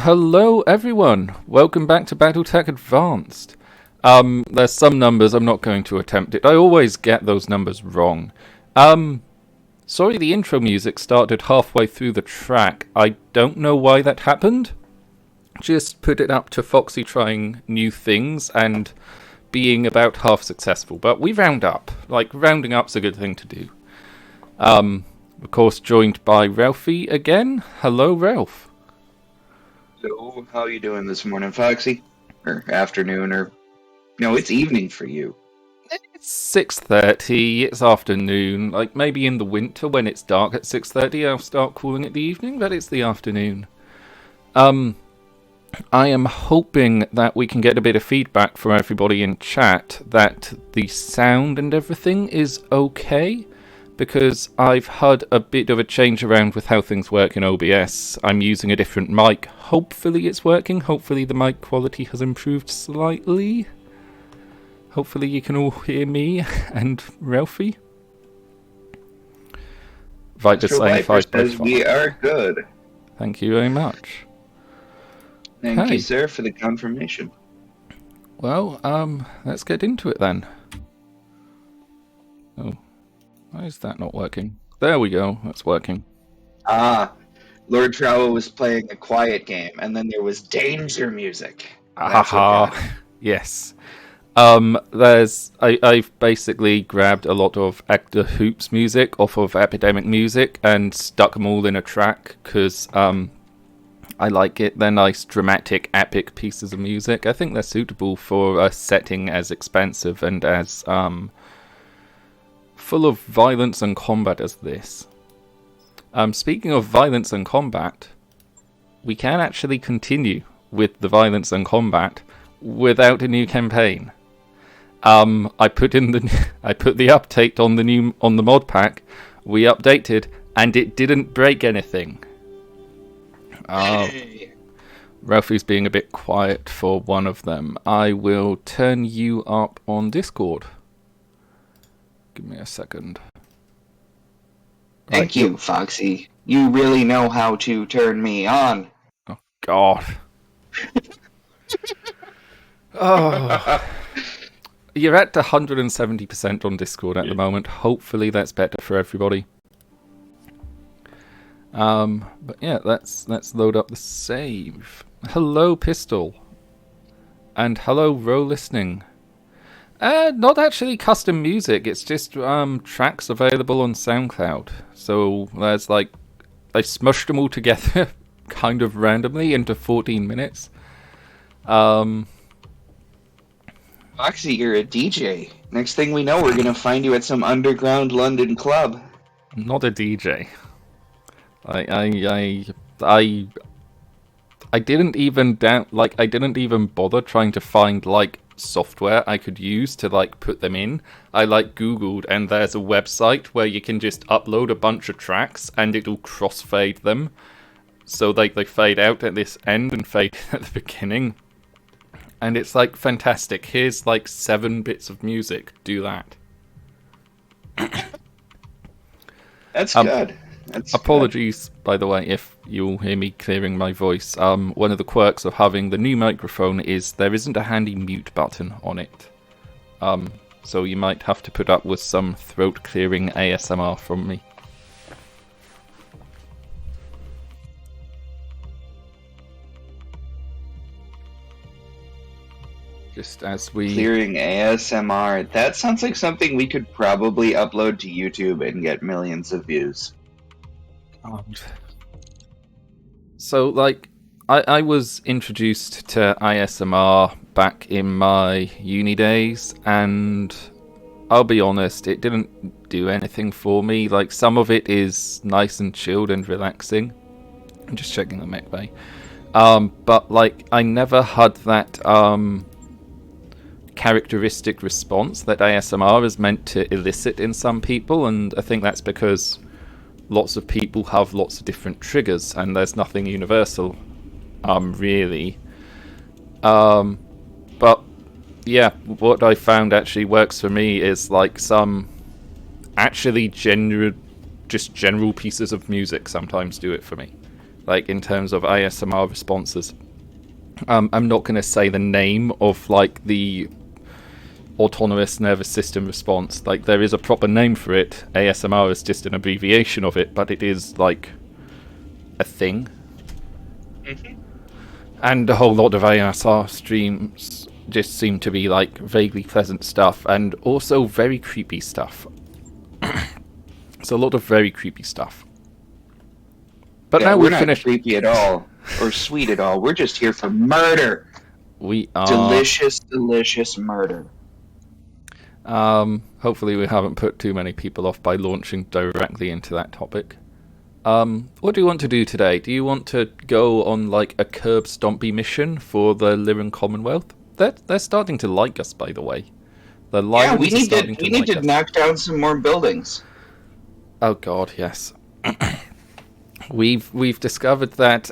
Hello everyone, welcome back to Battletech Advanced. There's some numbers, I'm not going to attempt it. I always get those numbers wrong. Sorry the intro music started halfway through the track. I don't know why that happened. Just put it up to Foxy trying new things and being about half successful. But we round up. Like, rounding up's a good thing to do. Of course, joined by Ralphy again. Hello, Ralph. So, how are you doing this morning, Foxy? Or afternoon, or... No, it's evening for you. It's 6:30, it's afternoon. Like, maybe in the winter when it's dark at 6:30 I'll start calling it the evening, but it's the afternoon. I am hoping that we can get a bit of feedback from everybody in chat that the sound and everything is okay, because I've had a bit of a change around with how things work in OBS. I'm using a different mic. Hopefully it's working. Hopefully the mic quality has improved slightly. Hopefully you can all hear me and Ralphie. Viper saying 5.5. We are good. Thank you very much. Thank you, sir, for the confirmation. Well, let's get into it then. Oh, why is that not working? There we go, that's working. Lord Trower was playing a quiet game, and then there was danger music. Aha, yes. I've basically grabbed a lot of Actor Hoops music off of Epidemic Music and stuck them all in a track, because, I like it. They're nice, dramatic, epic pieces of music. I think they're suitable for a setting as expansive and as, full of violence and combat as this. Speaking of violence and combat, we can actually continue with the violence and combat without a new campaign. I put the update on the mod pack. We updated, and it didn't break anything. Ralphie's being a bit quiet for one of them. I will turn you up on Discord. Give me a second. Thank you, Foxy. You really know how to turn me on. Oh, God. Oh. You're at 170% on Discord at the moment. Hopefully that's better for everybody. But yeah, let's load up the save. Hello, Pistol. And hello, Row Listening. Not actually custom music, it's just tracks available on SoundCloud. So there's I smushed them all together kind of randomly into 14 minutes. Foxy, you're a DJ. Next thing we know, we're gonna find you at some underground London club. Not a DJ. I didn't even I didn't even bother trying to find software I could use to put them in. I googled, and there's a website where you can just upload a bunch of tracks and it'll crossfade them, so they fade out at this end and fade at the beginning, and it's fantastic. Here's 7 bits of music, do that. That's good. Apologies, by the way, if you'll hear me clearing my voice. One of the quirks of having the new microphone is there isn't a handy mute button on it. So you might have to put up with some throat-clearing ASMR from me. Just as we... Clearing ASMR. That sounds like something we could probably upload to YouTube and get millions of views. So, I was introduced to ASMR back in my uni days, and I'll be honest, it didn't do anything for me. Some of it is nice and chilled and relaxing. I'm just checking the mech bay. But, I never had that, characteristic response that ASMR is meant to elicit in some people, and I think that's because lots of people have lots of different triggers, and there's nothing universal, really. But yeah, what I found actually works for me is some actually general pieces of music sometimes do it for me. like in terms of ASMR responses. I'm not going to say the name of like the autonomous nervous system response. Like there is a proper name for it. ASMR is just an abbreviation of it, but it is like a thing. Mhm. And a whole lot of ASMR streams just seem to be like vaguely pleasant stuff and also very creepy stuff. It's a lot of very creepy stuff. But Yeah, now we're we've not finished. creepy at all or sweet at all. We're just here for murder. We are. Delicious, delicious murder. Hopefully we haven't put too many people off by launching directly into that topic. What do you want to do today? Do you want to go on like a curb stompy mission for the Lyran Commonwealth? They're starting to like us, by the way. The Yeah, we Lyrans are need to starting we need like to us. knock down some more buildings. Oh God, yes. We've discovered that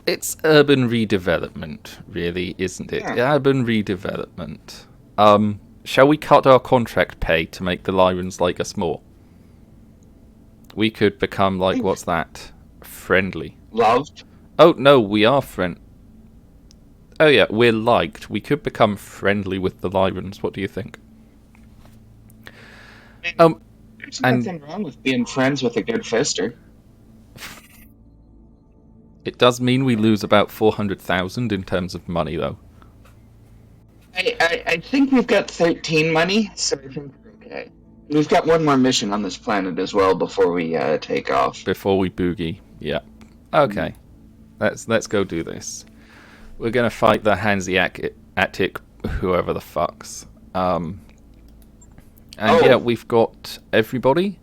it's urban redevelopment, really, isn't it? Yeah. Urban redevelopment. Shall we cut our contract pay to make the Lyrans like us more? We could become like, what's that? Friendly. Loved. Oh no, we are Oh yeah, we're liked. We could become friendly with the Lyrans. What do you think? There's and- nothing wrong with being friends with a good fister. It does mean we lose about 400,000 in terms of money, though. I think we've got 13 money, so I think we're okay. We've got one more mission on this planet as well before we take off. Before we boogie, yeah. Okay, let's go do this. We're gonna fight the Hanseatic, whoever the fucks. And yeah, we've got everybody.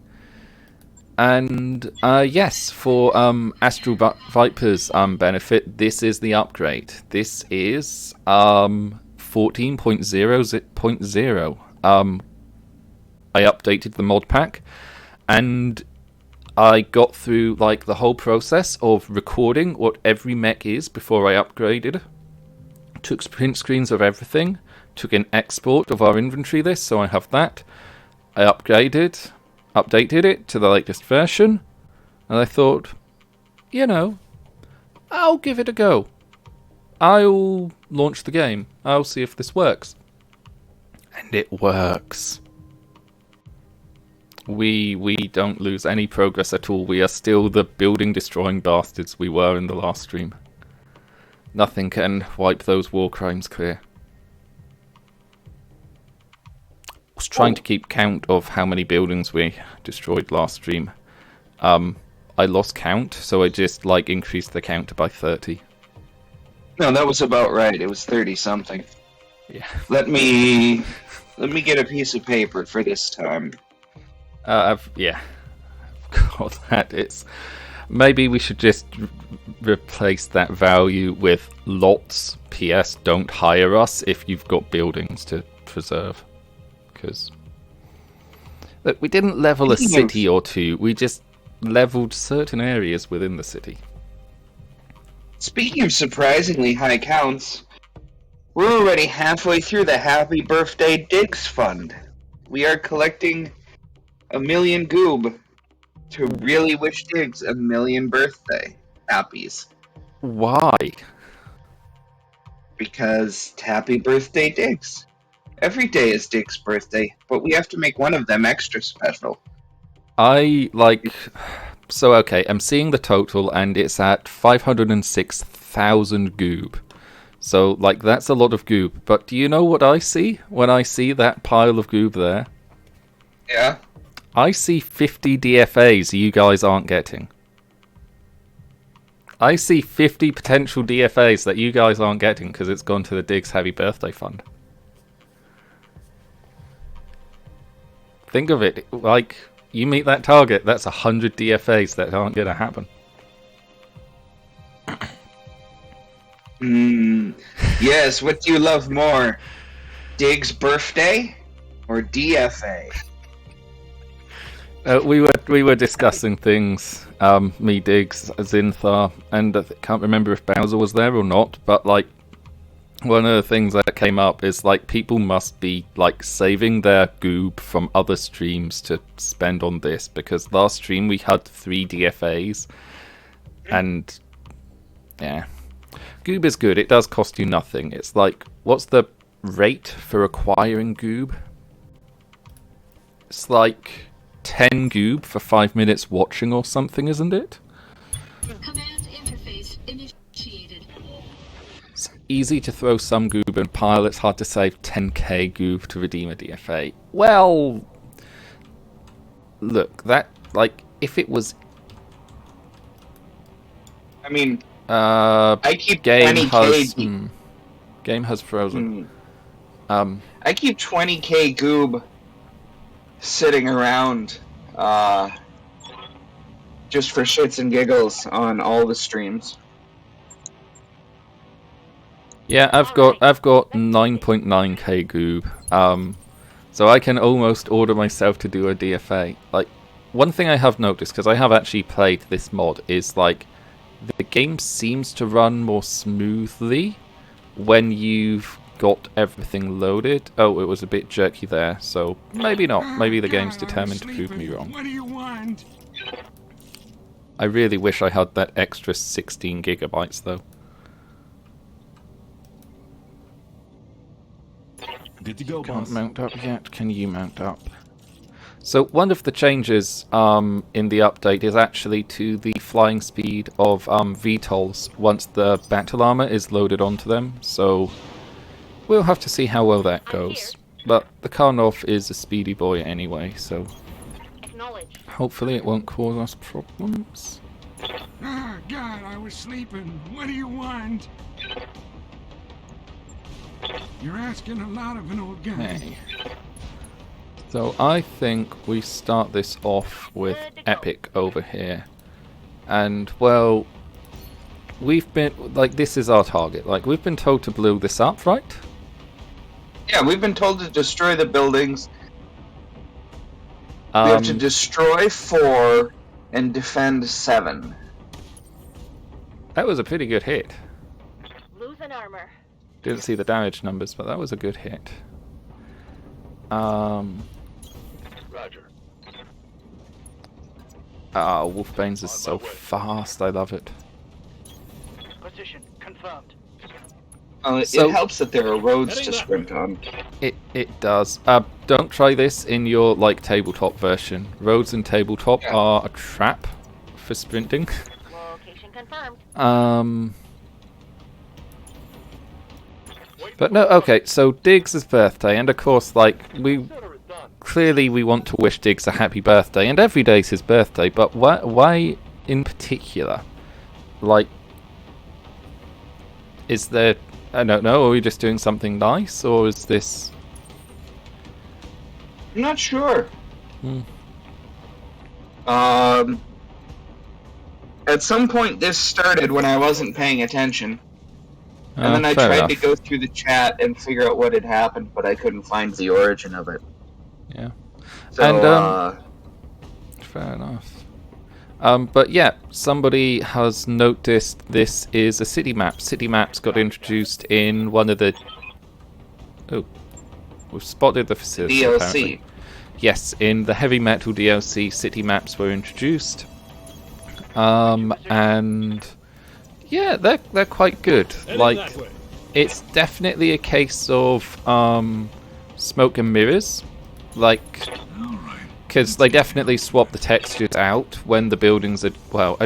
And yes, for Astral Viper's benefit, this is the upgrade. This is 14.0.0. I updated the mod pack, and I got through like the whole process of recording what every mech is before I upgraded. Took print screens of everything. Took an export of our inventory list, so I have that. I updated it to the latest version, and I thought, I'll give it a go. I'll launch the game. I'll see if this works. And it works. We don't lose any progress at all. We are still the building destroying bastards we were in the last stream. Nothing can wipe those war crimes clear. I was trying to keep count of how many buildings we destroyed last stream. I lost count, so I just increased the count by 30. No, that was about right. It was 30 something. Yeah. Let me get a piece of paper for this time. I've got that. It's maybe we should just replace that value with lots. P.S. Don't hire us if you've got buildings to preserve. Because look, we didn't level a city or two. We just leveled certain areas within the city. Speaking of surprisingly high counts, we're already halfway through the Happy Birthday Digs Fund. We are collecting 1 million goob to really wish Diggs a 1,000,000 birthday happies. Why? Because Happy Birthday Diggs. Every day is Diggs' birthday, but we have to make one of them extra special. So okay, I'm seeing the total and it's at 506,000 goob. So that's a lot of goob. But do you know what I see when I see that pile of goob there? Yeah? I see 50 DFAs you guys aren't getting. I see 50 potential DFAs that you guys aren't getting because it's gone to the Diggs Happy Birthday Fund. Think of it, you meet that target, that's 100 DFAs that aren't going to happen. Yes, what do you love more? Diggs' birthday or DFA? We were discussing things, me, Diggs, Zinthar, and I can't remember if Bowser was there or not, but one of the things that came up is people must be saving their goob from other streams to spend on this, because last stream we had 3 DFAs And yeah, Goob is good. It does cost you nothing. It's like, what's the rate for acquiring Goob? It's like 10 Goob for 5 minutes watching or something, isn't it? Command interface initiated. It's easy to throw some Goob in a pile. It's hard to save 10k Goob to redeem a DFA. Well, look, that, like, if it was... I mean, I keep game 20k. has game has frozen. I keep 20k Goob sitting around, just for shits and giggles on all the streams. Yeah, I've got 9.9k Goob. So I can almost order myself to do a DFA. Like, one thing I have noticed, because I have actually played this mod, is like the game seems to run more smoothly when you've got everything loaded. Oh, it was a bit jerky there, so maybe not. Maybe the game's determined to prove me wrong. What do you want? I really wish I had that extra 16 gigabytes though. Good to go, Can't boss. mount up yet. Can you mount up? So one of the changes in the update is actually to the flying speed of VTOLs once the battle armor is loaded onto them. So we'll have to see how well that goes. But the Karnov is a speedy boy anyway, so hopefully it won't cause us problems. Ah, God, I was sleeping. What do you want? You're asking a lot of an old guy. Hey. So I think we start this off with Epic over here. And, well, we've been, like, this is our target. Like, we've been told to blow this up, right? Yeah, we've been told to destroy the buildings. We have to destroy 4 and defend 7. That was a pretty good hit. Losing armor. Didn't see the damage numbers, but that was a good hit. Roger. Wolfbane's is so fast, I love it. Position confirmed. It So- helps that there are roads to sprint on. It does. Don't try this in your, like, tabletop version. Roads in tabletop are a trap for sprinting. Location confirmed. But no, okay, so Diggs' birthday, and of course, like, we clearly we want to wish Diggs a happy birthday, and every day's his birthday, but why in particular? Like, is there, I don't know, are we just doing something nice, or is this... I'm not sure. At some point this started when I wasn't paying attention. And then I fair tried enough. to go through the chat and figure out what had happened, but I couldn't find the origin of it. Yeah. So, And, fair enough. But yeah, somebody has noticed this is a city map. City maps got introduced in one of the... Oh, we've spotted the facility, DLC. apparently. Yes, in the Heavy Metal DLC, city maps were introduced. And... yeah, they're quite good. Like, it's definitely a case of smoke and mirrors. Like, because they definitely swap the textures out when the buildings are... well,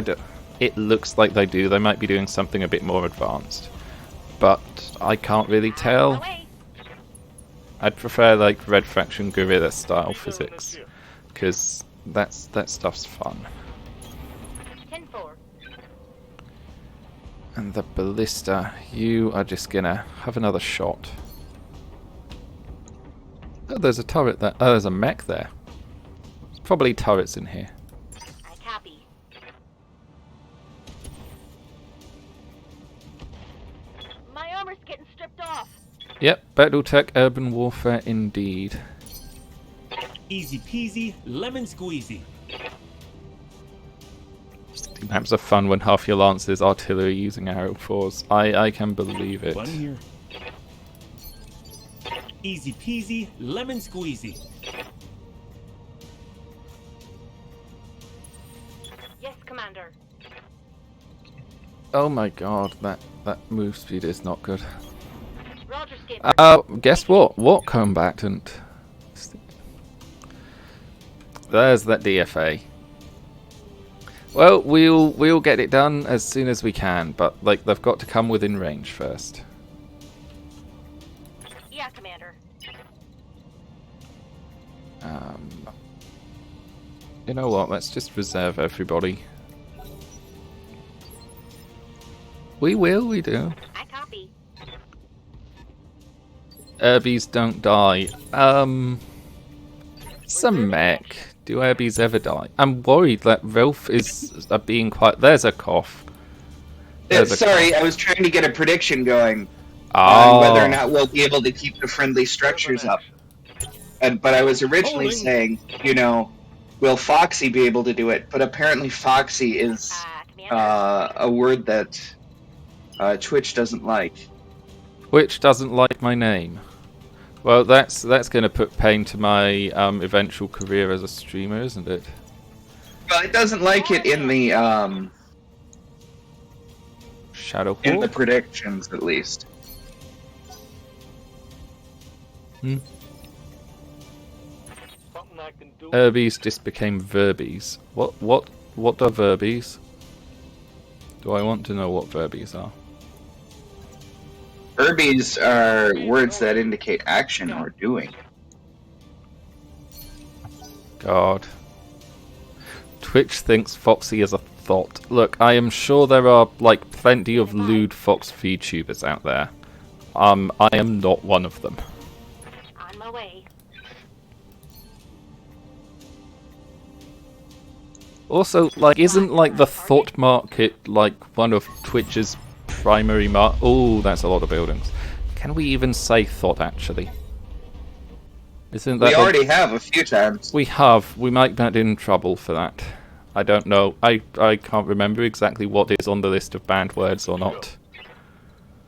it looks like they do. They might be doing something a bit more advanced. But I can't really tell. I'd prefer, like, Red Faction Guerrilla style physics. Because that stuff's fun. 10-4. And the ballista, you are just gonna have another shot. Oh, there's a turret there. Oh, there's a mech there. There's probably turrets in here. I copy. My armor's getting stripped off. Yep, Battletech Urban Warfare indeed. Easy peasy, lemon squeezy. Maps are fun when half your lance is artillery using arrow fours. I can believe it. One here. Easy peasy, lemon squeezy. Yes, Commander. Oh my god, that move speed is not good. Roger, Skipper. Guess what? What combatant? There's that DFA. Well, we'll get it done as soon as we can, but like they've got to come within range first. Yeah, Commander. You know what? Let's just reserve everybody. We do. I copy. Herbies don't die. Some mech. Do Herbies ever die? I'm worried that Ralph is being quite. There's a cough. Sorry, I was trying to get a prediction going Oh. on whether or not we'll be able to keep the friendly structures up. But I was originally saying, will Foxy be able to do it? But apparently Foxy is Commander. a word that Twitch doesn't like. Twitch doesn't like my name. Well, that's going to put pain to my eventual career as a streamer, isn't it? Well, it doesn't like it in the Shadow in the Hawk? predictions, at least. Something I can do. Herbies just became Verbies. What are Verbies? Do I want to know what Verbies are? Herbies are words that indicate action or doing. God. Twitch thinks Foxy is a thought. Look, I am sure there are like plenty of lewd Fox VTubers out there. I am not one of them. On my way. Also, like, isn't like the thought market like one of Twitch's primary Oh, that's a lot of buildings. Can we even say thought actually? Isn't that We already have a few times. We have. We might get in trouble for that. I don't know. I can't remember exactly what is on the list of banned words or not.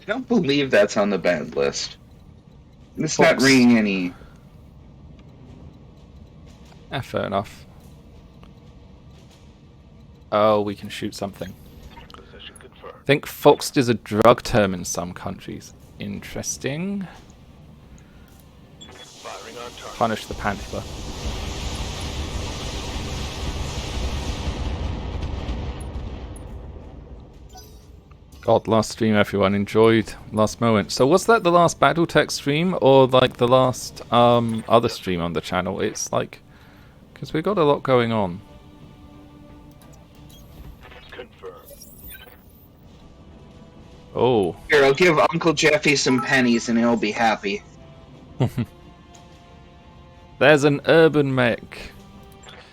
I don't believe that's on the banned list. It's Fox. not ringing any. Fair enough. Oh, we can shoot something. Position confirmed. I think foxed is a drug term in some countries. Interesting. Firing on target. Punish the panther. God, last stream everyone enjoyed. Last moment. So was that the last Battletech stream or like the last other stream on the channel? It's like, because we got a lot going on. Confirmed. Oh. Here, I'll give Uncle Jeffy some pennies and he'll be happy. There's an urban mech.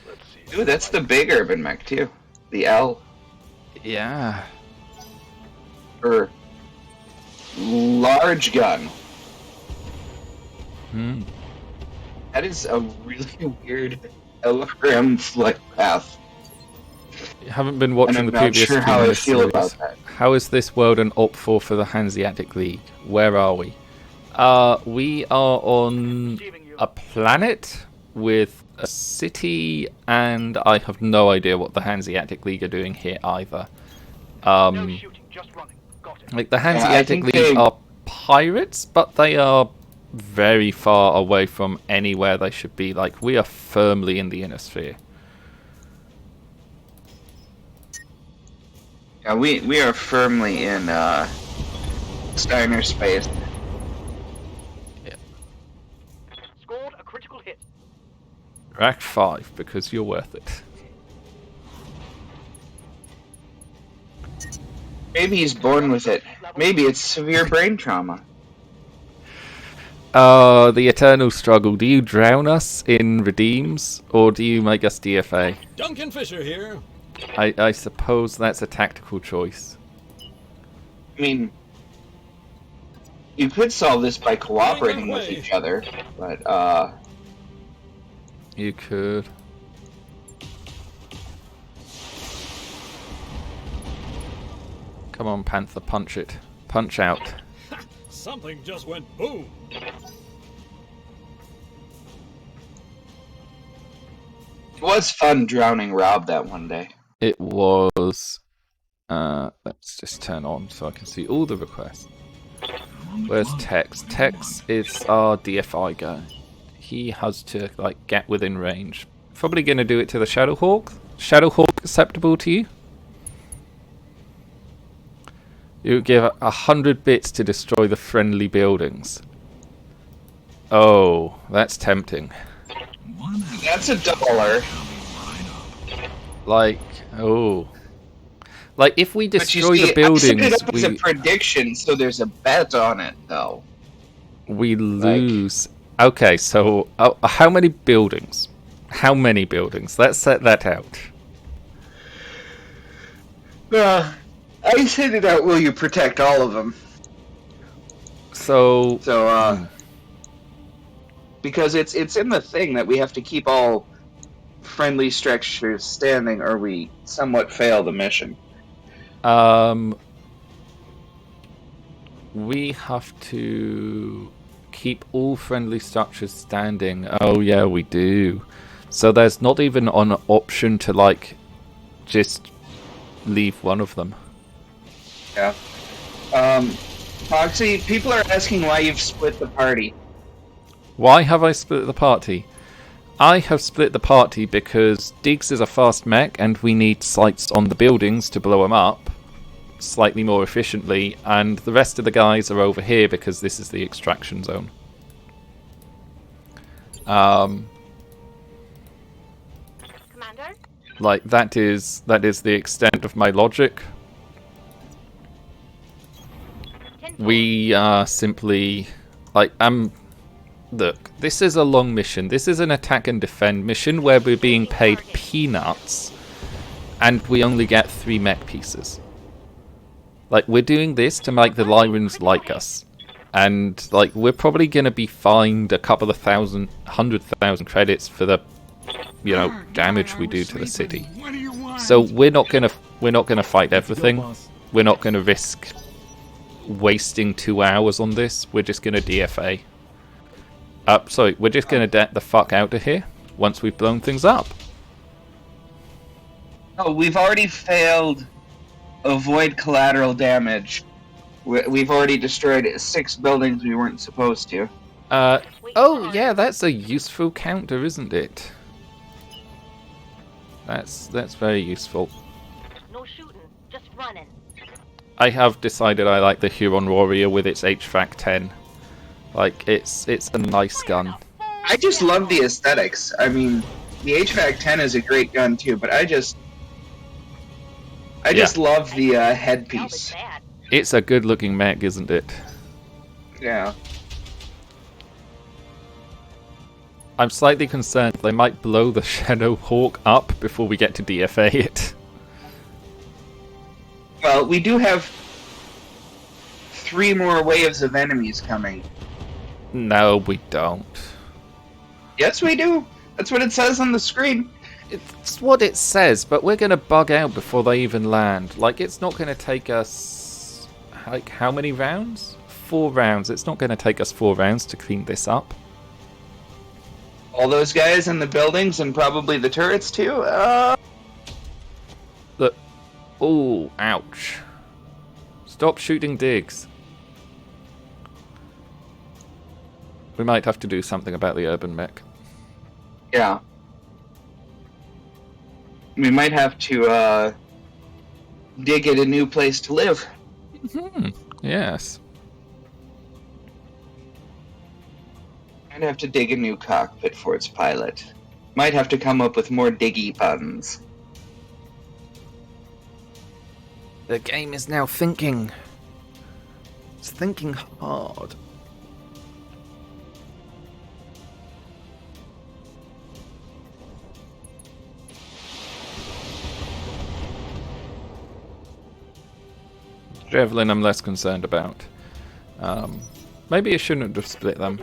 Let's see. Ooh, that's the big urban mech too. The L. Yeah. Or large gun. Hmm. That is a really weird LRM flight path. You haven't been watching And the I'm not previous sure stream how in I this feel series. about that. How is this world an op for the Hanseatic League? Where are we? We are on Receiving you. a planet with a city, and I have no idea what the Hanseatic League are doing here either. No shooting, just running. Got it. Like the I Hanseatic think League they- are pirates, but they are very far away from anywhere they should be. Like, we are firmly in the inner sphere. Yeah, we are firmly in Steiner space. Scored a critical hit. Rack 5, because you're worth it. Maybe he's born with it. Maybe it's severe brain trauma. The eternal struggle. Do you drown us in redeems, or do you make us DFA? Duncan Fisher here. I suppose that's a tactical choice. I mean, you could solve this by cooperating Going with that way. each other, but You could. Come on, Panther, punch it. Punch out. Something just went boom. it was fun drowning Rob that one day. It was. Let's just turn on so I can see all the requests. Where's Tex? Tex is our DFI guy. He has to like get within range. Probably gonna do it to the Shadowhawk. Shadowhawk acceptable to you? You give 100 bits to destroy the friendly buildings. Oh, that's tempting. That's $1. Like, oh. Like, if we But you destroy see, the buildings, I set it up as a prediction, so there's a bet on it, though. we lose. Okay, so how many buildings? How many buildings? Let's set that out. I set it out, will you protect all of them? So, Because it's in the thing that we have to keep all friendly structures standing, or we somewhat fail the mission. we have to keep all friendly structures standing. Oh yeah, we do. So there's not even an option to like just leave one of them. Yeah. Foxy, people are asking why you've split the party. Why have I split the party? I have split the party because Diggs is a fast mech and we need sights on the buildings to blow them up slightly more efficiently, and the rest of the guys are over here because this is the extraction zone. Commander? Like that is the extent of my logic. We are simply like look, this is a long mission. This is an attack and defend mission where we're being paid peanuts and we only get 3 mech pieces. Like, we're doing this to make the Lyrans like us. And, like, we're probably going to be fined a couple of 100,000 credits for the, you know, damage we do to the city. So we're not going to fight everything. We're not going to risk wasting 2 hours on this. We're just going to DFA. Sorry, we're just going to get the fuck out of here once we've blown things up. Oh, we've already failed avoid collateral damage. We've already destroyed 6 buildings we weren't supposed to. Oh yeah, that's a useful counter, isn't it? That's very useful. No shooting, just running. I have decided I like the Huron Warrior with its HVAC 10. Like, it's a nice gun. I just love the aesthetics. I mean, the HVAC 10 is a great gun too, but I just love the headpiece. It's a good looking mech, isn't it? Yeah. I'm slightly concerned they might blow the Shadowhawk up before we get to DFA it. Well, we do have 3 more waves of enemies coming. No, we don't. Yes, we do. That's what it says on the screen. It's what it says, but we're going to bug out before they even land. Like, it's not going to take us... Like, how many rounds? 4 rounds. It's not going to take us 4 rounds to clean this up. All those guys in the buildings and probably the turrets too? Look. Oh, ouch. Stop shooting Diggs. We might have to do something about the urban mech. Yeah. We might have to dig at a new place to live. Yes. Might have to dig a new cockpit for its pilot. Might have to come up with more diggy puns. The game is now thinking. It's thinking hard. Javelin I'm less concerned about. Maybe I shouldn't have split them.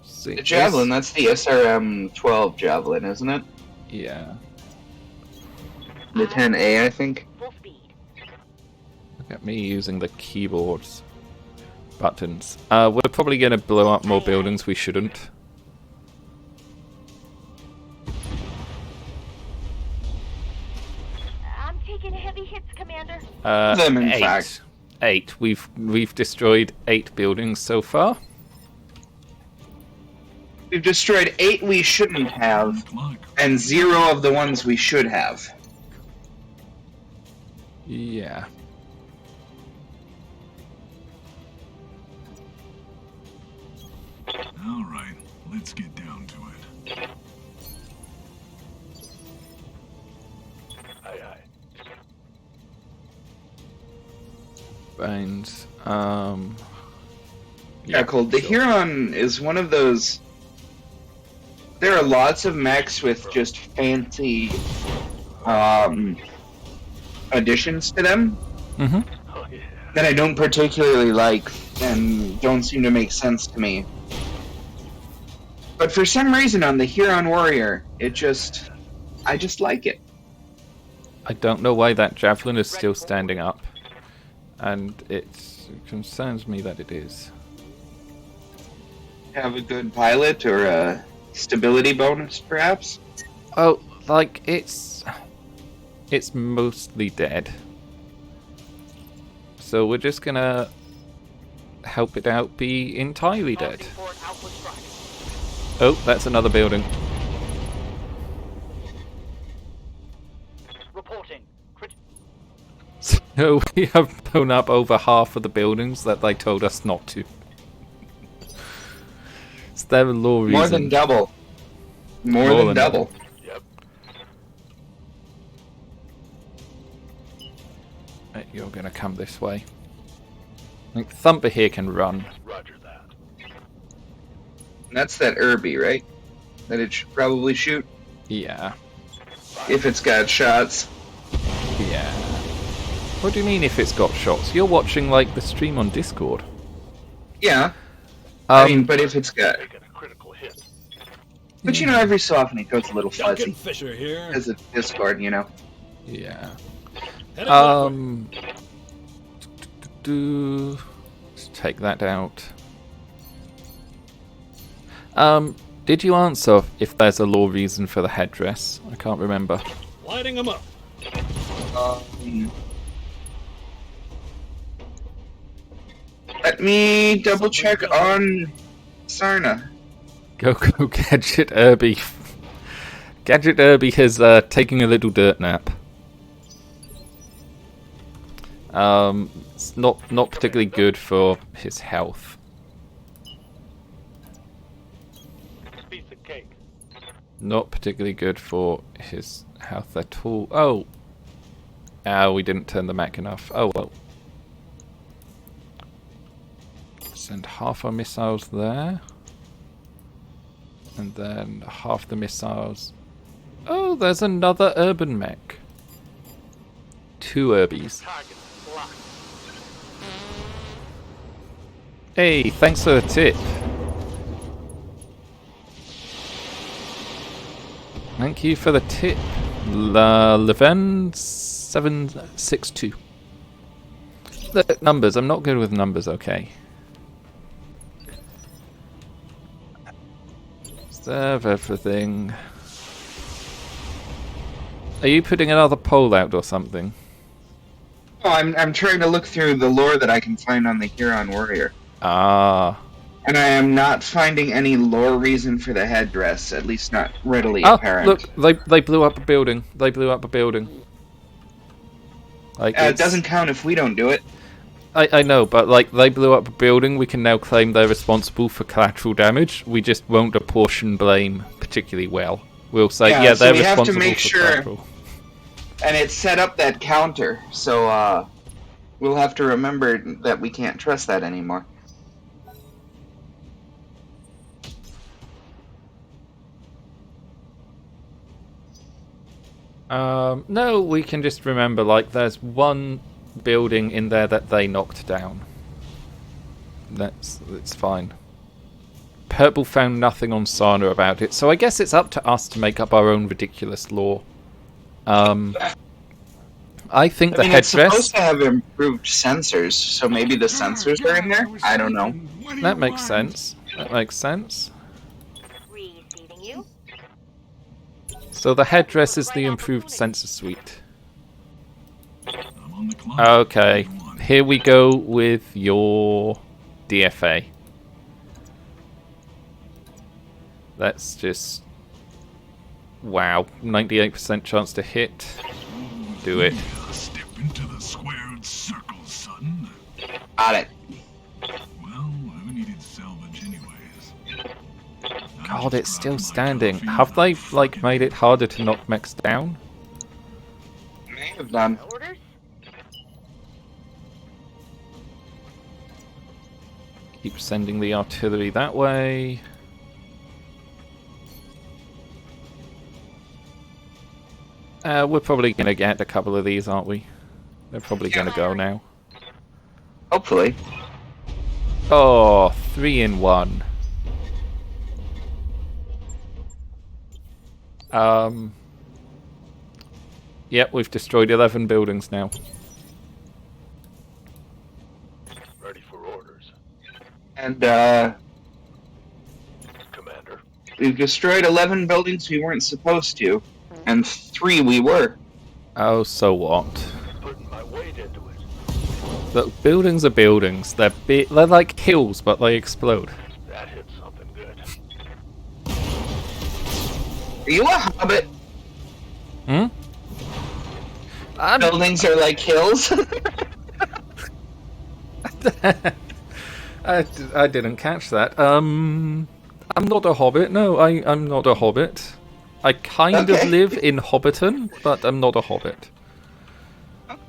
See, The Javelin, that's the SRM-12 Javelin, isn't it? Yeah. The 10A, I think. Full speed. Look at me using the keyboard's buttons. We're probably going to blow up more buildings we shouldn't. I'm taking a heavy hit. Them, in 8. fact. 8. We've destroyed 8 buildings so far. We've destroyed 8 we shouldn't have, and 0 of the ones we should have. Yeah. All right, let's get down to it. Aye, aye. Brains. Yeah, cool. The Huron is one of those. There are lots of mechs with just fancy additions to them Mm-hmm. Oh, yeah. that I don't particularly like and don't seem to make sense to me. But for some reason on the Huron Warrior, I just like it. I don't know why that javelin is still standing up, and it concerns me that it is. Have a good pilot or a stability bonus, perhaps? Oh, like it's mostly dead. So we're just gonna help it out be entirely dead. Targeting for an output strike. Oh, that's another building. Reporting. So we have blown up over half of the buildings that they told us not to. Is there a law reason? More than double. More than double. Yep. Right, you're gonna come this way. I think Thumper here can run. Roger that. That's that Irby, right? That it should probably shoot Yeah. if it's got shots. Yeah. What do you mean if it's got shots? You're watching like the stream on Discord. Yeah, I mean, Um, but if it's got... Taking a critical hit. But you know, every so often it goes a little Duncan fuzzy. Fisher here. As a Discord, you know. yeah. Heading that way. Let's take that out. Did you answer if there's a law reason for the headdress? I can't remember. Lighting them up. Let me double check on Sarna. Go, Gadget Irby. Gadget Irby is taking a little dirt nap. It's not particularly good for his health. Piece of cake. Not particularly good for his health at all. Oh. We didn't turn the Mac enough. Oh well. Send half our missiles there. And then half the missiles. Oh, there's another urban mech. 2 Urbies. Target locked. Hey, thanks for the tip. Thank you for the tip. Leven762. The numbers, I'm not good with numbers, okay. Serve everything. Are you putting another poll out or something? Oh, I'm trying to look through the lore that I can find on the Huron Warrior. Ah. And I am not finding any lore reason for the headdress, at least not readily Oh, apparent. look, they blew up a building. They blew up a building. Like It doesn't count if we don't do it. I know, but like they blew up a building, we can now claim they're responsible for collateral damage. We just won't apportion blame particularly well. We'll say, yeah, so they're we have to responsible make for sure, collateral. and it set up that counter, so we'll have to remember that we can't trust that anymore. No, we can just remember, like, there's one building in there that they knocked down. That's fine. Purple found nothing on Sana about it, so I guess it's up to us to make up our own ridiculous lore. I think the It's headdress... supposed to have improved sensors, so maybe the sensors are in there? I don't know. That makes sense. That makes sense. Receiving you. So the headdress is the improved sensor suite. I'm on Okay, here we go with your DFA. Let's just... Wow, 98% chance to hit. Do it. Step into the squared circle, son. Got it. Well, who needed salvage anyways? God, it's still standing. Have they, like, made it harder to knock mechs down? May have done. Orders? Keep sending the artillery that way. We're probably going to get a couple of these, aren't we? They're probably going to go now. Hopefully. Oh, 3 in 1. Yep, we've destroyed 11 buildings now. Ready for orders. And, Commander. we've destroyed 11 buildings we weren't supposed to. And 3 we were. Oh, so what? Putting my weight into it. Look, buildings are buildings. They're like hills, but they explode. That hit something good. Are you a hobbit? Hmm? Buildings are like hills? I didn't catch that. I'm not a hobbit. No, I'm not a hobbit. I kind of live in Hobbiton, but I'm not a hobbit.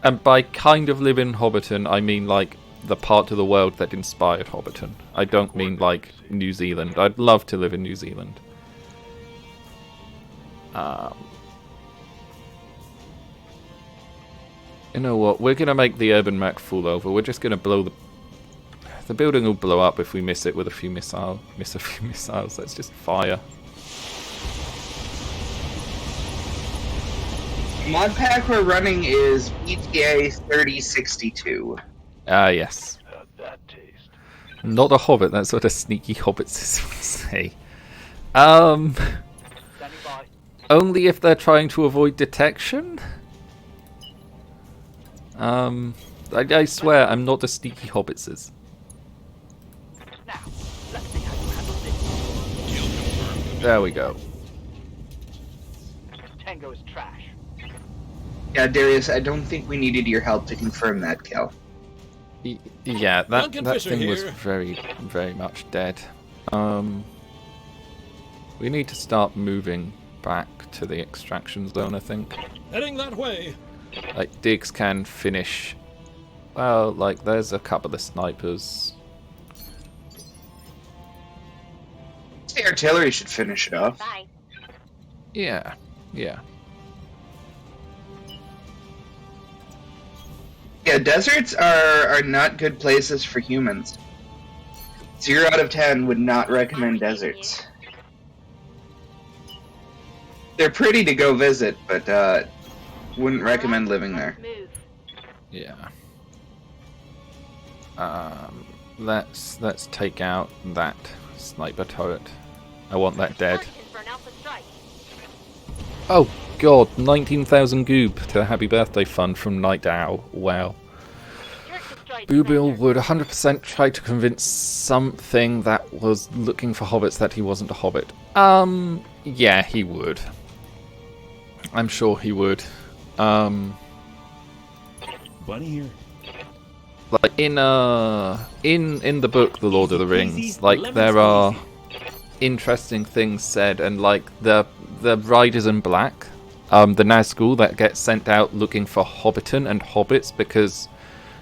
And by kind of live in Hobbiton, I mean like the part of the world that inspired Hobbiton. I don't mean like New Zealand. I'd love to live in New Zealand. You know what? We're gonna make the urban mech fall over. We're just gonna blow the building will blow up if we miss it with a few missiles. Let's just fire. Mod pack we're running is BTA 3062. Ah, yes. How'd that taste? Not a hobbit. That's what a sneaky hobbit system would say. Standing by. Only if they're trying to avoid detection. I swear I'm not a sneaky hobbitses. Now, let's see how you handle this. There we go. Tango is trash. Yeah, Darius, I don't think we needed your help to confirm that kill. Yeah, Duncan that Fisher thing was here. very, very much dead. We need to start moving back to the extraction zone, I think. Heading that way. Like, Diggs can finish... Well, like, there's a couple of snipers. The artillery should finish it off. Bye. Yeah, yeah. Yeah, deserts are not good places for humans. 0 out of 10 would not recommend deserts. They're pretty to go visit, but wouldn't recommend living there. Move. Yeah. Let's take out that sniper turret. I want that dead. Marching for an alpha strike. Oh god, 19,000 goop to the Happy Birthday Fund from Night Owl. Wow. Turret destroyed, Boobill Commander. would 100% try to convince something that was looking for hobbits that he wasn't a hobbit. Yeah, he would. I'm sure he would. Bunny here. Like in the book The Lord of the Rings, like there are interesting things said, and like the Riders in Black, the Nazgul that get sent out looking for Hobbiton and hobbits because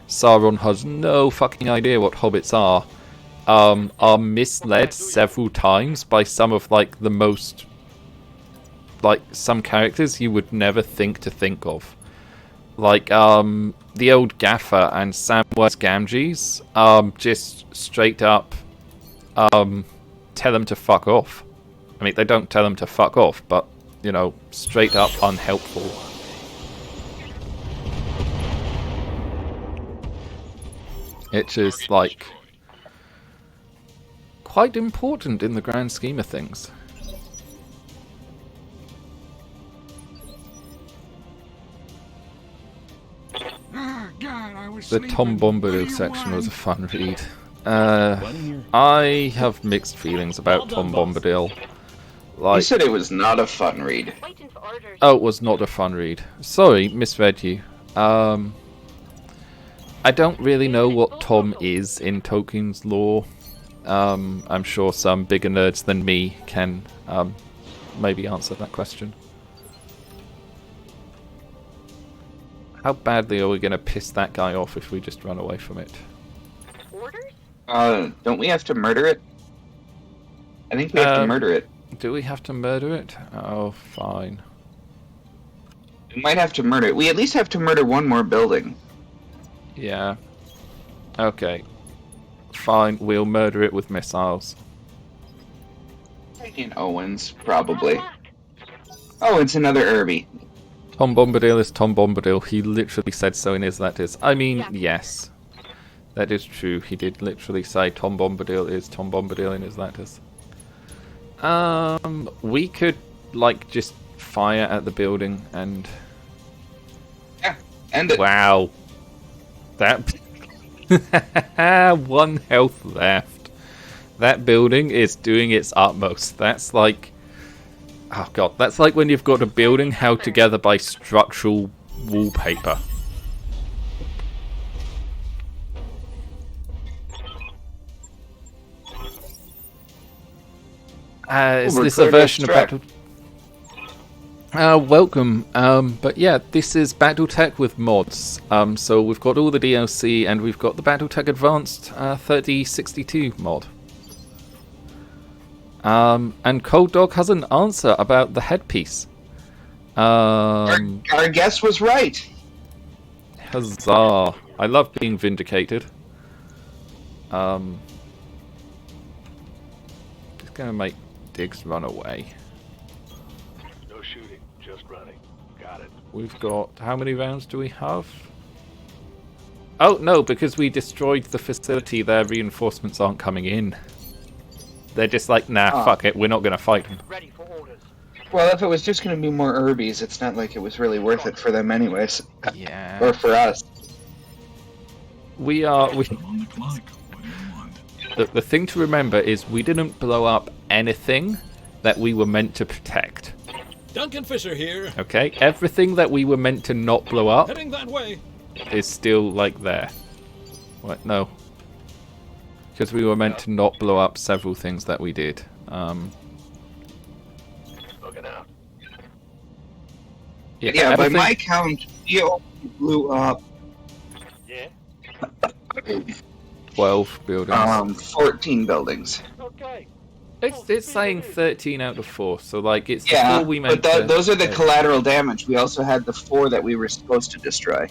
Sauron has no fucking idea what hobbits are misled several times by some of like the most like some characters you would never think of. Like, the old Gaffer and Samwise Gamgees, just straight up, tell them to fuck off. I mean, they don't tell them to fuck off, but, you know, straight up unhelpful. It's just, like, quite important in the grand scheme of things. was The sleeping. Tom What do Bombadil you section was a want? fun read. One here. I have mixed feelings about Well Tom done, boss. Bombadil. You Like, said it was not a fun read. Waiting for orders. oh, it was not a fun read. Sorry, misread you. I don't really know what Tom is in Tolkien's lore. I'm sure some bigger nerds than me can maybe answer that question. How badly are we going to piss that guy off if we just run away from it? Orders? Don't we have to murder it? I think we have to murder it. Do we have to murder it? Oh, fine. We might have to murder it. We at least have to murder one more building. Yeah. Okay. Fine, we'll murder it with missiles. In Owens, probably. Oh, it's another Irby. Tom Bombadil is Tom Bombadil. He literally said so in his letters. I mean, yes. That is true. He did literally say Tom Bombadil is Tom Bombadil in his letters. We could, like, just fire at the building and... Yeah, end it. Wow. That... 1 health left. That building is doing its utmost. That's like... Oh god, that's like when you've got a building held together by structural wallpaper. Is We're this a clear to version of extract. welcome. But yeah, this is Battletech with mods. So we've got all the DLC and we've got the Battletech Advanced 3062 mod. And Cold Dog has an answer about the headpiece. Our guess was right. Huzzah. I love being vindicated. Just gonna make Diggs run away. No shooting, just running. Got it. We've got... How many rounds do we have? Oh, no, because we destroyed the facility, their reinforcements aren't coming in. They're just like, nah, fuck it, we're not gonna fight them. Ready for orders. Well, if it was just going to be more Irbies, it's not like it was really worth it for them anyways. Yeah. Or for us. We are... On the clock. What do you want? The thing to remember is we didn't blow up anything that we were meant to protect. Duncan Fisher here. Okay? Everything that we were meant to not blow up Heading that way. is still, like, there. What? No. Because we were meant to not blow up several things that we did. Looking out. Yeah, by everything- my count, we only blew up Yeah? 12 buildings. 14 buildings. Okay. It's saying 13 out of 4, so, like, it's the Yeah, 4 we meant but to... those are the collateral damage. We also had the 4 that we were supposed to destroy.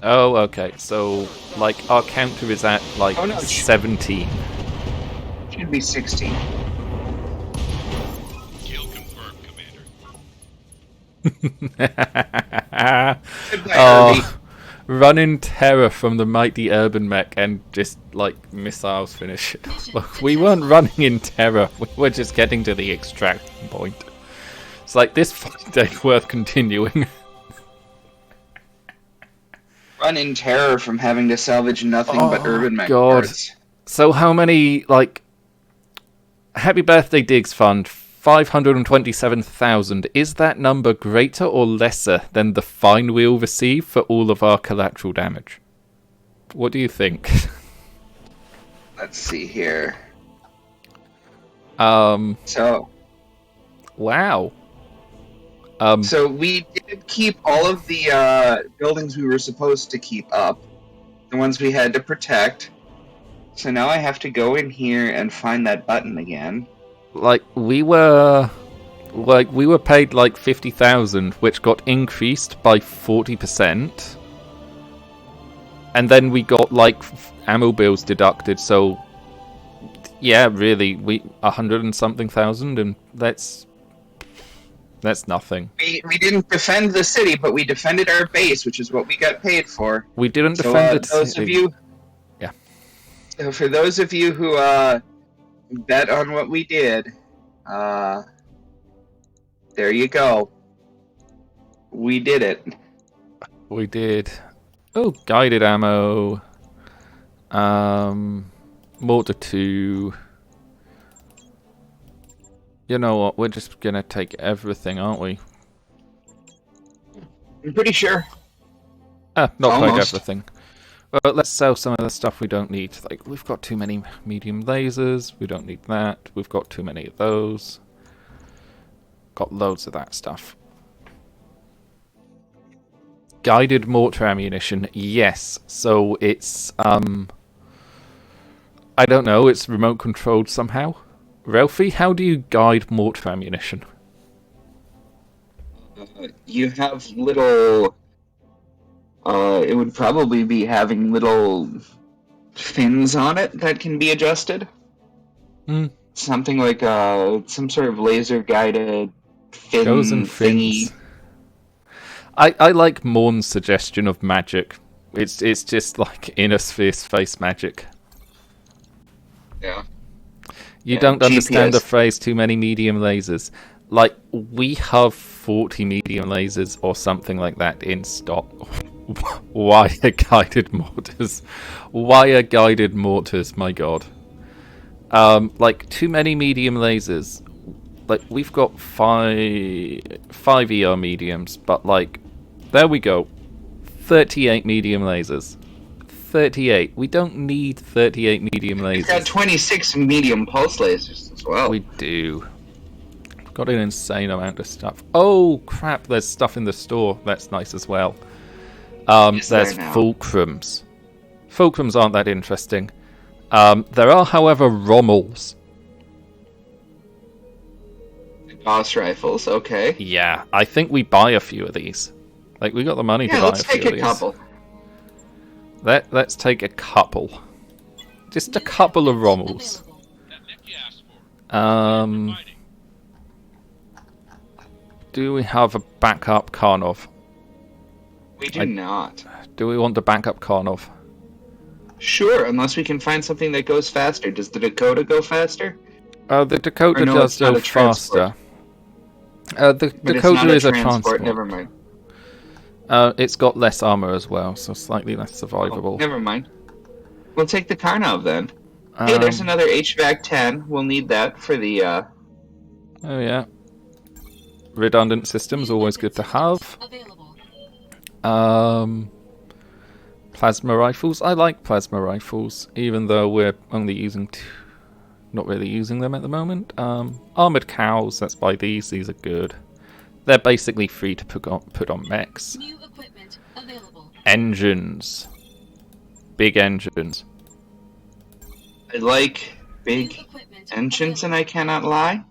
Oh, okay. So, like, our counter is at, like, Oh, no. 17. Should be 16. Kill confirmed, Commander. Goodbye, Irby. Oh, run in terror from the mighty urban mech and just, like, missiles finish it. Look, we weren't running in terror. We were just getting to the extraction point. It's like, this fight ain't worth continuing. Run in terror from having to salvage nothing but Oh, urban mech God. parts. So how many, like... Happy Birthday Diggs Fund, 527,000. Is that number greater or lesser than the fine we'll receive for all of our collateral damage? What do you think? Let's see here. So, wow. So we did keep all of the buildings we were supposed to keep up, the ones we had to protect. So now I have to go in here and find that button again. Like, we were paid, like, 50,000, which got increased by 40%. And then we got, like, ammo bills deducted, so... Yeah, really, 100 and something thousand, and that's nothing. We didn't defend the city, but we defended our base, which is what we got paid for. We didn't So defend it. those of you, Yeah. So for those of you who bet on what we did, there you go. We did it. We did. Oh, guided ammo. Mortar 2. You know what? We're just gonna take everything, aren't we? I'm pretty sure. Not quite Almost. everything. Well, let's sell some of the stuff we don't need. Like, we've got too many medium lasers. We don't need that. We've got too many of those. Got loads of that stuff. Guided mortar ammunition. Yes. So it's, I don't know. It's remote controlled somehow. Ralphy, how do you guide mortar ammunition? You have little. It would probably be having little fins on it that can be adjusted. Something like some sort of laser guided fin Goes and thingy. fins. I like Morn's suggestion of magic. It's just like inner sphere space magic. Yeah. You Yeah, don't understand the GPS. phrase too many medium lasers. Like, we have 40 medium lasers or something like that in stock. Why are guided mortars? Why are guided mortars, my god. Like, too many medium lasers. Like, we've got five ER mediums, but like, there we go. 38 medium lasers. 38. We don't need 38 medium We've got lasers. 26 medium pulse lasers as well. We do. Got an insane amount of stuff. Oh crap! There's stuff in the store. That's nice as well. Is there There's now? fulcrums. Fulcrums aren't that interesting. There are, however, Rommels. Boss rifles, okay. Yeah, I think we buy a few of these. Like, we got the money to Yeah, buy let's a few take of a these. couple. Let's take a couple. Just a couple of Rommels. Do we have a backup Karnov? We do not. Do we want the backup Karnov? Sure, unless we can find something that goes faster. Does the Dakota go faster? The Dakota Or no, does it's not go a transport. faster. The But Dakota it's is a not transport. Never mind. It's got less armor as well, so slightly less Oh, survivable. never mind. We'll take the Karnov then. Hey, there's another HVAC 10. We'll need that for the, Oh yeah. Redundant systems, always good to have. Plasma rifles. I like plasma rifles, even though we're only using not really using them at the moment. Armored cows, let's buy these. These are good. They're basically free to put on mechs. New equipment available. Engines. Big engines. I like big engines, and I cannot lie.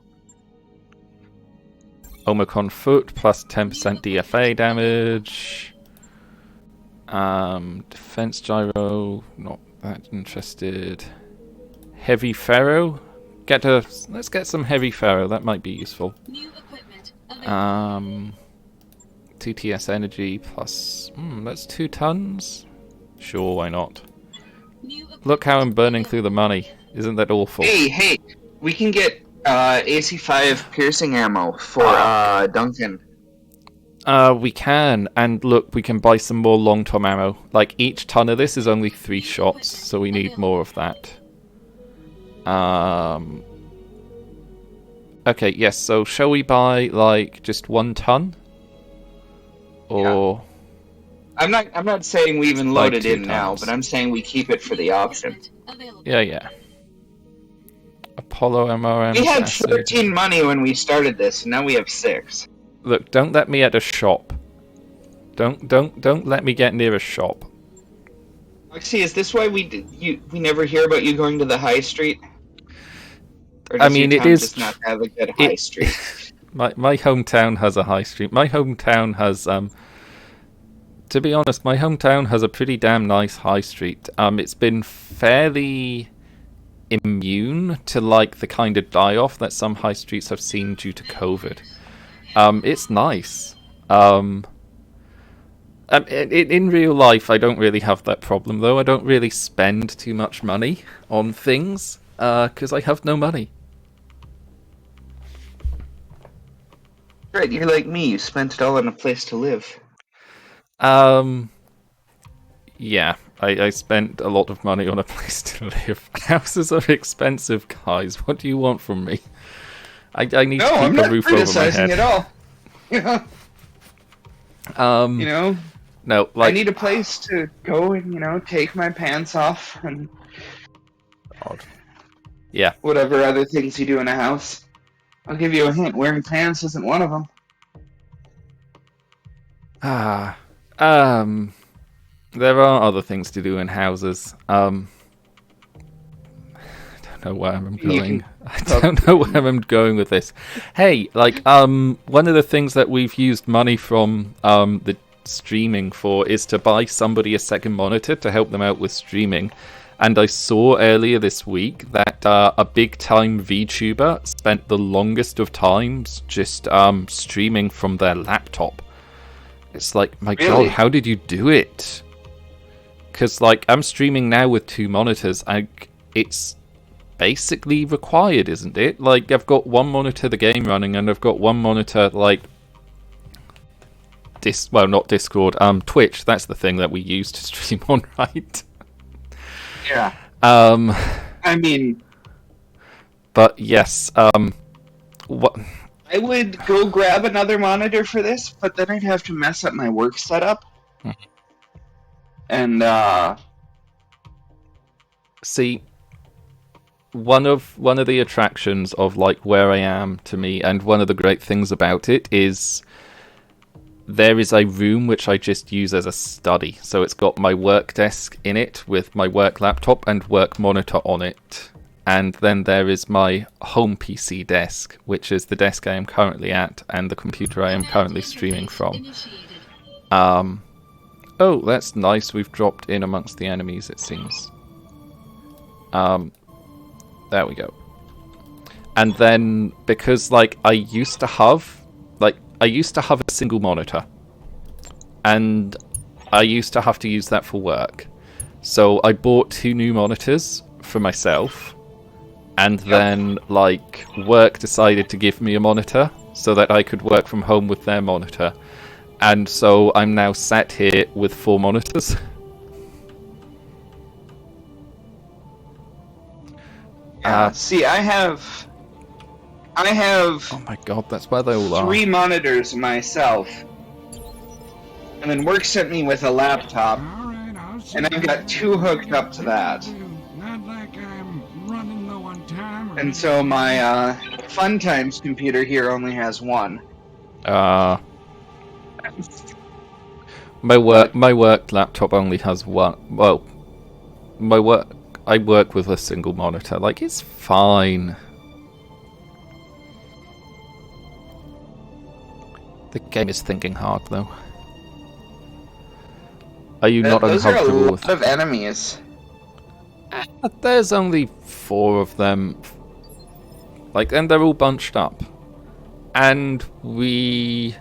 Omicron foot plus 10% DFA damage. Defense gyro, not that interested. Heavy ferro. Let's get some heavy ferro. That might be useful. New equipment available. 2TS energy plus. That's 2 tons. Sure, why not? New equipment Look how I'm burning through the money. Isn't that awful? Hey, we can get AC5 piercing ammo for Duncan. We can, and look, we can buy some more long-term ammo. Like, each ton of this is only 3 shots, so we need more of that. Okay, yes, so shall we buy, like, just 1 ton? Or... I'm not saying we even load Like it 2 in now, tons. but I'm saying we keep it for the option. available. Yeah. Apollo MRM. We had acid. 13 money when we started this, and now we have 6. Look, don't let me at a shop. Don't let me get near a shop. Foxy, is this why we never hear about you going to the high street? Or I does mean, your it town is just not have a good high street? My hometown has a high street. My hometown has to be honest, my hometown has a pretty damn nice high street. It's been fairly immune to like the kind of die-off that some high streets have seen due to COVID. It's nice. In real life, I don't really have that problem, though. I don't really spend too much money on things, because I have no money. Right, you're like me. You spent it all on a place to live. Yeah, I spent a lot of money on a place to live. Houses are expensive, guys. What do you want from me? I need No, to I'm keep a not roof over my criticizing head. at all. You know, No, I like... need a place to go and take my pants off and God. Yeah. whatever other things you do in a house. I'll give you a hint. Wearing pants isn't one of them. There are other things to do in houses. I don't know where I'm going. I don't know where I'm going with this. Hey, like, one of the things that we've used money from the streaming for is to buy somebody a second monitor to help them out with streaming. And I saw earlier this week that a big-time VTuber spent the longest of times just streaming from their laptop. It's like, my Really? God, how did you do it? Because, like, I'm streaming now with 2 monitors. It's basically required, isn't it? Like, I've got one monitor the game running, and I've got one monitor, like, not Discord, Twitch. That's the thing that we use to stream on, right? Yeah. I mean... But, yes, what... I would go grab another monitor for this, but then I'd have to mess up my work setup. And, See, one of the attractions of, like, where I am to me, and one of the great things about it is there is a room which I just use as a study. So it's got my work desk in it with my work laptop and work monitor on it. And then there is my home PC desk, which is the desk I am currently at and the computer I am currently streaming from. Oh, that's nice. We've dropped in amongst the enemies, it seems. There we go. And then, because, like, I used to have a single monitor. And I used to have to use that for work. So I bought 2 new monitors for myself. And then, like, work decided to give me a monitor so that I could work from home with their monitor. And so I'm now sat here with 4 monitors. see, I have... Oh my God, that's where they all are. 3 monitors myself. And then work sent me with a laptop. All right, I'll see And I've got 2 hooked up to that. Not like I'm running low on time. Or And so my Fun Times computer here only has 1. My work laptop only has 1. Well, I work with a single monitor. Like, it's fine. The game is thinking hard, though. Are you not Those are a uncomfortable lot with... of enemies. There's only 4 of them. Like, and they're all bunched up. And we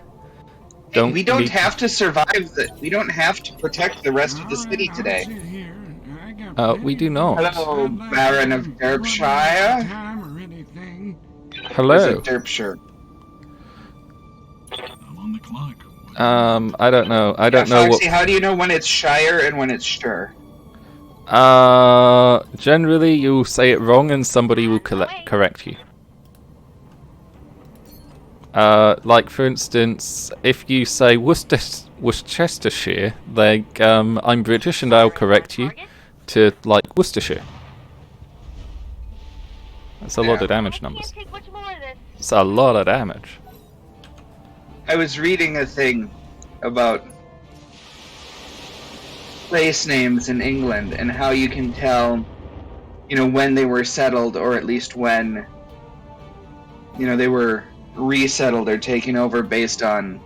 don't have to survive we don't have to protect the rest of the city today. We do not. Hello, Baron of Derpshire. Hello. Or is it Derpshire? I'm on the clock. I don't know. I don't know Foxy, how do you know when it's Shire and when it's Stir? Generally you'll say it wrong and somebody will correct you. Like, for instance, if you say Worcestershire, like, I'm British and I'll correct you to, like, Worcestershire. That's a lot of damage numbers. It's a lot of damage. I was reading a thing about place names in England and how you can tell, when they were settled, or at least when, they were resettled or taken over based on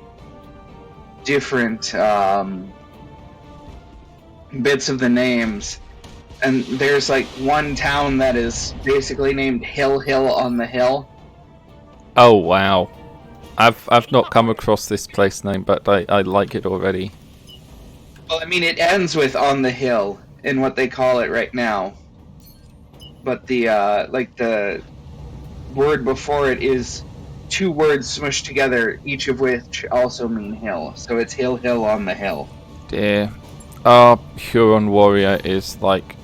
different bits of the names. And there's like one town that is basically named Hill on the Hill. Oh wow. I've not come across this place name, but I like it already. Well, I mean, it ends with on the hill in what they call it right now. But the the word before it is 2 words smushed together, each of which also mean hill. So it's Hill on the Hill. Dear. Our Huron warrior is, like,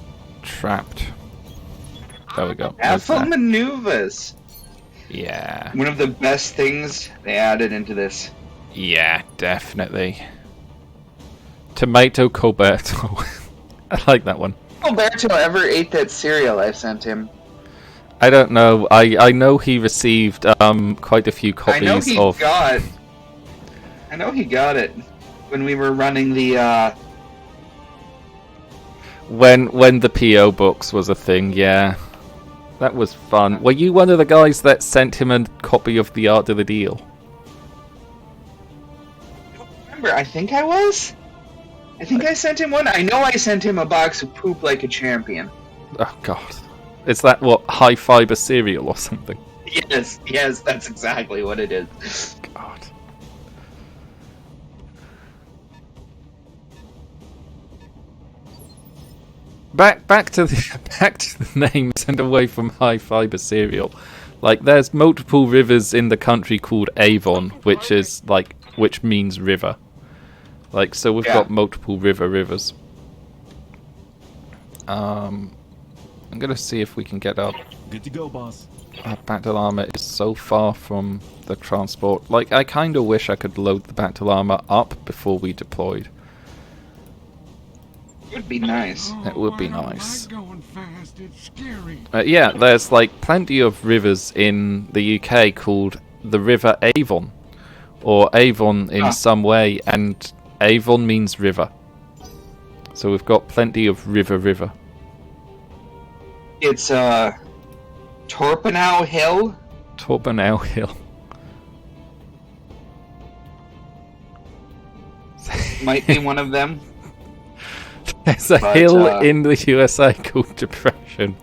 trapped. There we go. There's Alpha that. maneuvers. Yeah. One of the best things they added into this. Yeah, definitely. Tomato Colberto. I like that one. Alberto ever ate that cereal I sent him? I don't know. I know he received quite a few I know copies he of. got it when we were running the When the PO box was a thing, yeah. That was fun. Were you one of the guys that sent him a copy of the Art of the Deal? Remember, I think I was? I think I sent him one. I know I sent him a box of Poop Like a Champion. Oh god. Is that what, high fiber cereal or something? Yes, that's exactly what it is. God. Back to the names and away from high fiber cereal. Like, there's multiple rivers in the country called Avon, which means river. Like, so we've got multiple rivers. I'm gonna see if we can get up. Good to go, boss. Our battle armor is so far from the transport. Like, I kind of wish I could load the battle armor up before we deployed. It would be nice. It would be I don't nice. like going fast. It's scary. Yeah, there's like plenty of rivers in the UK called the River Avon, or Avon in some way, and Avon means river. So we've got plenty of river. It's Torpenhow Hill. Torpenhow Hill. Might be one of them. There's a hill in the USA called Depression.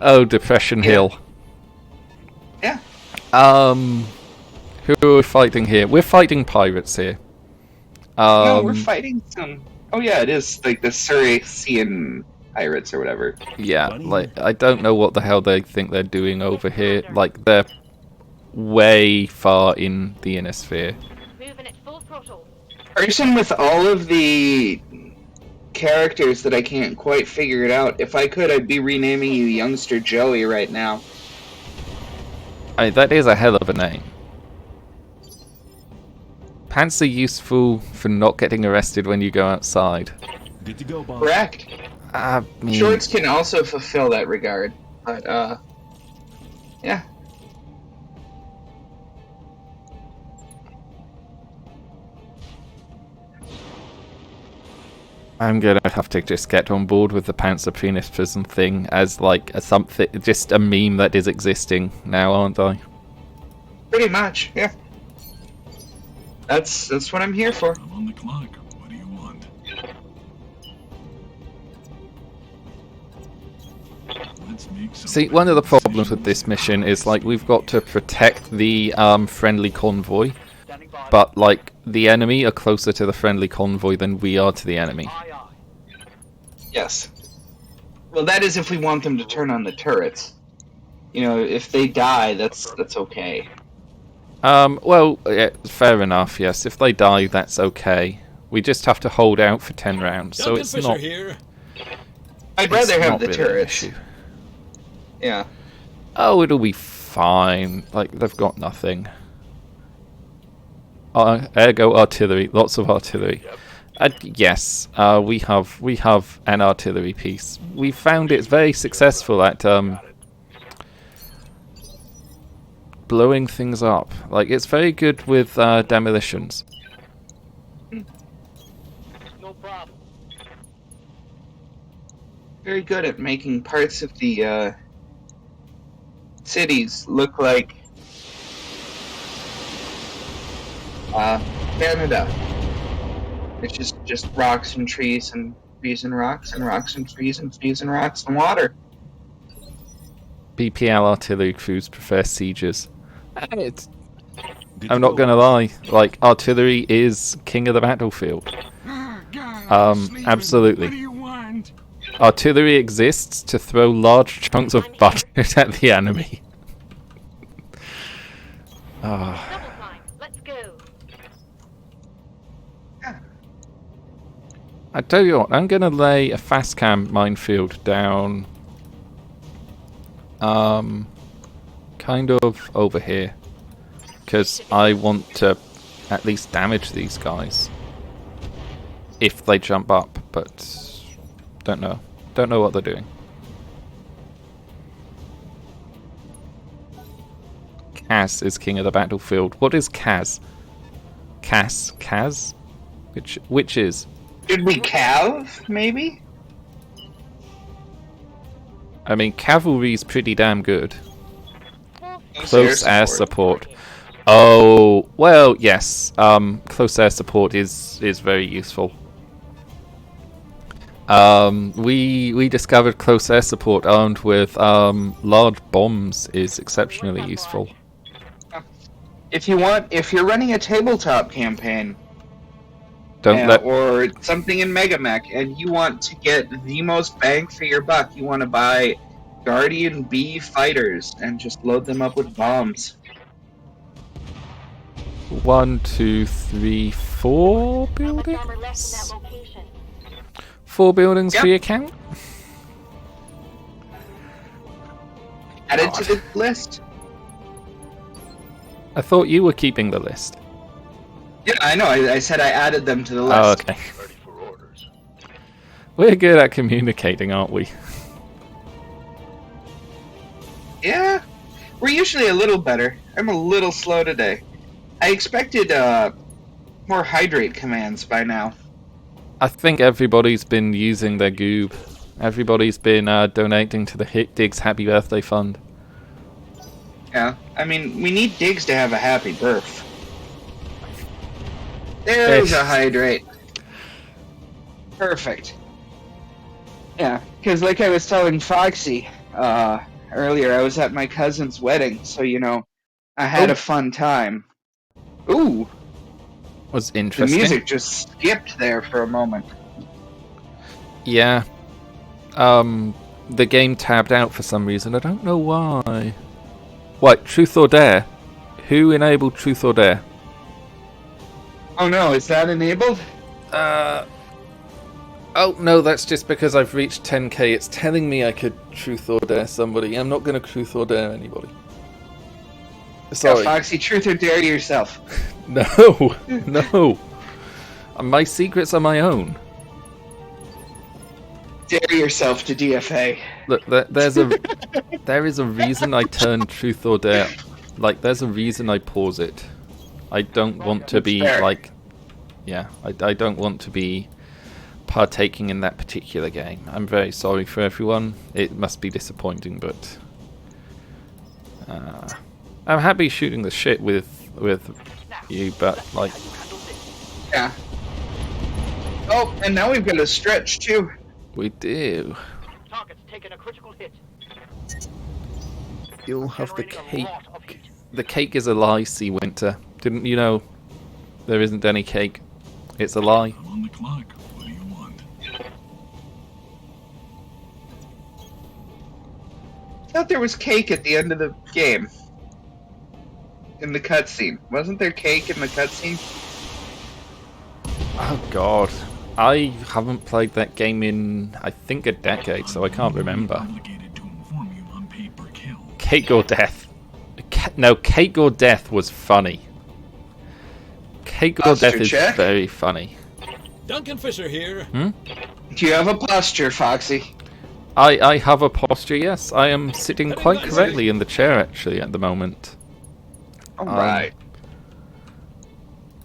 Oh, Depression Hill. Yeah. Who are we fighting here? We're fighting pirates here. No, we're fighting some. Oh yeah, it is like the Surasian pirates or whatever. Yeah, like, I don't know what the hell they think they're doing over here. Like, they're way far in the inner sphere. Moving at full throttle. Person with all of the characters that I can't quite figure it out. If I could, I'd be renaming you Youngster Joey right now. That is a hell of a name. Pants are useful for not getting arrested when you go outside. Good to go, boss. Correct. I mean, Shorts can also fulfill that regard, but yeah. I'm gonna have to just get on board with the Pants are penis prison thing as like a something, just a meme that is existing now, aren't I? Pretty much, yeah. That's what I'm here for. I'm on the clock. What do you want? Let's make some. See, one of the problems with this mission is like we've got to protect the friendly convoy, but like the enemy are closer to the friendly convoy than we are to the enemy. Yes. Well, that is if we want them to turn on the turrets. You know, if they die, that's okay. Well, yeah, fair enough. Yes, if they die, that's okay. We just have to hold out for 10 rounds, so Duncan it's Fisher not. here. I'd rather it's have not the really an turrets. issue. Yeah. Oh, it'll be fine. Like, they've got nothing. Ergo artillery, lots of artillery. Yes, we have an artillery piece. We found it very successful at blowing things up. Like, it's very good with demolitions. No problem. Very good at making parts of the cities look like Canada. It's just rocks and trees and trees and rocks and rocks and trees and trees and rocks and water. BPL artillery crews prefer sieges. Good I'm to not go, gonna boss. lie. Like, artillery is king of the battlefield. Ah, God, I was sleeping. Absolutely. What do you want? Artillery exists to throw large chunks of butter at the enemy. Ah. Double time. Let's go. I tell you what, I'm gonna lay a fast cam minefield down. Kind of over here, because I want to at least damage these guys if they jump up, but don't know what they're doing. Kaz is king of the battlefield. What is Kaz? Kaz? Which is? Should we cav, maybe? I mean, cavalry's pretty damn good. Close air support. Oh, well, yes. Close air support is very useful. We discovered close air support armed with large bombs is exceptionally useful. If you're running a tabletop campaign, or something in Megamech, and you want to get the most bang for your buck, you want to buy Guardian B fighters and just load them up with bombs. 1, 2, 3, 4 buildings. 4 buildings for your count. Add it to the list. I thought you were keeping the list. Yeah, I know. I said I added them to the list. Oh, okay. Ready for orders. We're good at communicating, aren't we? Yeah, we're usually a little better. I'm a little slow today. I expected more hydrate commands by now. I think everybody's been using their goob. Everybody's been donating to the Hit Diggs Happy Birthday Fund. Yeah, I mean, we need Diggs to have a happy birth. There's a hydrate. Perfect. Yeah, because like I was telling Foxy earlier, I was at my cousin's wedding, so, I had a fun time. Ooh! Was The interesting. music just skipped there for a moment. Yeah. The game tabbed out for some reason. I don't know why. What, Truth or Dare? Who enabled Truth or Dare? Oh no, is that enabled? Oh no, that's just because I've reached 10k. It's telling me I could Truth or Dare somebody. I'm not going to Truth or Dare anybody. Sorry. Yeah, Foxy, truth or dare yourself. No, no. My secrets are my own. Dare yourself to DFA. Look, there is a reason I turn Truth or Dare. Like, there's a reason I pause it. I don't want to be fair. like, yeah, I don't want to be partaking in that particular game. I'm very sorry for everyone. It must be disappointing, but I'm happy shooting the shit with you, but like, Yeah. Oh, and now we've got a stretch too. we do. Target's taken a critical hit. You'll have the Generating a cake. lot of heat. The cake is a lie, Sea Winter. Didn't you know? There isn't any cake. It's a lie. I'm on the clock. What do you want? I thought there was cake at the end of the game. In the cutscene. Wasn't there cake in the cutscene? Oh god. I haven't played that game in, I think, a decade, so I can't remember. Obligated to inform you on pay per kill. Cake or Death. No, Cake or Death was funny. Cake or Posture Death is check. very funny. Duncan Fisher here. Do you have a posture, Foxy? I have a posture, yes. I am sitting quite correctly in the chair, actually, at the moment. Alright.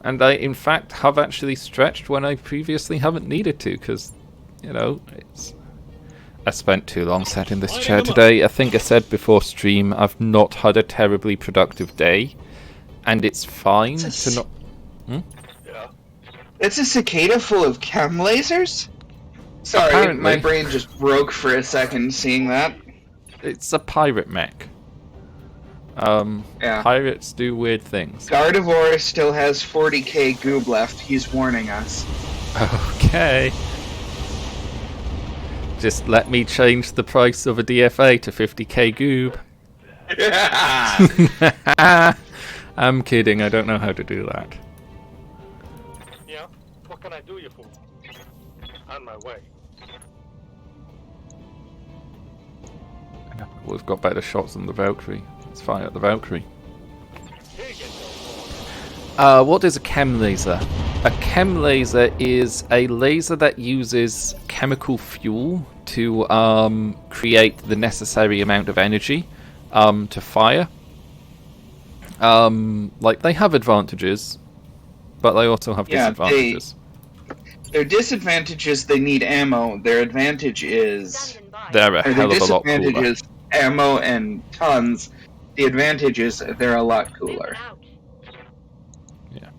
And I, in fact, have actually stretched when I previously haven't needed to, because, I spent too long sat in this chair today. I think I said before stream, I've not had a terribly productive day, and it's fine to not... Yeah. It's a cicada full of chem lasers? Sorry, Apparently. my brain just broke for a second seeing that. It's a pirate mech. Yeah. Pirates do weird things. Gardevoir still has 40k goob left. He's warning us. Okay. Just let me change the price of a DFA to 50k goob. I'm kidding, I don't know how to do that. Yeah? What can I do you for? my way. We've got better shots than the Valkyrie. Let's fire at the Valkyrie. What is a chem laser? A chem laser is a laser that uses chemical fuel to create the necessary amount of energy to fire. Like, they have advantages, but they also have disadvantages. Their disadvantage is they need ammo. Their advantage is... They're a hell of a lot disadvantage cooler. is ammo and tons. The advantage is they're a lot cooler. Yeah.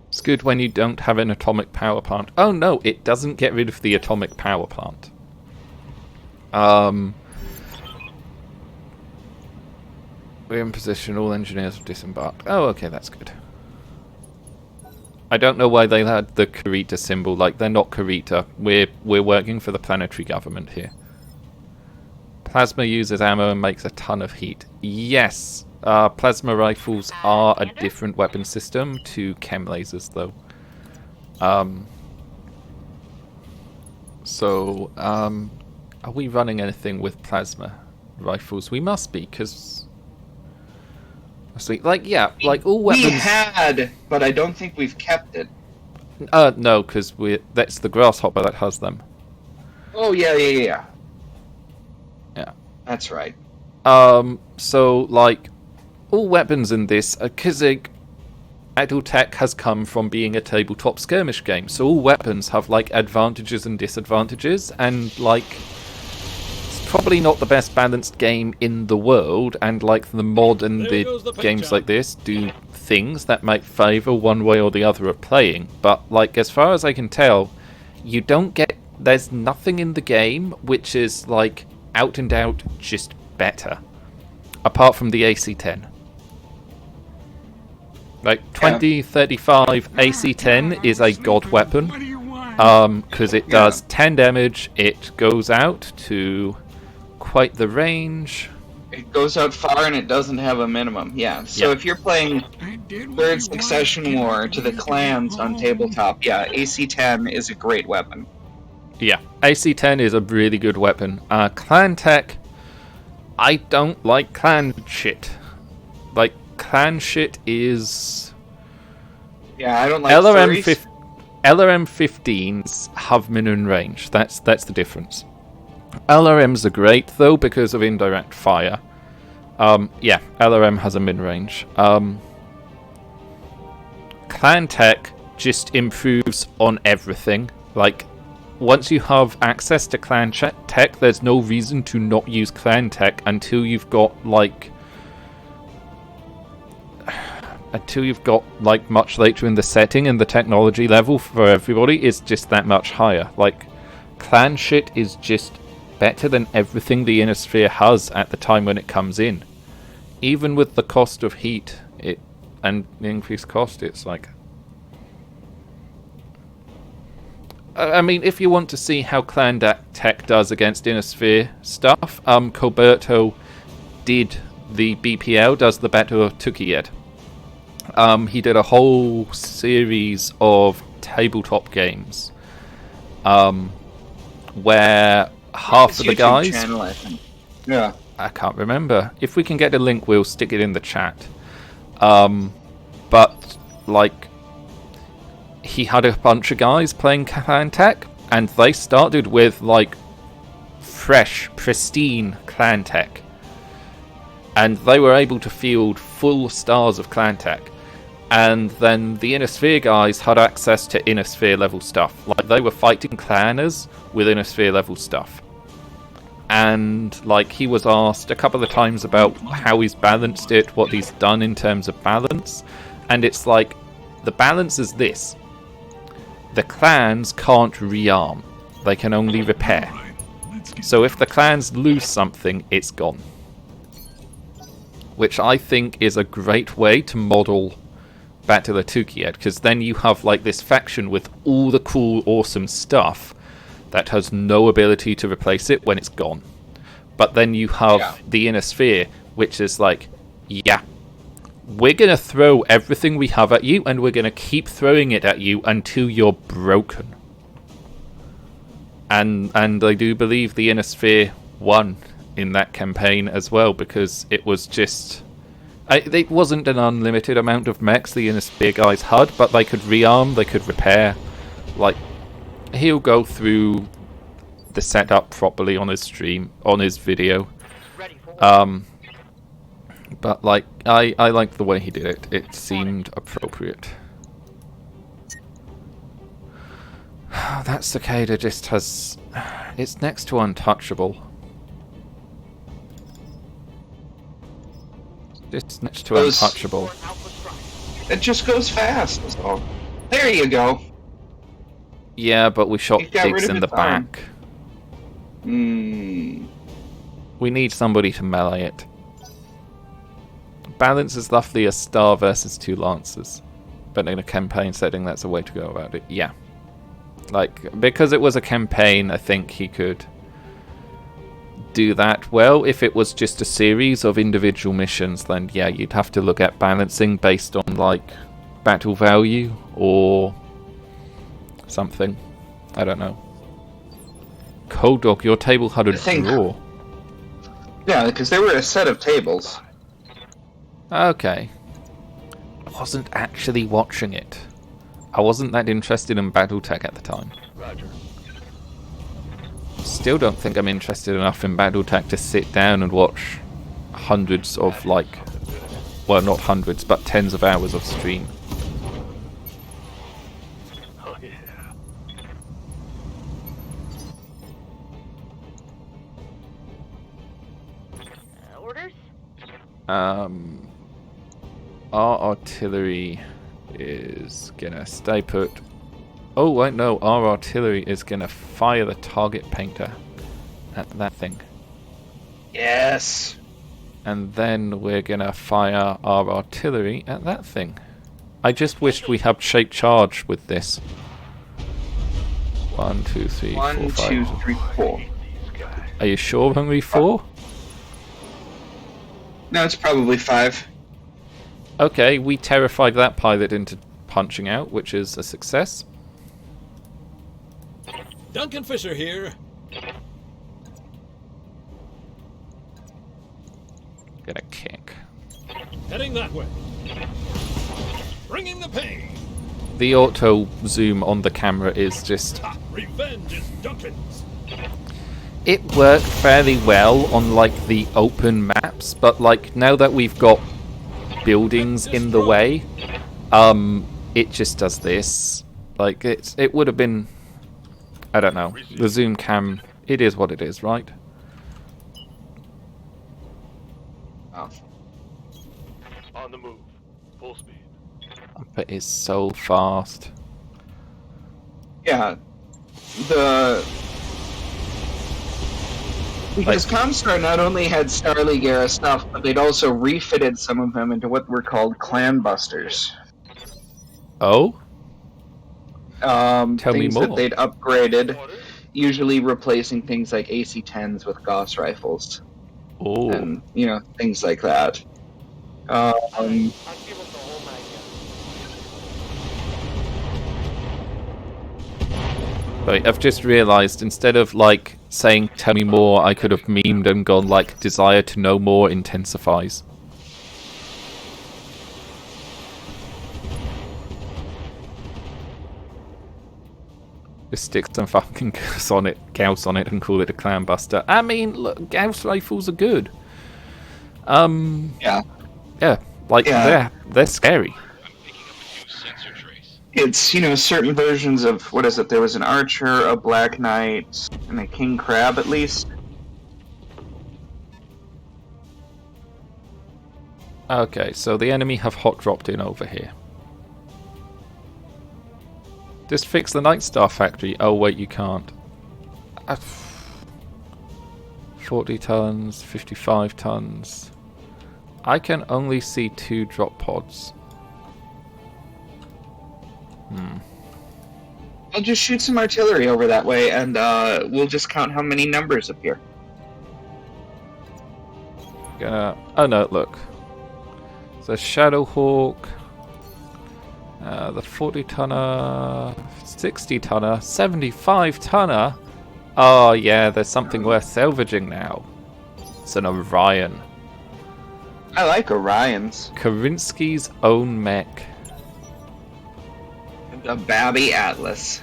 It's good when you don't have an atomic power plant. Oh no, it doesn't get rid of the atomic power plant. We're in position, all engineers have disembarked. Oh, okay, that's good. I don't know why they had the Kurita symbol. Like, they're not Kurita. We're working for the planetary government here. Plasma uses ammo and makes a ton of heat. Yes, plasma rifles are a different weapon system to chem lasers, though. Are we running anything with plasma rifles? We must be, because... Like, yeah, like all weapons... We had, but I don't think we've kept it. No, because that's the Grasshopper that has them. Oh, yeah. Yeah. That's right. So, like, all weapons in this, because Battletech has come from being a tabletop skirmish game, so all weapons have, like, advantages and disadvantages, and, like... probably not the best balanced game in the world, and like the mod and the games like this do things that might favour one way or the other of playing, but like as far as I can tell, you don't get... there's nothing in the game which is like out and out just better, apart from the AC-10. Like 2035 AC-10 is a god weapon, because it does 10 damage, it goes out to quite the range. It goes out far and it doesn't have a minimum. Yeah. So if you're playing Third Succession War to the clans on tabletop, yeah, AC-10 is a great weapon. Yeah, AC-10 is a really good weapon. Clan Tech, I don't like clan shit. Like, clan shit is... Yeah, I don't like LRM-15s have minimum range. That's the difference. LRMs are great, though, because of indirect fire. Yeah, LRM has a min-range. Clan Tech just improves on everything. Like, once you have access to Clan Tech, there's no reason to not use Clan Tech until you've got, like... much later in the setting and the technology level for everybody is just that much higher. Like, clan shit is just better than everything the Inner Sphere has at the time when it comes in. Even with the cost of heat and the increased cost, it's like... I mean, if you want to see how Clan Tech does against Inner Sphere stuff, Coberto did the BPL, does the Battle of Tukiyed. He did a whole series of tabletop games where half of the guys... channel, I think. Yeah. I can't remember. If we can get a link, we'll stick it in the chat. But, like, he had a bunch of guys playing Clan Tech, and they started with, like, fresh, pristine Clan Tech. And they were able to field full stars of Clan Tech. And then the Inner Sphere guys had access to Inner Sphere level stuff. Like, they were fighting clanners with Inner Sphere level stuff. And, like, he was asked a couple of times about how he's balanced it, what he's done in terms of balance. And it's like, the balance is this. The clans can't rearm. They can only repair. So if the clans lose something, it's gone. Which I think is a great way to model Battletech, because then you have like this faction with all the cool, awesome stuff that has no ability to replace it when it's gone. But then you have the Inner Sphere, which is like, yeah, we're going to throw everything we have at you, and we're going to keep throwing it at you until you're broken. And I do believe the Inner Sphere won in that campaign as well, because it was just... it wasn't an unlimited amount of mechs the Inner Sphere guys had, but they could rearm, they could repair. Like, he'll go through the setup properly on his stream, on his video. But like, I liked the way he did it. It seemed appropriate. That cicada just has... It's next to untouchable. It's next to untouchable. It just goes fast, so... There you go. Yeah, but we shot Diggs in the back. Hmm. We need somebody to melee it. Balance is roughly a star versus 2 lancers. But in a campaign setting, that's a way to go about it. Yeah. Like, because it was a campaign, I think he could do that well. If it was just a series of individual missions, then yeah, you'd have to look at balancing based on, like, battle value or something. I don't know. Cold Dog, your table had a drawer. Yeah, because they were a set of tables. Okay. I wasn't actually watching it. I wasn't that interested in Battletech at the time. Roger. Still don't think I'm interested enough in Battletech to sit down and watch hundreds of, like... Well, not hundreds, but tens of hours of stream. Oh, yeah. Orders? Our artillery is gonna stay put. Oh, wait, no. Our artillery is gonna fire the target painter at that thing. Yes. And then we're gonna fire our artillery at that thing. I just wished we had shape charge with this. 1, 2, 3, 4, 1, 5. 2, 3, 4. Are you sure, Henry? 4? No, it's probably 5. Okay, we terrified that pilot into punching out, which is a success. Duncan Fisher here. Gonna kick. Heading that way. Bringing the pain. The auto zoom on the camera is just... Revenge is Duncan's. It worked fairly well on, like, the open maps, but, like, now that we've got buildings in the way, it just does this. Like, it would have been... I don't know. The zoom cam, it is what it is, right? Oh. On the move. Full speed. But it's so fast. Yeah. Because Comstar not only had Starleague era stuff, but they'd also refitted some of them into what were called clan busters. Oh? Tell me things more. that they'd upgraded, usually replacing things like AC-10s with Gauss rifles. Oh. And, you know, things like that. I'll give him the whole nine yards. Right, I've just realised, instead of, like, saying tell me more, I could have memed and gone, like, desire to know more intensifies. Just stick some fucking Gauss on it and call it a clan buster. I mean, look, Gauss rifles are good. Yeah. Yeah, like, they're scary. It's, you know, certain versions of, what is it, there was an Archer, a Black Knight, and a King Crab, at least. Okay, so the enemy have hot dropped in over here. Just fix the Night Star factory. Oh, wait, you can't. 40 tons, 55 tons. I can only see 2 drop pods. I'll just shoot some artillery over that way, and we'll just count how many numbers appear. Oh no, look. So Shadowhawk, the 40-tonner, 60-tonner, 75-tonner. Oh yeah, there's something worth salvaging now. It's an Orion. I like Orions. Karinsky's own mech. A Babby Atlas.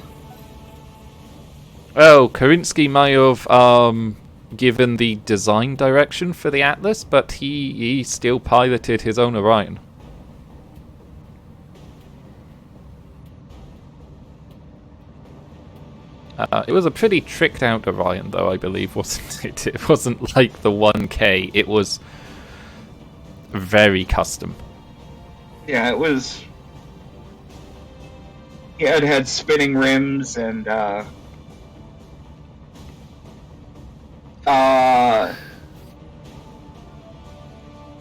Oh, Karinsky may have given the design direction for the Atlas, but he still piloted his own Orion. It was a pretty tricked out Orion, though, I believe, wasn't it? It wasn't like the 1K, it was very custom. Yeah, it was... Yeah, it had spinning rims and,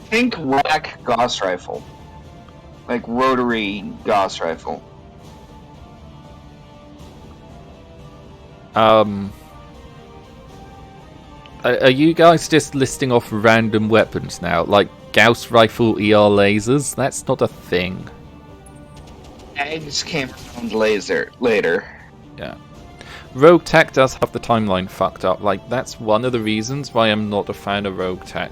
think rack Gauss rifle. Like rotary Gauss rifle. Are you guys just listing off random weapons now? Like Gauss rifle ER lasers? That's not a thing. Eggs came around later. Yeah. Rogue Tech does have the timeline fucked up. Like, that's one of the reasons why I'm not a fan of Rogue Tech.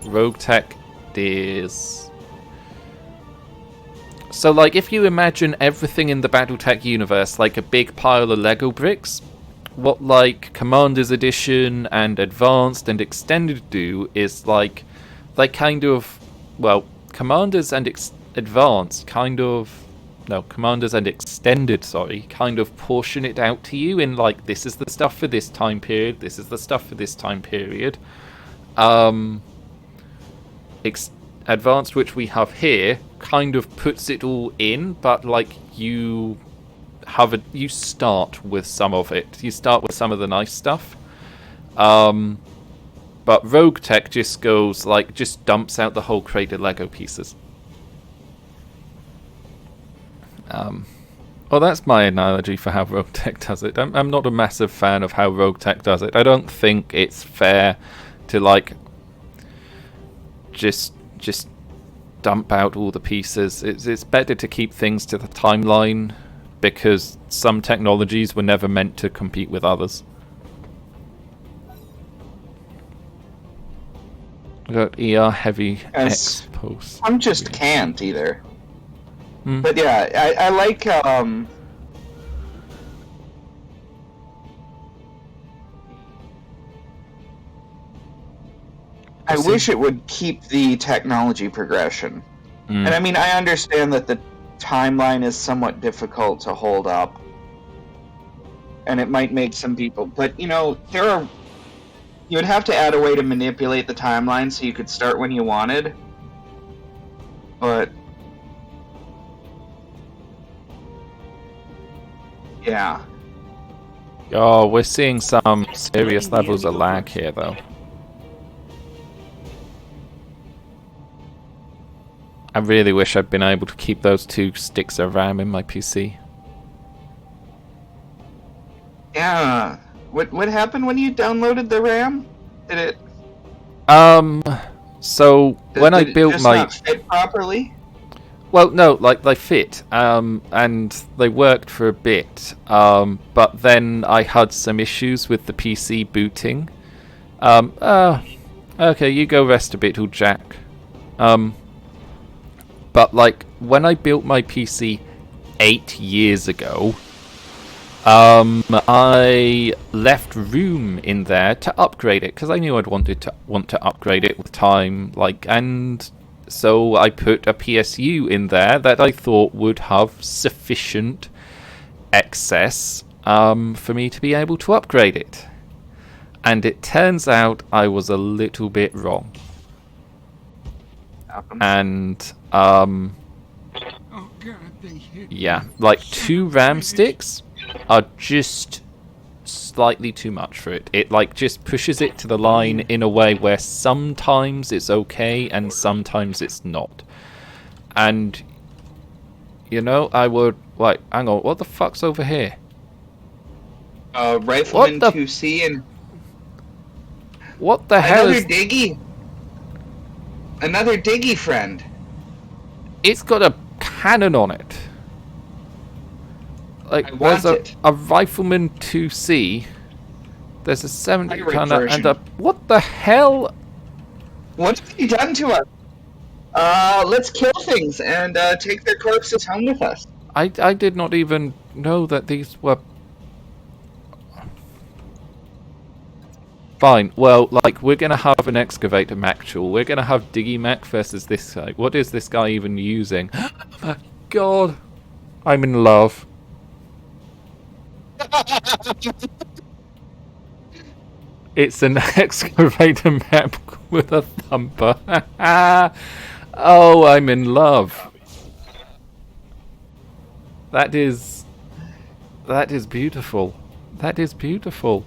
Rogue Tech is... So, like, if you imagine everything in the Battletech universe like a big pile of Lego bricks, what, like, Commander's Edition and Advanced and Extended do is, like, they kind of... Well, Commanders and Advanced kind of... No, Commanders and Extended, sorry, kind of portion it out to you in, like, this is the stuff for this time period, this is the stuff for this time period. Advanced, which we have here, kind of puts it all in, but, like, you start with some of it. You start with some of the nice stuff. But Rogue Tech just goes, like, just dumps out the whole crate of Lego pieces. Well, that's my analogy for how Rogue Tech does it. I'm not a massive fan of how Rogue Tech does it. I don't think it's fair to, like, just dump out all the pieces. It's better to keep things to the timeline, because some technologies were never meant to compete with others. I got ER heavy X post. I'm just can't either. Hmm. But yeah, I like I wish it would keep the technology progression. And I mean, I understand that the timeline is somewhat difficult to hold up. And it might make some people, but you know, you would have to add a way to manipulate the timeline so you could start when you wanted. But yeah. Oh, we're seeing some serious levels of lag here, though. I really wish I'd been able to keep those 2 sticks of RAM in my PC. Yeah. What happened when you downloaded the RAM? Did it? So when I built just my... not fit properly? Well, no, like, they fit, and they worked for a bit, but then I had some issues with the PC booting. Okay, you go rest a bit, old Jack. But, like, when I built my PC 8 years ago, I left room in there to upgrade it, because I knew I'd want to upgrade it with time, like, and so I put a PSU in there that I thought would have sufficient excess for me to be able to upgrade it. And it turns out I was a little bit wrong. And, Oh God, they hit yeah, like 2 RAM sticks are just slightly too much for it. It, like, just pushes it to the line in a way where sometimes it's okay and sometimes it's not. And, you know, I would... Like, hang on, what the fuck's over here? Rifleman What the- 2C and What the hell another is... Diggy. Another Diggy friend. It's got a cannon on it. Like, I there's want it. a Rifleman 2C. There's a 70 Pirate tonner and version. a... What the hell? What have you done to us? Let's kill things and take their corpses home with us. I did not even know that these were... Fine, well, like, we're gonna have an excavator Mactual. We're gonna have Diggy Mac versus this guy. What is this guy even using? My God. I'm in love. It's an excavator map with a thumper. Oh, I'm in love. That is beautiful. That is beautiful.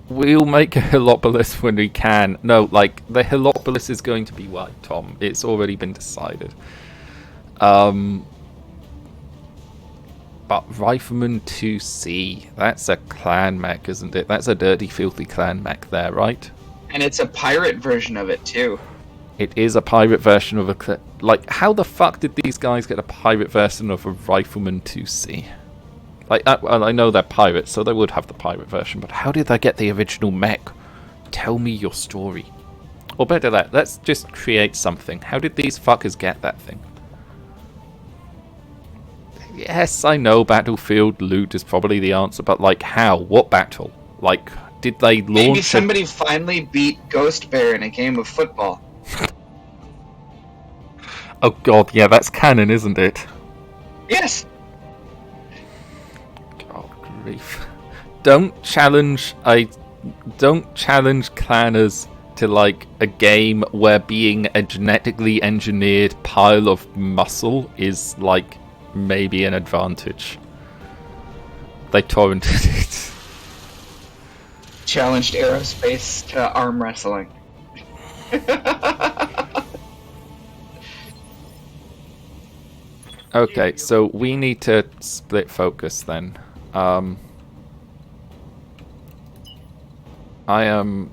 We'll make a Helopolis when we can. No, like, the Helopolis is going to be white, Tom. It's already been decided. But Rifleman 2C, that's a clan mech, isn't it? That's a dirty, filthy clan mech there, right? And it's a pirate version of it, too. It is a pirate version of a... Like, how the fuck did these guys get a pirate version of a Rifleman 2C? Like, well, I know they're pirates, so they would have the pirate version, but how did they get the original mech? Tell me your story. Or better that, let's just create something. How did these fuckers get that thing? Yes, I know Battlefield loot is probably the answer, but like how? What battle? Like, did they launch Maybe somebody finally beat Ghost Bear in a game of football. Oh god, yeah, that's canon, isn't it? Yes! God grief. Don't challenge clanners to like a game where being a genetically engineered pile of muscle is like maybe an advantage. They torrented it. Challenged aerospace to arm wrestling. Okay, so we need to split focus then. I am...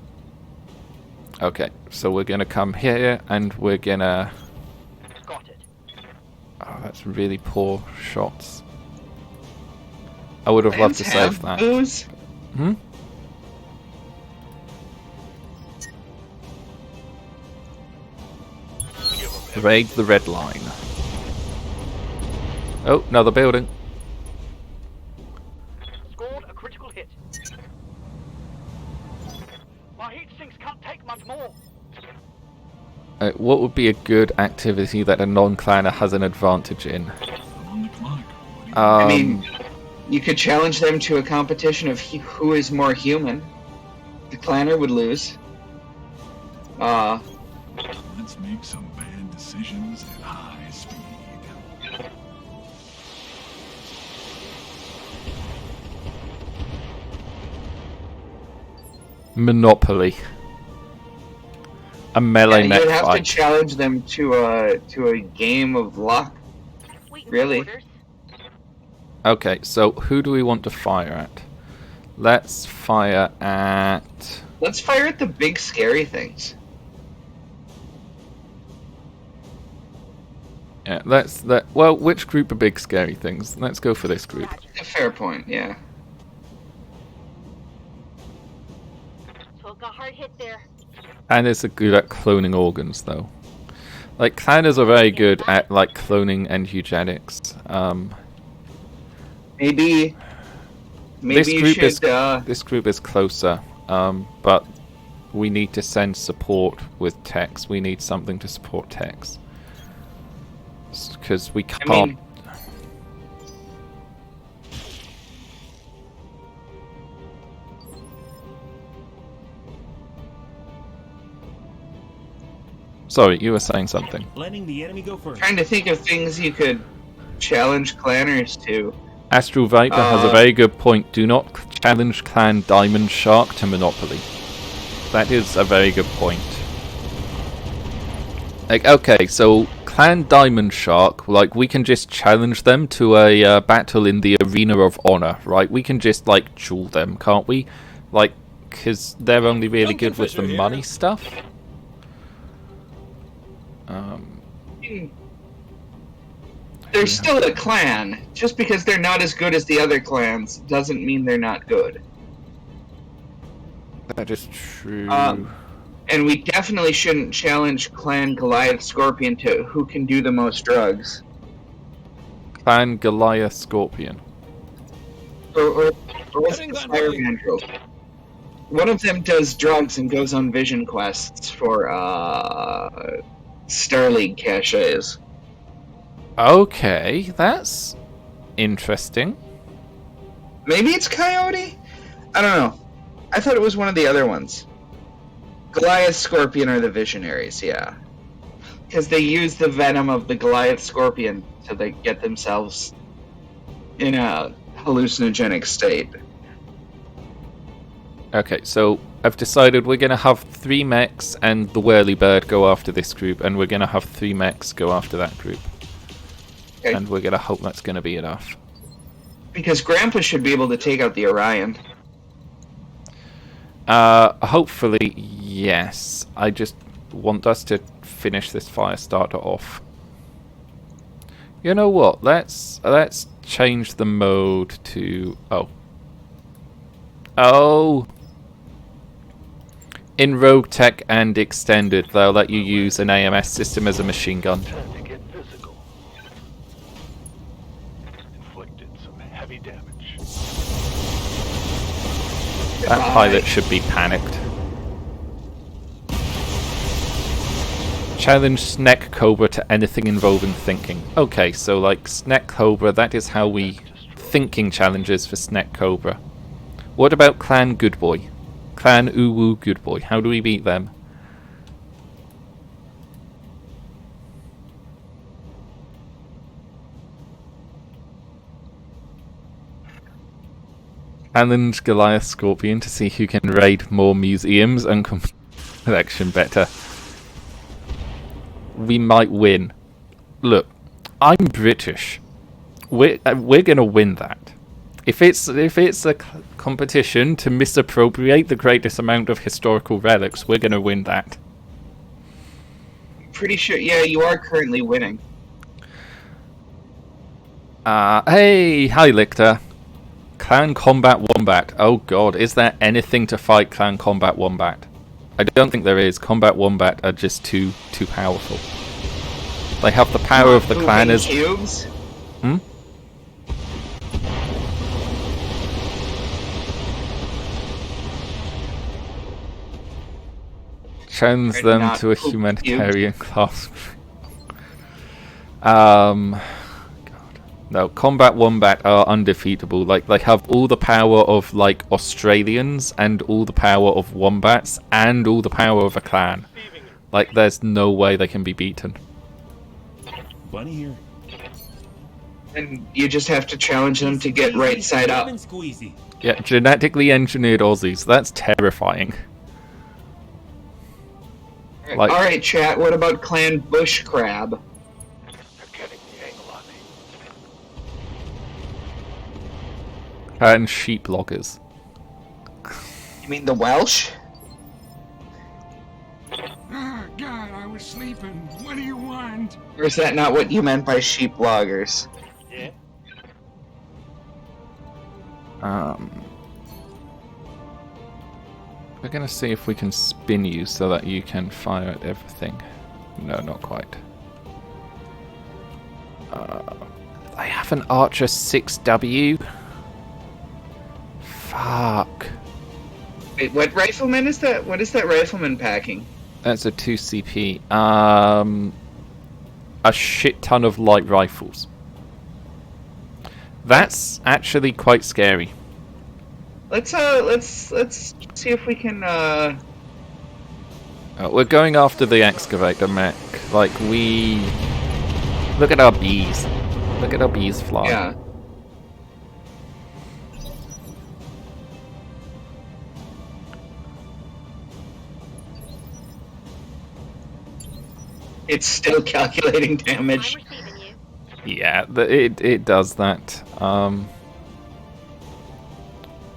Okay, so we're gonna come here and we're gonna... Got it. Oh, that's really poor shots. I would have loved to save that. Booze? Hmm? Raid the red line. Oh, another building. Scored a critical hit. My heat sinks can't take much more. What would be a good activity that a non-clanner has an advantage in? On the clock. What do you I mean, you could challenge them to a competition of who is more human. The clanner would lose. Let's make some bad decisions at high speed. Monopoly. A melee and mech you'd have fight. to challenge them to a game of luck. Waiting Really? for orders. Okay, so who do we want to fire at? Let's fire at... Let's fire at the big scary things. Yeah, well, which group are big scary things? Let's go for this group. A fair point, yeah. Took a hard hit there. And it's good at cloning organs, though. Like, clanners are very good at, like, cloning and eugenics. Maybe you should. This group is closer, but we need to send support with techs. We need something to support techs. Because we can't... I mean, Sorry, you were saying something. Letting the enemy go first. trying to think of things you could challenge clanners to. Astral Viper has a very good point. Do not challenge Clan Diamond Shark to Monopoly. That is a very good point. Like, okay, so Clan Diamond Shark, like, we can just challenge them to a battle in the Arena of Honor, right? We can just, like, duel them, can't we? Like, because they're only really good with the money stuff. They're still a clan. Just because they're not as good as the other clans doesn't mean they're not good. That is true. And we definitely shouldn't challenge Clan Goliath Scorpion to who can do the most drugs. Clan Goliath Scorpion. Or what's the Fire Mandrill? One of them does drugs and goes on vision quests for Star League caches. Okay, that's interesting. Maybe it's Coyote? I don't know. I thought it was one of the other ones. Goliath Scorpion are the Visionaries, yeah. Because they use the venom of the Goliath Scorpion to get themselves in a hallucinogenic state. Okay, so I've decided we're going to have 3 mechs and the Whirlybird go after this group, and we're going to have 3 mechs go after that group. Okay. And we're going to hope that's going to be enough. Because Grandpa should be able to take out the Orion. Hopefully, yes. I just want us to finish this fire starter off. You know what? Let's change the mode to... Oh! In Rogue Tech and Extended, they'll let you use an AMS system as a machine gun. Time to get physical. Inflicted some heavy damage. That pilot should be panicked. Challenge Sneck Cobra to anything involving thinking. Okay, so like Sneck Cobra, that is how we... Thinking challenges for Sneck Cobra. What about Clan Good Boy? Clan Uwu Good Boy. How do we beat them? Challenge Goliath Scorpion to see who can raid more museums and collection better. We might win. Look, I'm British. We're gonna win that. If it's a competition to misappropriate the greatest amount of historical relics, we're gonna win that. Pretty sure, yeah, you are currently winning. Hey, hi Lictor. Clan Combat Wombat. Oh god, is there anything to fight Clan Combat Wombat? I don't think there is. Combat Wombat are just too powerful. They have the power of the clan as... Cubes? Hmm? Challenge them to a humanitarian class. God. No, Combat Wombat are undefeatable. Like, they have all the power of, like, Australians, and all the power of Wombats, and all the power of a clan. Like, there's no way they can be beaten. Bunny here. And you just have to challenge them to get right side up. Yeah, genetically engineered Aussies. That's terrifying. Like, Alright, chat, what about Clan Bush Crab? They're getting the angle on me. and sheep loggers. You mean the Welsh? Ah, God, I was sleeping. What do you want? Or is that not what you meant by sheep loggers? Yeah. We're gonna see if we can spin you so that you can fire at everything. No, not quite. I have an Archer 6W. Fuck. Wait, what rifleman is that? What is that rifleman packing? That's a 2CP. A shit ton of light rifles. That's actually quite scary. Let's see if we can We're going after the excavator mech. Like, we... Look at our bees. Look at our bees fly. yeah. It's still calculating I'm damage. receiving you. Yeah, it does that.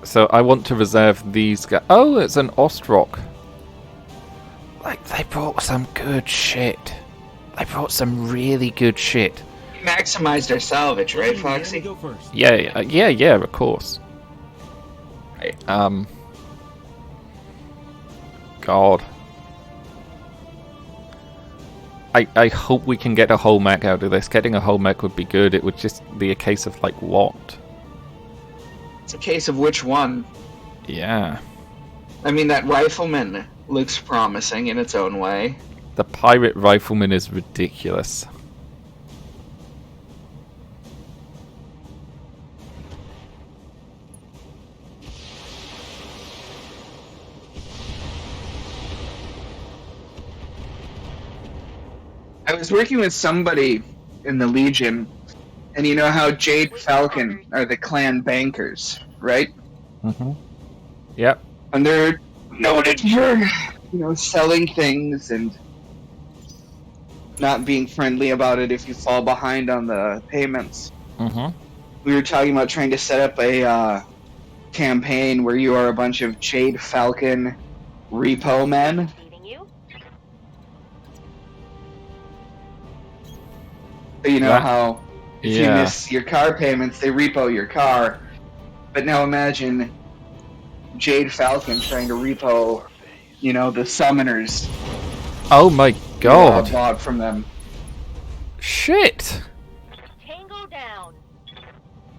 So I want to reserve these guys. Oh, it's an Ostrock. Like, they brought some good shit. They brought some really good shit. Maximized our salvage, right, Let me Foxy? go first. Yeah, of course. Right. God. I hope we can get a whole mech out of this. Getting a whole mech would be good. It would just be a case of, like, what? It's a case of which one. Yeah. I mean, that rifleman looks promising in its own way. The pirate rifleman is ridiculous. I was working with somebody in the Legion, and you know how Jade Falcon are the clan bankers, right? Mm-hmm. Yep. And they're noted for, selling things and not being friendly about it if you fall behind on the payments. Mm-hmm. We were talking about trying to set up a campaign where you are a bunch of Jade Falcon repo men. Receiving you. So you know That- how if you miss your car payments, they repo your car. But now imagine Jade Falcon trying to repo, the summoners Oh my god. bought from them. Shit! Tango down.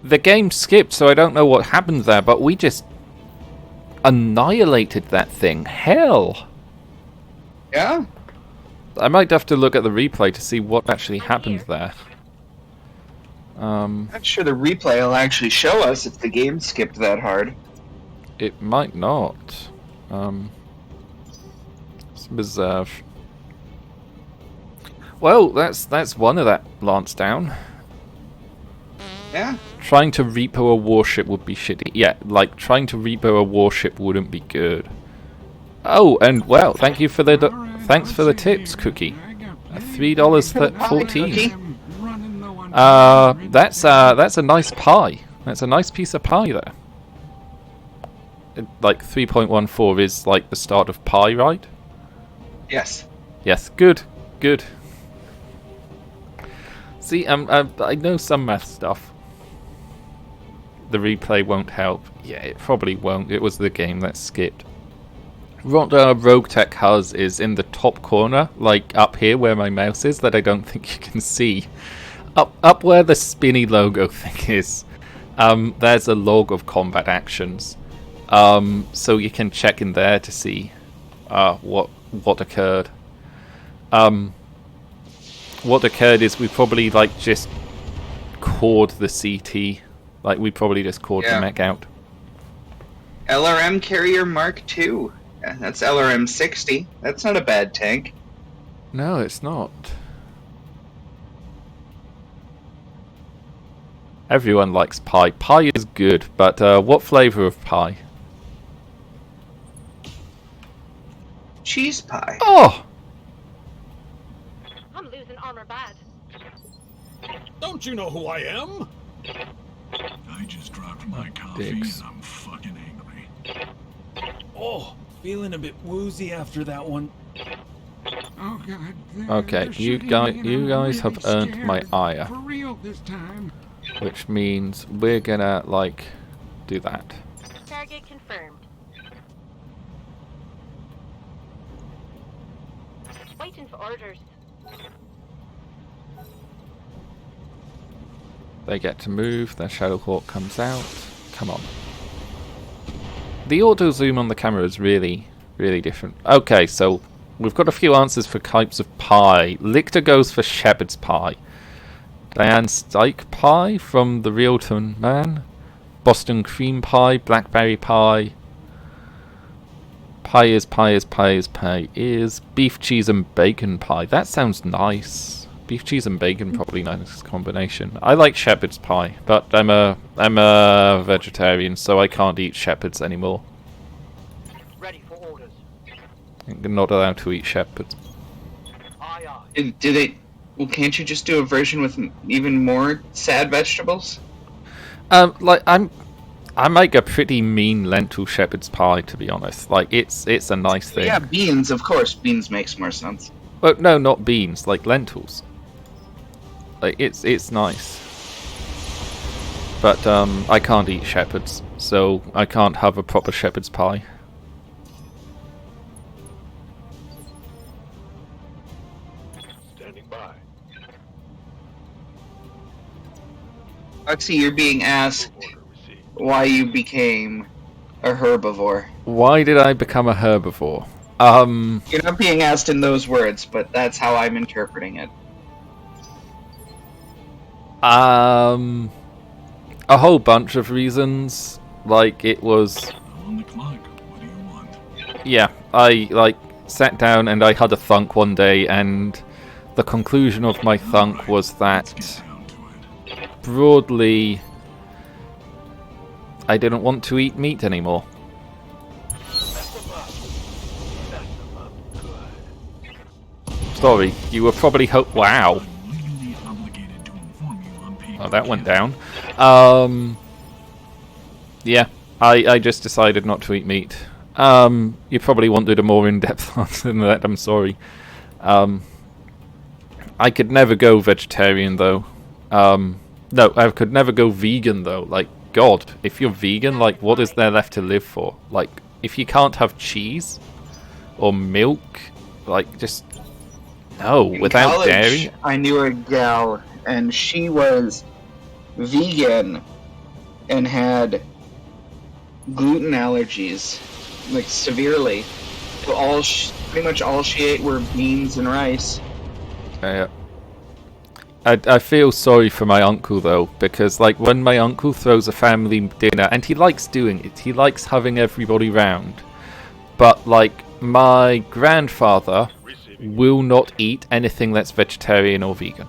The game skipped, so I don't know what happened there, but we just annihilated that thing. Hell! Yeah? I might have to look at the replay to see what actually happened there. Not sure the replay will actually show us if the game skipped that hard. It might not. Let's reserve. Well, that's one of that lance down. Yeah? Trying to repo a warship would be shitty. Yeah, like trying to repo a warship wouldn't be good. Oh, and well, thank you for the thanks for the tips, Cookie. $3.14. That's a nice pie. That's a nice piece of pie there. Like 3.14 is like the start of pi, right? Yes. Yes, good. See, I know some math stuff. The replay won't help. Yeah, it probably won't. It was the game that skipped. What Rogue Tech has is in the top corner, like up here where my mouse is, that I don't think you can see. Up where the spinny logo thing is, there's a log of combat actions. So you can check in there to see what occurred. What occurred is we probably just cored the CT. Like we probably just cored the mech out. LRM Carrier Mark II. Yeah, that's LRM 60. That's not a bad tank. No, it's not. Everyone likes pie. Pie is good, but what flavor of pie? Cheese pie. Oh! I'm losing armor bad. Don't you know who I am? I just dropped my coffee Dicks. and I'm fucking angry. Oh, feeling a bit woozy after that one. Oh god. Okay, you guys have earned my ire. For real this time. Which means we're gonna, do that. Target confirmed. Waiting for orders. They get to move, their Shadowhawk comes out. Come on. The auto zoom on the camera is really, really different. Okay, so we've got a few answers for types of pie. Lichter goes for shepherd's pie. Diane Steak pie from the Realton Man. Boston cream pie, blackberry pie. Pie is beef, cheese and bacon pie. That sounds nice. Beef, cheese and bacon, probably nice combination. I like shepherd's pie, but I'm a vegetarian, so I can't eat shepherds anymore. Ready for orders. I'm not allowed to eat shepherds. Aye, aye. Do they? Well, can't you just do a version with even more sad vegetables? I make a pretty mean lentil shepherd's pie, to be honest. Like, it's a nice thing. Yeah, beans, of course. Beans makes more sense. Well, no, not beans, like lentils. Like, it's nice. But, I can't eat shepherds, so I can't have a proper shepherd's pie. Standing by. Foxy, you're being asked Order received. why you became a herbivore. Why did I become a herbivore? You're not being asked in those words, but that's how I'm interpreting it. A whole bunch of reasons. Like, it was... I'm on the clock. What do you want? Yeah, I, like, sat down and I had a thunk one day, and the conclusion of my thunk was Let's that, get down to it. broadly, I didn't want to eat meat anymore. Mess them up. Mess them up good. Sorry, you were probably wow. I'm legally obligated to inform you on paper. Oh, that went down. Yeah, I just decided not to eat meat. You probably wanted a more in-depth answer than that, I'm sorry. I could never go vegetarian, though. No, I could never go vegan, though. Like, God, if you're vegan, like, what is there left to live for? Like, if you can't have cheese or milk, like, just... No, In without college, dairy? I knew a gal, and she was vegan and had gluten allergies, like severely. So pretty much all she ate were beans and rice. Yeah. I feel sorry for my uncle, though, because, like, when my uncle throws a family dinner, and he likes doing it, he likes having everybody round, but, like, my grandfather will not eat anything that's vegetarian or vegan,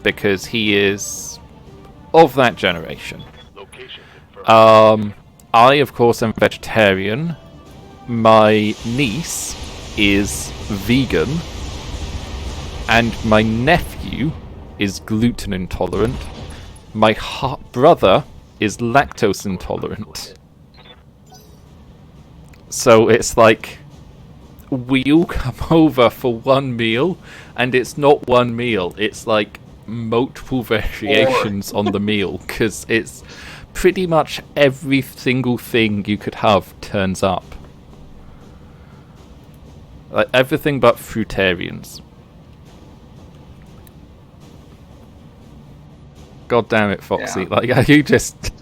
because he is of that generation. Location confirmed. I, of course, am vegetarian. My niece is vegan. And my nephew is gluten intolerant. My brother is lactose intolerant. So it's like, we all come over for one meal, and it's not one meal. It's like multiple variations on the meal, because it's pretty much every single thing you could have turns up. Like, everything but fruitarians. God damn it, Foxy. Yeah. Like, you just...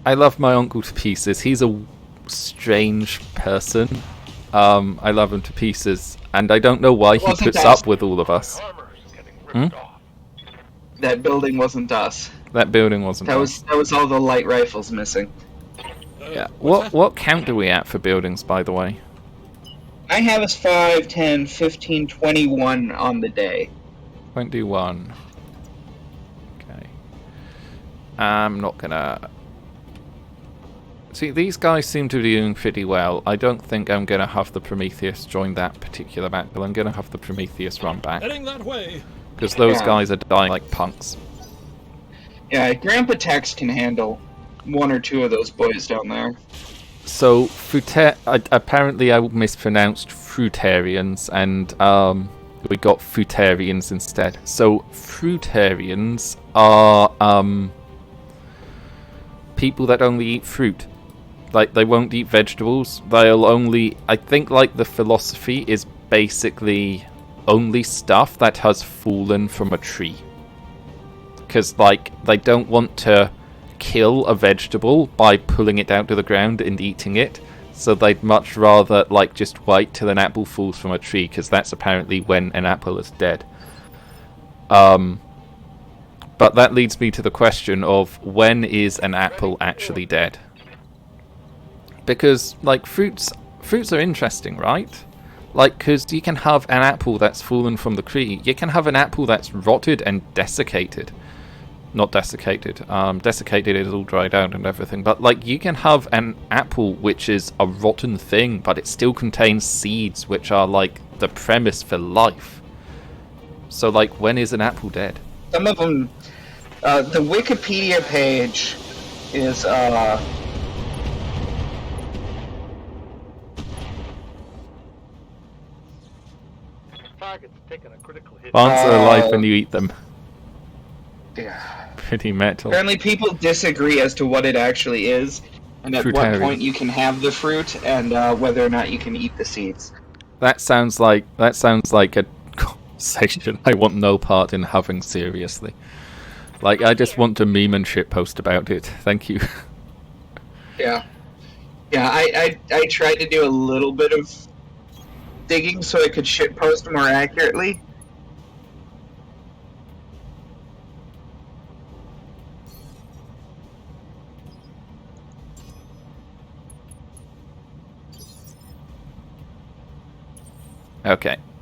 I love my uncle to pieces. He's a strange person. I love him to pieces. And I don't know why he Wasn't puts us. up with all of us. Armor's getting ripped off. That building wasn't us. That building wasn't That us. was all the light rifles missing. Yeah. What's What count are we at for buildings, by the way? I have us 5, 10, 15, 21 on the day. Won't do one. Okay. I'm not gonna... See, these guys seem to be doing pretty well. I don't think I'm gonna have the Prometheus join that particular battle. I'm gonna have the Prometheus run back. Heading that way. Because those Yeah. guys are dying like punks. Yeah, Grandpa Tex can handle one or two of those boys down there. So, apparently I mispronounced fruitarians, and we got fruitarians instead. So, fruitarians are people that only eat fruit. Like, they won't eat vegetables. They'll only... I think, like, the philosophy is basically only stuff that has fallen from a tree. Because, like, they don't want to kill a vegetable by pulling it down to the ground and eating it. So they'd much rather, like, just wait till an apple falls from a tree, because that's apparently when an apple is dead. But that leads me to the question of, when is an apple actually dead? Because, like, fruits are interesting, right? Like, because you can have an apple that's fallen from the tree. You can have an apple that's rotted and desiccated. not desiccated. Desiccated is all dried out and everything. But, like, you can have an apple which is a rotten thing, but it still contains seeds, which are, like, the premise for life. So, like, when is an apple dead? Some of them, the Wikipedia page is, Target's taking a critical hit. Plants are alive when you eat them. yeah. Pretty metal. Apparently people disagree as to what it actually is, and at what Fruitarian. point you can have the fruit, and whether or not you can eat the seeds. That sounds like a conversation I want no part in having seriously. Like, I just want to meme and shitpost about it. Thank you. Yeah. Yeah, I tried to do a little bit of digging so I could shitpost more accurately.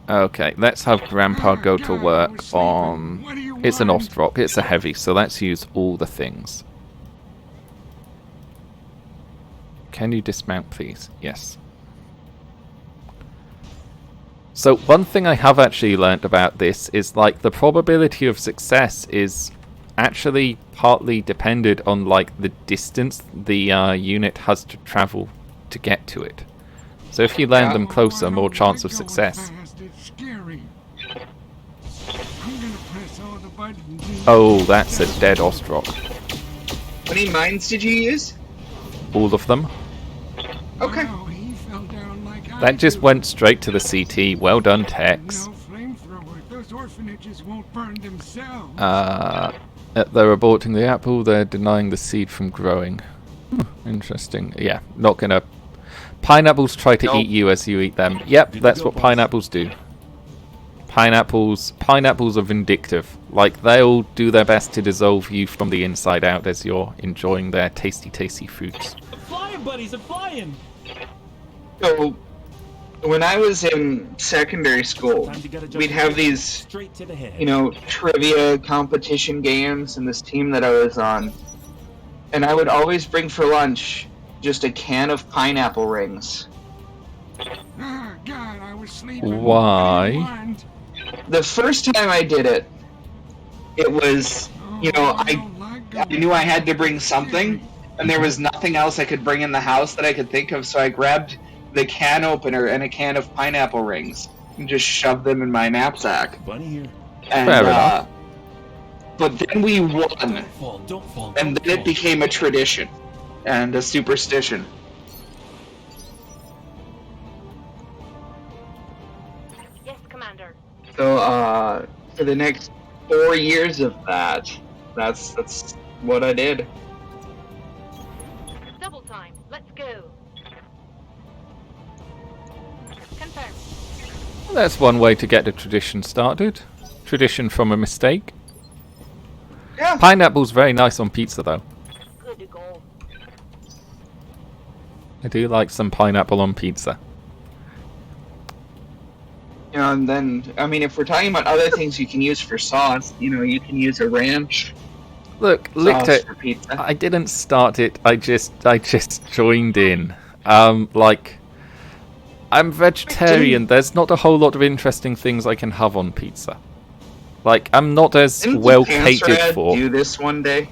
Okay, let's have Grandpa go to work on... It's an Ostrock, it's a heavy, so let's use all the things. Can you dismount, please? Yes. So, one thing I have actually learnt about this is, like, the probability of success is actually partly dependent on, like, the distance the unit has to travel to get to it. So if you land them closer, more chance of success. Oh, that's a dead Ostrock. How many mines did you use? All of them. Okay. That just went straight to the CT. Well done, Tex. Those orphanages won't burn themselves. They're aborting the apple. They're denying the seed from growing. Interesting. Yeah, not gonna... Pineapples try to eat you as you eat them. Yep, that's what pineapples do. Pineapples are vindictive. Like, they'll do their best to dissolve you from the inside out as you're enjoying their tasty, tasty fruits. I'm flying, buddies! I'm flying! So, when I was in secondary school, we'd have these, Straight to the head. you know, trivia competition games in this team that I was on. And I would always bring for lunch just a can of pineapple rings. Ah, God, I was sleeping. Why? The first time I did it, it was, you know, I knew I had to bring something, and there was nothing else I could bring in the house that I could think of, so I grabbed the can opener and a can of pineapple rings and just shoved them in my knapsack. Bunny here. And, Fair enough. But then we won, Don't fall. and then it became a tradition and a superstition. Yes, Commander. So, for the next 4 years of that, that's what I did. Double time. Let's go. Confirm. That's one way to get the tradition started. Tradition from a mistake. Yeah. Pineapple's very nice on pizza, though. Good to go. I do like some pineapple on pizza. You know, and then, I mean, if we're talking about other things you can use for sauce, you know, you can use a ranch Look, licked sauce it. for pizza. I didn't start it. I just joined in. Like, I'm vegetarian. There's not a whole lot of interesting things I can have on pizza. Like, I'm not as Didn't well the Pants catered Rad for. do this one day?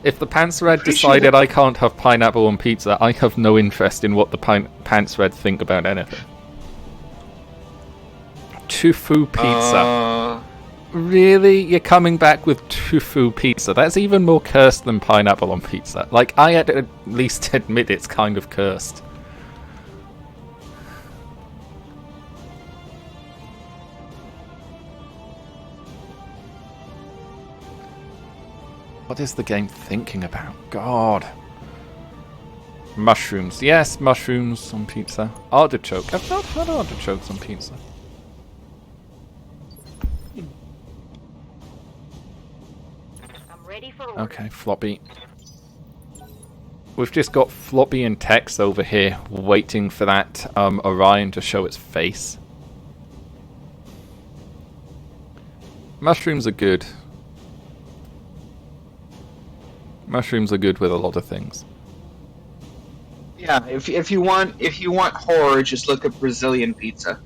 If the Panzerad Pretty sure decided that- I can't have pineapple on pizza, I have no interest in what the Panzerad think about anything. Tofu pizza. Really? You're coming back with tofu pizza? That's even more cursed than pineapple on pizza. Like, I at least admit it's kind of cursed. What is the game thinking about? God. Mushrooms. Yes, mushrooms on pizza. Artichoke. I've not had artichokes on pizza. I'm ready for orders. Okay, Floppy. We've just got Floppy and Tex over here waiting for that Orion to show its face. Mushrooms are good. Mushrooms are good with a lot of things. Yeah, if you want horror, just look at Brazilian pizza.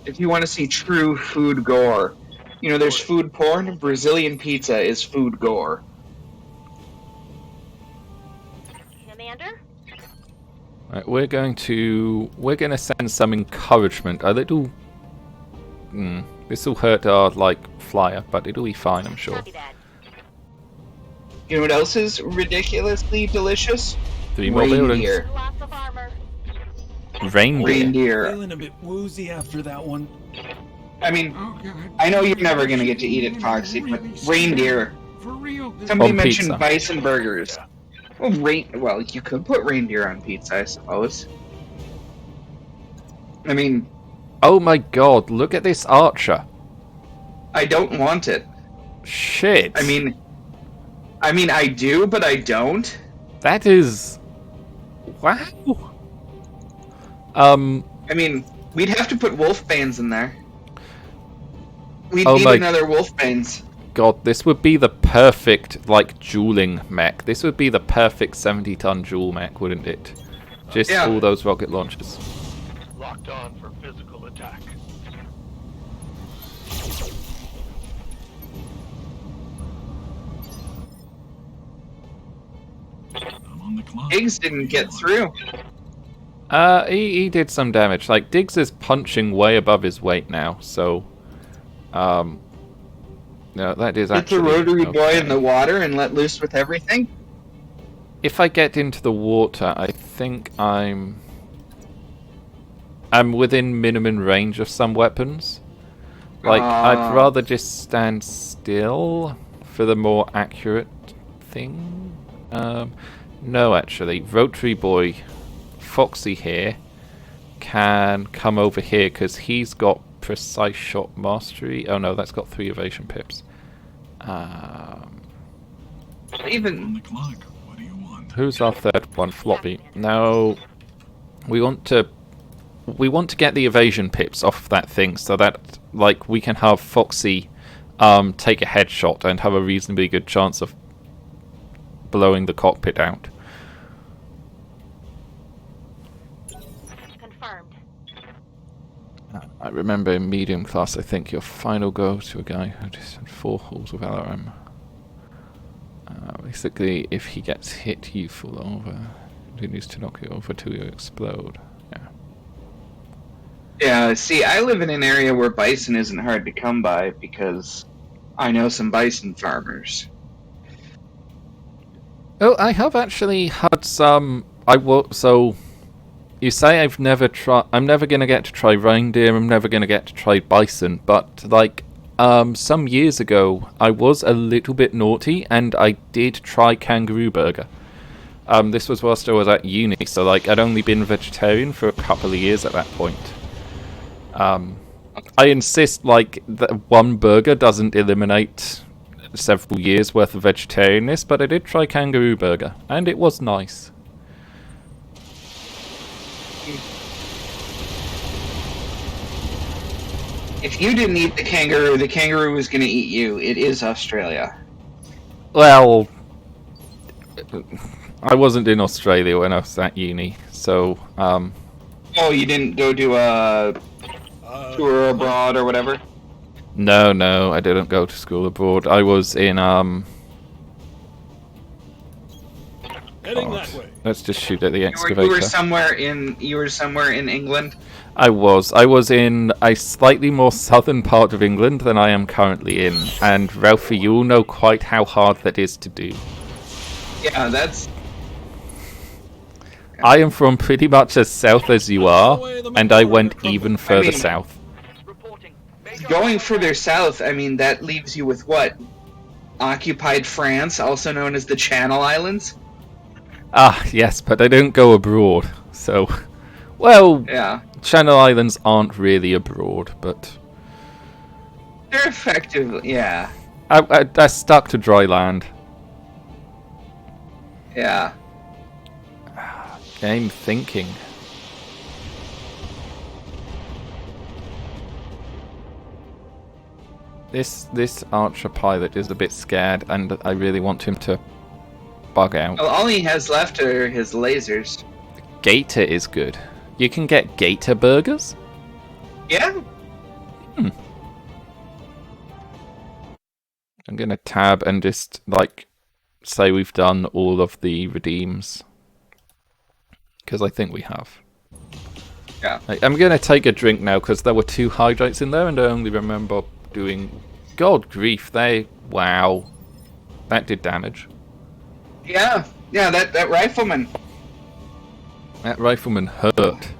If you want to see true food gore, you know, there's food porn. Brazilian pizza is food gore. Commander? Right, we're going to send some encouragement. A little. This will hurt our flyer, but it'll be fine, I'm sure. Copy that. You know what else is ridiculously delicious? 3 more buildings. Reindeer. Lots of armor. Reindeer. Reindeer. Feeling a bit woozy after that one. I mean, Oh, God. I know you're never gonna get to eat it, Foxy, but reindeer. For real. Somebody On mentioned pizza. bison burgers. Well, you could put reindeer on pizza, I suppose. I mean, Oh my god, look at this archer. I don't want it. Shit. I mean, I do, but I don't. That is... Wow. I mean, we'd have to put wolf bands in there. We'd need another wolf bands. God, this would be the perfect, dueling mech. This would be the perfect 70-ton duel mech, wouldn't it? Just all those rocket launchers. Locked on for physical attack. I'm on the clock. Eggs didn't get through. He did some damage. Diggs is punching way above his weight now, so... No, that is Get actually... the rotary boy okay. in the water and let loose with everything. If I get into the water, I think I'm within minimum range of some weapons. I'd rather just stand still for the more accurate thing. No, actually, rotary boy Foxy here can come over here because he's got precise shot mastery. Oh no, that's got 3 evasion pips. Even On the clock. What do you want? Who's our third one? Floppy. No, we want to get the evasion pips off that thing so that we can have Foxy take a headshot and have a reasonably good chance of blowing the cockpit out. Confirmed. I remember in medium class, I think your final go to a guy who just had 4 holes of LRM. Basically, if he gets hit, you fall over. Continues to knock you over till you explode. Yeah, see, I live in an area where bison isn't hard to come by because I know some bison farmers. Oh, I have actually had some. So, you say I'm never gonna get to try reindeer. I'm never gonna get to try bison. But some years ago, I was a little bit naughty and I did try kangaroo burger. This was whilst I was at uni, so I'd only been vegetarian for a couple of years at that point. I insist that one burger doesn't eliminate several years worth of vegetarianness, but I did try kangaroo burger and it was nice. If you didn't eat the kangaroo was going to eat you. It is Australia. Well, I wasn't in Australia when I was at uni, so Oh, you didn't go to a tour abroad or whatever? No, I didn't go to school abroad. I was in Heading that way. let's just shoot at the You excavator. were somewhere in England. I was in a slightly more southern part of England than I am currently in, and Ralphy, you'll know quite how hard that is to do. Yeah, that's I am from pretty much as south as you are, and I went even further south. Reporting. going further south. I mean, that leaves you with what? Occupied France, also known as the Channel Islands? Ah, yes, but I don't go abroad, so... Well, Yeah. Channel Islands aren't really abroad, but... They're effectively, yeah. I stuck to dry land. Yeah. Game thinking. This archer pilot is a bit scared, and I really want him to bug out. Well, all he has left are his lasers. Gator is good. You can get gator burgers? Yeah. I'm going to tab and just, like, say we've done all of the redeems. Because I think we have. Yeah. I'm going to take a drink now, because there were 2 hydrates in there, and I only remember doing... God grief, wow. That did damage. Yeah. Yeah, that rifleman. That rifleman hurt.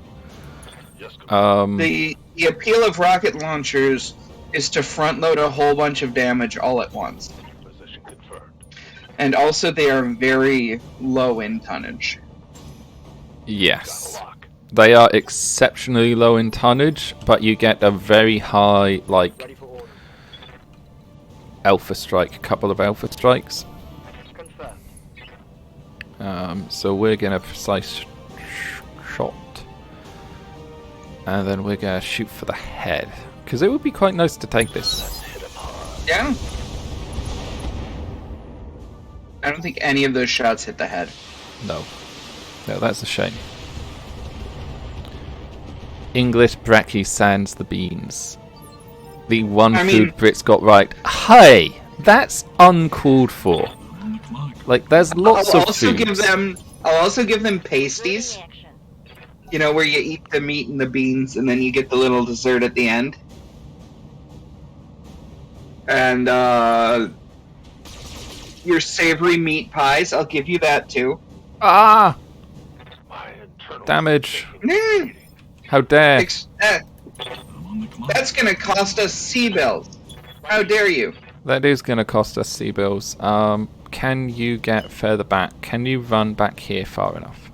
The appeal of rocket launchers is to front load a whole bunch of damage all at once. Position confirmed. And also they are very low in tonnage. Yes. They are exceptionally low in tonnage, but you get a very high, like, Ready for order. alpha strike, a couple of alpha strikes. Confirmed. So we're going to precise shot. And then we're going to shoot for the head. Because it would be quite nice to take this. Yeah. I don't think any of those shots hit the head. No. No, that's a shame. English Bracky sans the beans. The one food Brits got right. Hey! That's uncalled for. Like, there's lots of foods. I'll also give them pasties. You know, where you eat the meat and the beans, and then you get the little dessert at the end. And, your savory meat pies, I'll give you that, too. Ah! Damage. How dare. That's gonna cost us C-bills. How dare you? That is gonna cost us C-bills. Can you get further back? Can you run back here far enough?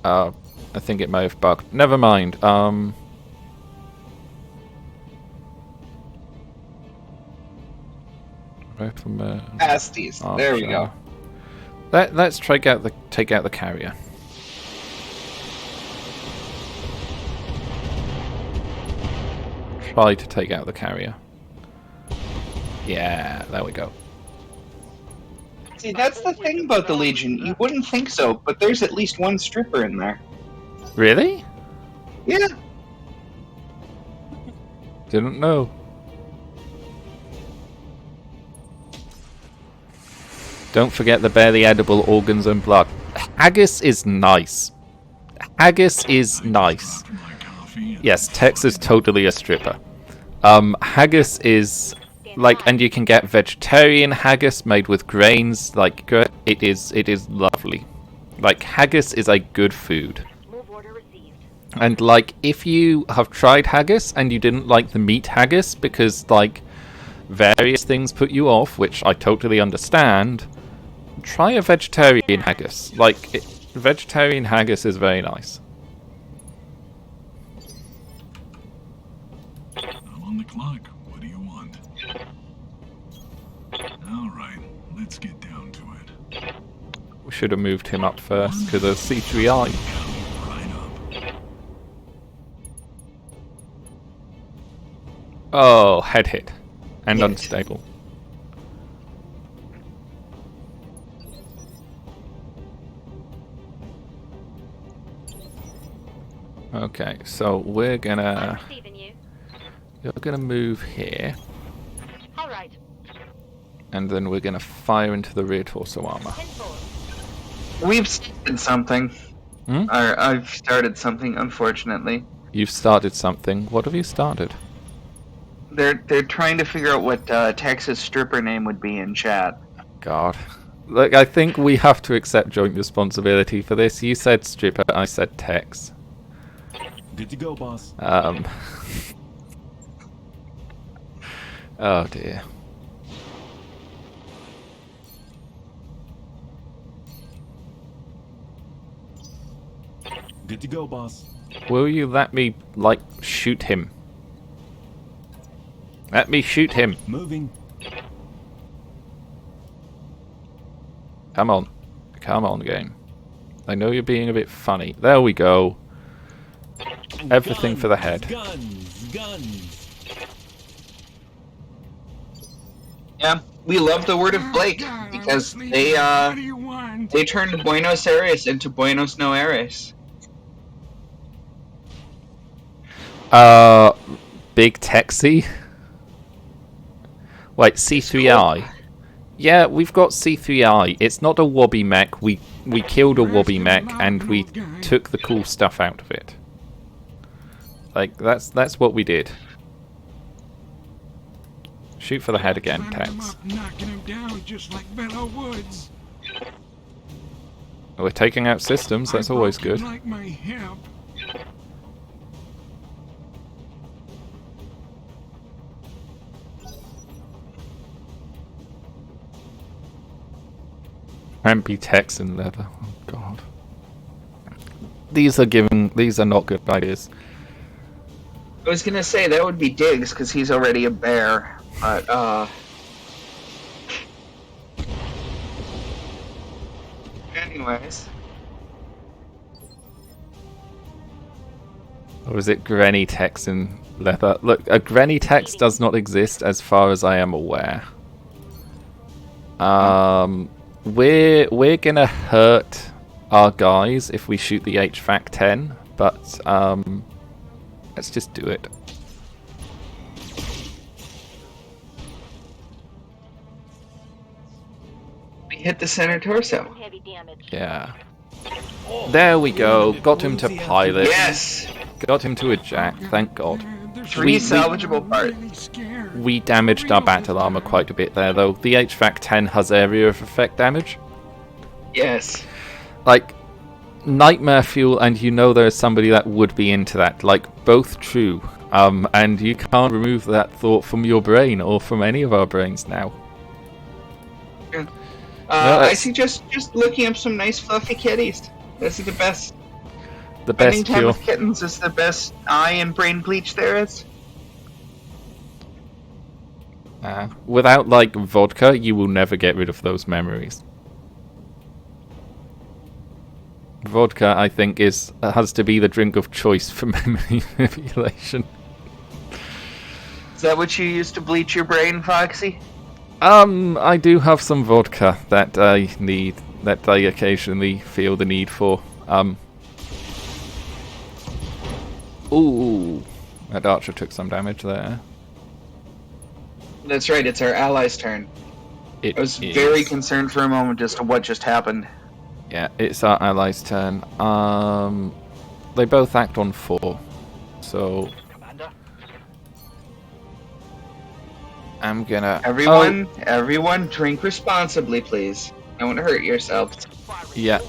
I think it may have bugged. Never mind. Pasties. There we go. Let's take out the carrier. Try to take out the carrier. Yeah, there we go. See, that's the thing about the Legion. You wouldn't think so, but there's at least one stripper in there. Really? Yeah. Didn't know. Don't forget the barely edible organs and blood. Haggis is nice. Haggis is nice. Yes, Tex is totally a stripper. Haggis is like, and you can get vegetarian haggis made with grains. Like, it is lovely. Like, haggis is a good food. And like, if you have tried haggis and you didn't like the meat haggis because like various things put you off, which I totally understand, try a vegetarian haggis. Like, vegetarian haggis is very nice. I'm on the clock. What do you want? Alright, let's get down to it. We should have moved him up first because of C3I. Right up. Oh, head hit. And unstable. Okay, so we're gonna... You're gonna move here. Alright. And then we're gonna fire into the rear torso armor. We've started something. Hmm? I've started something, unfortunately. You've started something. What have you started? They're trying to figure out what Texas stripper name would be in chat. God. Look, I think we have to accept joint responsibility for this. You said stripper, I said Tex. Good to go, boss. Oh dear. Good to go, boss. Will you let me, like, shoot him? Let me shoot him. Moving. Come on. Come on, game. I know you're being a bit funny. There we go. Everything for the head. Guns. Yeah, we love the word of Blake God, I was because sleeping. they What do you want? they turned Buenos Aires into Buenos No Aires. Big Texy. Wait, C3I. Yeah, we've got C3I. It's not a wobby mech. We killed a wobby mech and we took the cool stuff out of it. Like that's what we did. Shoot for the head again, Climbed him Tex. up, knocking him down just like Bella Woods. We're taking out systems. That's I always broke good. him like my hip. Rampy Texan leather. Oh god. These are not good ideas. I was gonna say that would be Diggs because he's already a bear, but anyways. Or is it Granny Texan leather? Look, a Granny Tex does not exist as far as I am aware. We're gonna hurt our guys if we shoot the HVAC 10, but let's just do it. We hit the center torso. Some heavy damage. Yeah. There we go. Got him to pilot. Yes! Got him to eject. Thank God. There's Three We- salvageable parts. really scared. We damaged our battle armor quite a bit there, though. The HVAC 10 has area of effect damage. Yes. Like, nightmare fuel, and you know there's somebody that would be into that. Like, both true. And you can't remove that thought from your brain or from any of our brains now. I that's- suggest just looking up some nice fluffy kitties. This is the best. The Spending best time cure. with kittens is the best eye and brain bleach there is. Without, like, vodka, you will never get rid of those memories. Vodka, I think, has to be the drink of choice for memory manipulation. Is that what you use to bleach your brain, Foxy? I do have some vodka that I occasionally feel the need for. Ooh, that archer took some damage there. That's right, it's our allies' turn. It I was is. very concerned for a moment as to what just happened. Yeah, it's our allies' turn. They both act on 4, so Commander? I'm gonna. Everyone, drink responsibly, please. Don't hurt yourself. Oh, yeah.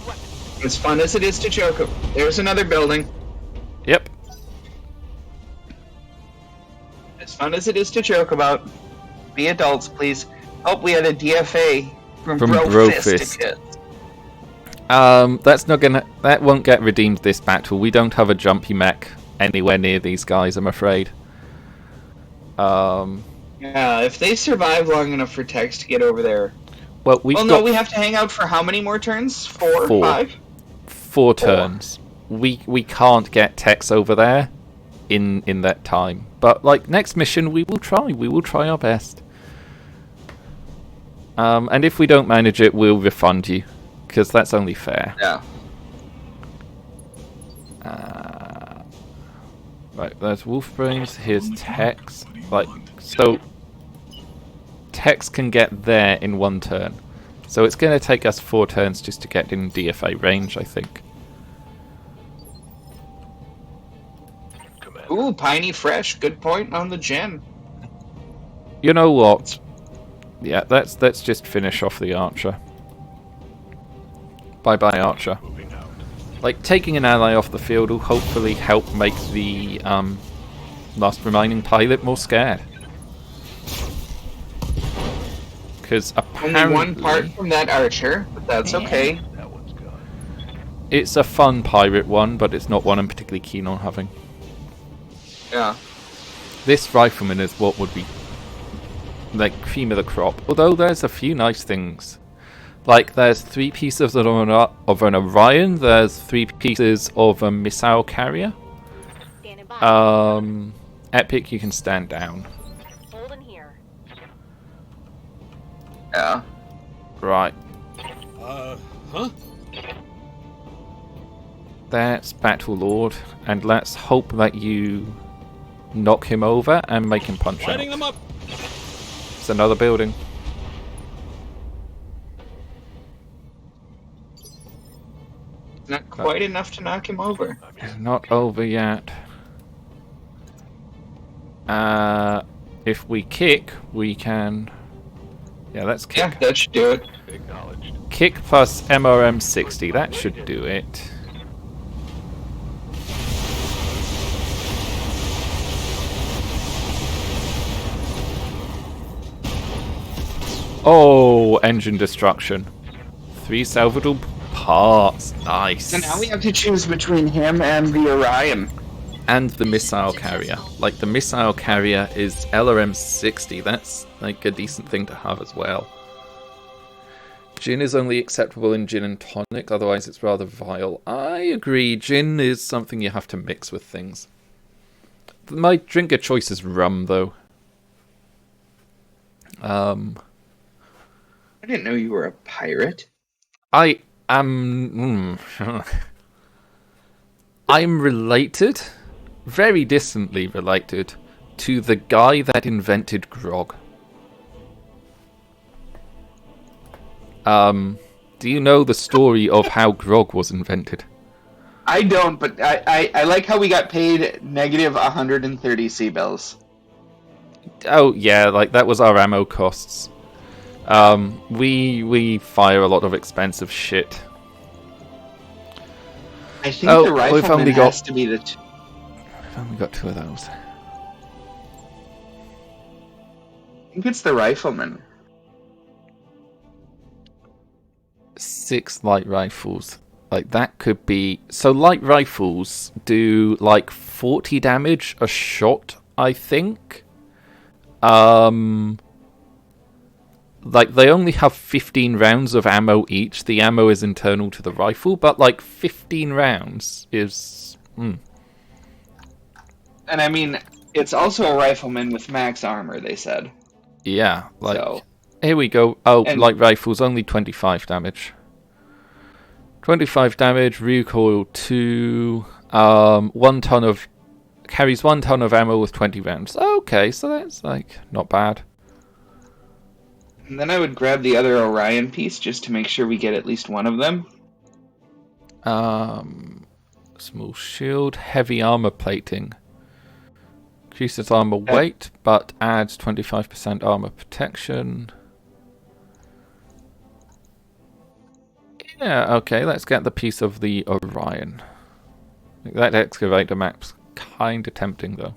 As fun as it is to joke. There's another building. Yep. As fun as it is to joke about. Be adults, please. Oh, we had a DFA from Brofist. Brofist. That won't get redeemed this battle. We don't have a jumpy mech anywhere near these guys, I'm afraid. Yeah, if they survive long enough for Tex to get over there. Well, we have to hang out for how many more turns? 4, 5? 4 turns. We can't get Tex over there in that time. But like next mission, we will try. We will try our best. And if we don't manage it, we'll refund you, because that's only fair. Yeah. Right, there's Wolfbrains. Here's Tex. Like so, Tex can get there in 1 turn. So it's going to take us 4 turns just to get in DFA range, I think. Commander. Ooh, Piney Fresh. Good point on the gen. You know what? Yeah, let's just finish off the archer. Bye-bye, archer. Moving out. Like, taking an ally off the field will hopefully help make the last remaining pilot more scared. Because Only apparently one part from that archer, but that's okay. That one's gone. it's a fun pirate one, but it's not one I'm particularly keen on having. Yeah. This rifleman is what would be like cream of the crop. Although there's a few nice things. Like there's 3 pieces of an Orion, there's 3 pieces of a missile carrier. Epic, you can stand down. Hold in here. Yeah. Right. Huh? That's Battle Lord, and let's hope that you knock him over and make him punch Lighting out. them up. It's another building. Not quite enough to knock him over. Not over yet. If we kick, we can... Yeah, let's kick. Yeah, that should do it. Acknowledged. Kick plus MRM 60, that should do it. Oh, engine destruction. 3 salvageable parts. Nice. So now we have to choose between him and the Orion. And the missile carrier. Like, the missile carrier is LRM 60. That's, like, a decent thing to have as well. Gin is only acceptable in gin and tonic, otherwise it's rather vile. I agree, gin is something you have to mix with things. My drink of choice is rum, though. I didn't know you were a pirate. I am... I'm related, very distantly related, to the guy that invented grog. Do you know the story of how grog was invented? I don't, but I like how we got paid negative 130 C-bills. Oh, yeah, like, that was our ammo costs. We fire a lot of expensive shit. I think Oh, the we've rifleman only got- has to be the... We've only got 2 of those. I think it's the rifleman. 6 light rifles. Like, that could be... So, light rifles do, like, 40 damage a shot, I think. Like, they only have 15 rounds of ammo each. The ammo is internal to the rifle, but, like, 15 rounds is... And I mean, it's also a rifleman with max armor, they said. Yeah, like... So, Here we go. Oh, and- light rifles, only 25 damage. 25 damage, recoil 2, 1 ton of... Carries 1 ton of ammo with 20 rounds. Okay, so that's, like, not bad. and then I would grab the other Orion piece just to make sure we get at least one of them. Small shield, heavy armor plating. Increases armor weight, but adds 25% armor protection. Yeah, okay, let's get the piece of the Orion. That excavator map's kinda tempting, though.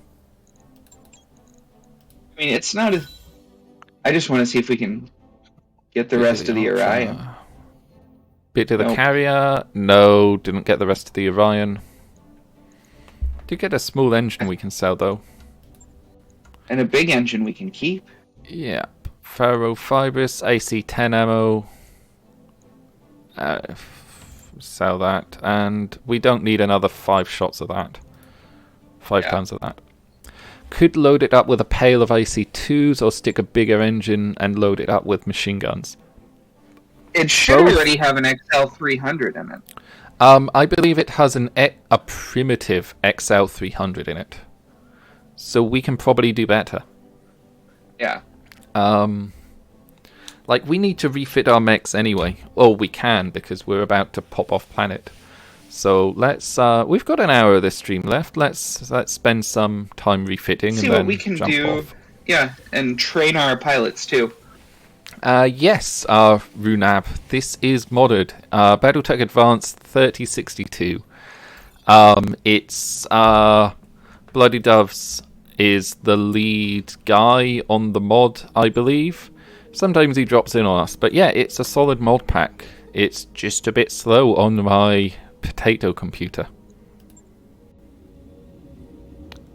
I mean, it's not as... I just want to see if we can get the rest of the Orion. Bit of the Nope. carrier. No, didn't get the rest of the Orion. Did get a small engine we can sell, though. And a big engine we can keep. Yep. Ferrofibrous, AC-10 ammo. Sell that. And we don't need another 5 shots of that. 5 tons of that. Could load it up with a pail of AC-2s or stick a bigger engine and load it up with machine guns. It should Both. already have an XL300 in it. I believe it has a primitive XL300 in it. So we can probably do better. Yeah. Like, we need to refit our mechs anyway. Or we can, because we're about to pop off planet. So let's, we've got an hour of this stream left. Let's spend some time refitting See and what then we can jump do. off. Yeah, and train our pilots too. Yes, Runab. This is modded. Battletech Advanced 3062. It's Bloody Doves is the lead guy on the mod, I believe. Sometimes he drops in on us, but yeah, it's a solid mod pack. It's just a bit slow on my potato computer.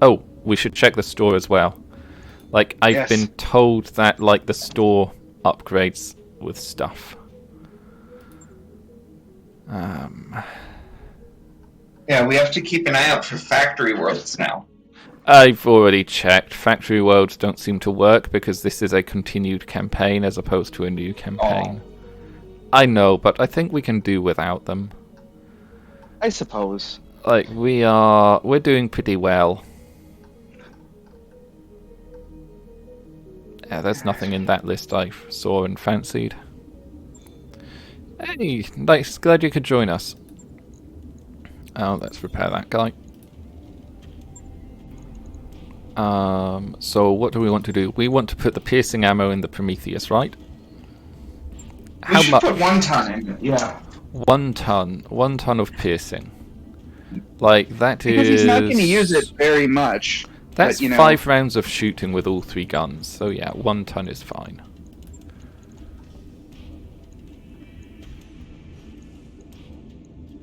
Oh, we should check the store as well. Like, I've been told that, like, the store upgrades with stuff. Yeah, we have to keep an eye out for factory worlds now. I've already checked. Factory worlds don't seem to work because this is a continued campaign as opposed to a new campaign. I know, but I think we can do without them. I suppose. Like, we're doing pretty well. Yeah, there's nothing in that list I saw and fancied. Hey, nice, glad you could join us. Oh, let's repair that guy. So what do we want to do? We want to put the piercing ammo in the Prometheus, right? We should put 1 ton in it, yeah. 1 ton. 1 ton of piercing. Like, that because is... he's not going to use it very much. That's but, 5 rounds of shooting with all 3 guns. So yeah, 1 ton is fine.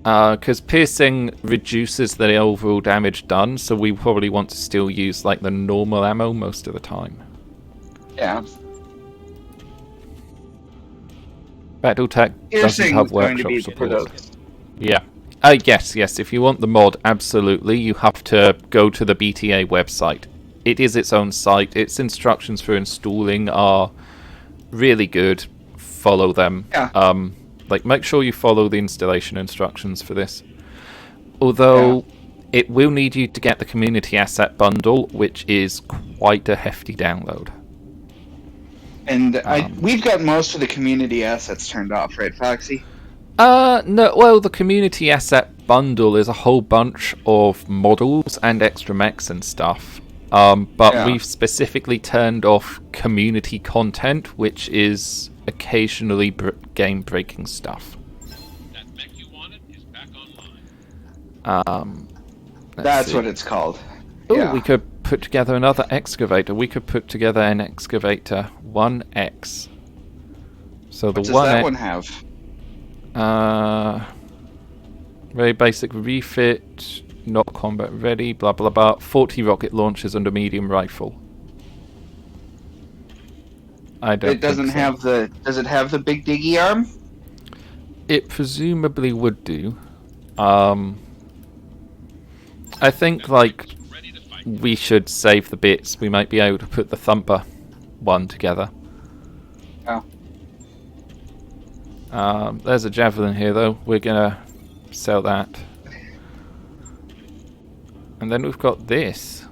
Because piercing reduces the overall damage done, so we probably want to still use like the normal ammo most of the time. Yeah. Battletech doesn't have workshop support. Yeah. Yes. If you want the mod, absolutely, you have to go to the BTA website. It is its own site. Its instructions for installing are really good. Follow them. Yeah. Like, make sure you follow the installation instructions for this. Although, it will need you to get the community asset bundle, which is quite a hefty download. And we've got most of the community assets turned off, right, Foxy? No, well, the community asset bundle is a whole bunch of models and extra mechs and stuff. But we've specifically turned off community content, which is occasionally game-breaking stuff. That mech you wanted is back online. That's what it's called. Oh, we could put together another excavator. We could put together an excavator 1X. So the what does that one have? Very basic refit, not combat ready, blah blah blah. 40 rocket launchers and a medium rifle. I don't. It doesn't have the. Does it have the big diggy arm? It presumably would do. I think like we should save the bits. We might be able to put the thumper one together. Oh. There's a javelin here though. We're gonna sell that. And then we've got this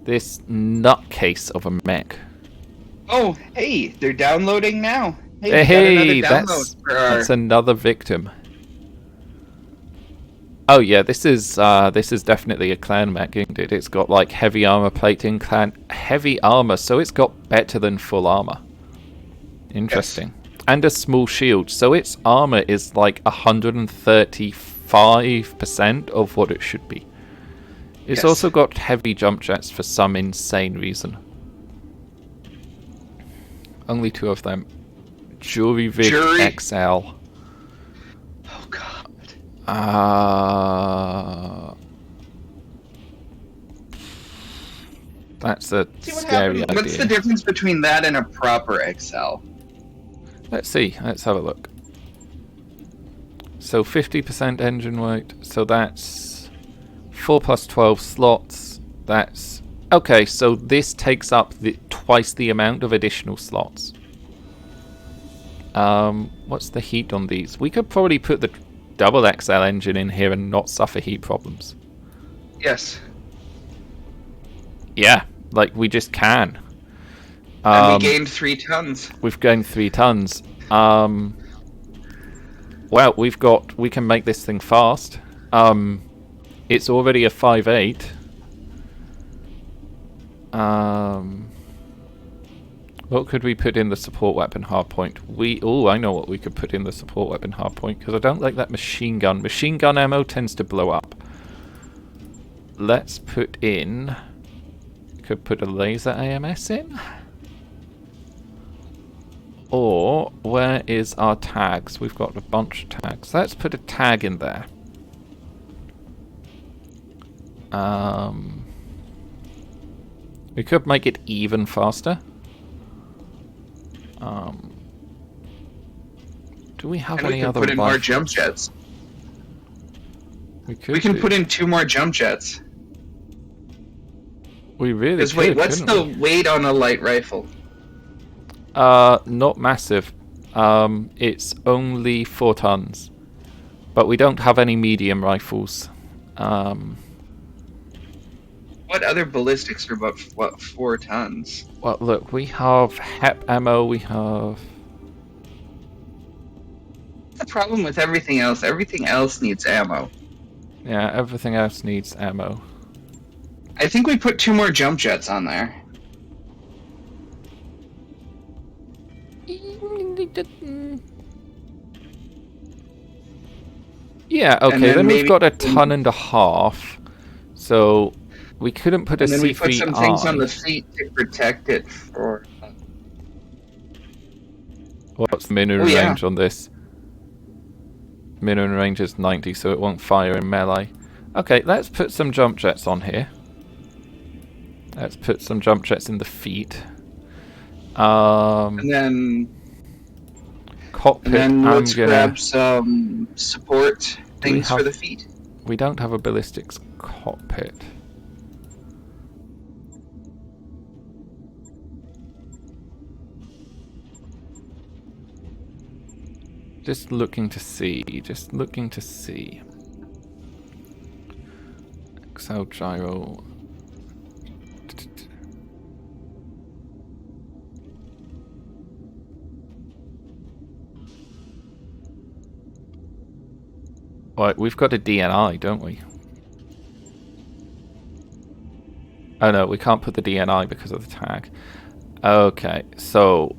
nutcase of a mech. Oh, hey, they're downloading now. Hey, that's another victim. Oh yeah, this is definitely a clan mech, isn't it? It's got like heavy armor plating, heavy armor, so it's got better than full armor. Interesting. Yes. And a small shield, so its armor is like 135% of what it should be. It's also got heavy jump jets for some insane reason. Only 2 of them. Jury Vig XL. Oh god. That's a scary idea. What's the difference between that and a proper XL? Let's see. Let's have a look. So 50% engine weight. So that's 4 plus 12 slots. That's okay. So this takes up twice the amount of additional slots. What's the heat on these? We could probably put the double XL engine in here and not suffer heat problems. Yes. Yeah, like we just can. And we gained 3 tons. We've gained 3 tons. Well, we can make this thing fast. It's already a 5.8. What could we put in the support weapon hardpoint? I know what we could put in the support weapon hardpoint, because I don't like that machine gun. Machine gun ammo tends to blow up. Let's put in... Could put a laser AMS in? Or, where is our tags? We've got a bunch of tags. Let's put a tag in there. We could make it even faster. Do we have any other? We can put in more jump jets. We can put in 2 more jump jets. We really Because could, wait, what's couldn't the we? weight on a light rifle? Not massive. It's only 4 tons. But we don't have any medium rifles. What other ballistics are about 4 tons? Well, look, we have HEP ammo, we have... What's the problem with everything else? Everything else needs ammo. Yeah, everything else needs ammo. I think we put 2 more jump jets on there. Yeah, And okay, then we've maybe- got 1.5 tons. So we couldn't put a And then we put some things on the C3I. feet to protect it for... What's the minimum Oh, yeah. range on this? Minimum range is 90, so it won't fire in melee. Okay, let's put some jump jets on here. Let's put some jump jets in the feet. And then Cockpit, let's I'm gonna... grab some support we things for have- the feet. We don't have a ballistics cockpit. Just looking to see, just looking to see. Excel gyro. Right, we've got a DNI, don't we? Oh no, we can't put the DNI because of the tag. Okay, so.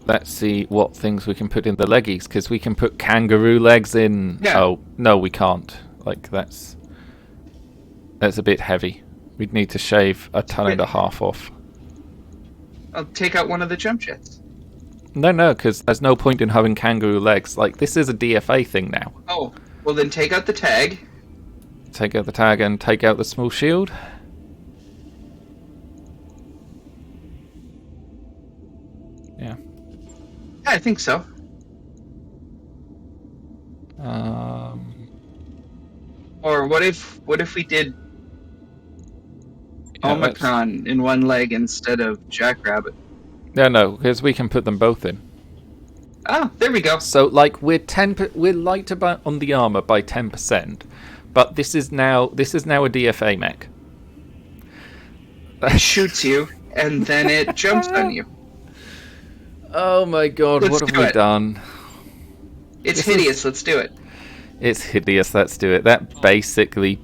Let's see what things we can put in the leggies, because we can put kangaroo legs in. Yeah. Oh, no, we can't. Like, that's a bit heavy. We'd need to shave 1.5 tons off. I'll take out one of the jump jets. No, because there's no point in having kangaroo legs. Like, this is a DFA thing now. Oh, well then take out the tag. Take out the tag and take out the small shield. Yeah. Yeah, I think so. Or what if we did yeah, Omicron in one leg instead of Jackrabbit? No, because we can put them both in. Oh, there we go. So, like, we're light about on the armor by 10%, but this is now a DFA mech. It shoots you, and then it jumps on you. Oh my god, Let's what have do we it. done? It's This is- hideous. Let's do it. It's hideous, let's do it. That basically...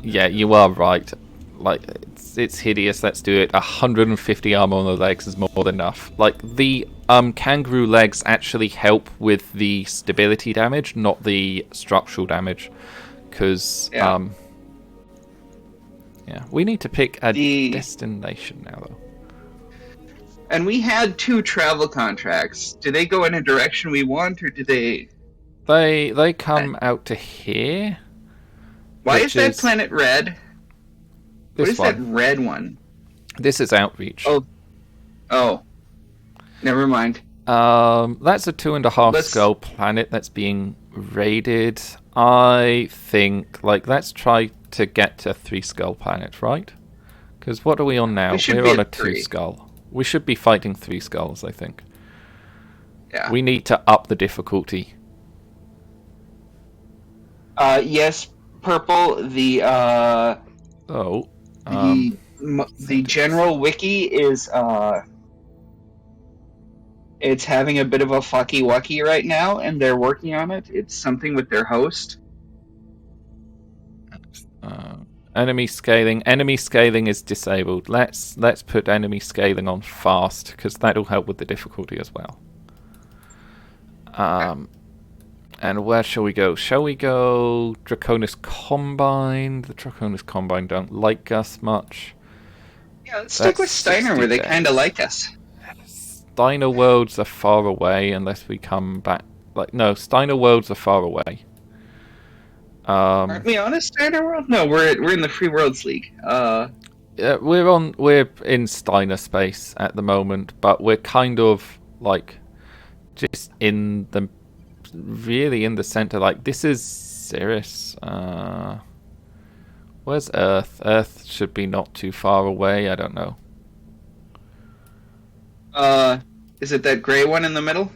Yeah, you are right. Like, it's hideous, let's do it. 150 armor on the legs is more than enough. Like, the kangaroo legs actually help with the stability damage, not the structural damage. Because, Yeah. yeah, we need to pick a The- destination now, though. And we had 2 travel contracts. Do they go in a direction we want, or do they... They come out to here. Why Which is that is planet red? What This is that one. red one? This is outreach. Oh. Never mind. That's a 2.5 Let's- skull planet that's being raided. I think, like, let's try to get to 3 skull planet, right? Because what are we on now? We should We're be on a at 3. 2 skull. We should be fighting 3 skulls, I think. Yeah. We need to up the difficulty. Yes, purple. Oh. The general wiki is it's having a bit of a fucky wucky right now, and they're working on it. It's something with their host. Enemy scaling. Enemy scaling is disabled. Let's put enemy scaling on fast, because that'll help with the difficulty as well. And where shall we go? Shall we go Draconis Combine? The Draconis Combine don't like us much. Yeah, let's stick with That's Steiner, where they 60 kind of days. like us. Steiner worlds are far away unless we come back. Like, no, Steiner worlds are far away. Aren't we on a Steiner world? No, we're in the Free Worlds League. Yeah, we're in Steiner space at the moment, but we're kind of like just in the center. Like, this is Cirrus. Where's Earth? Earth should be not too far away. I don't know. Is it that gray one in the middle?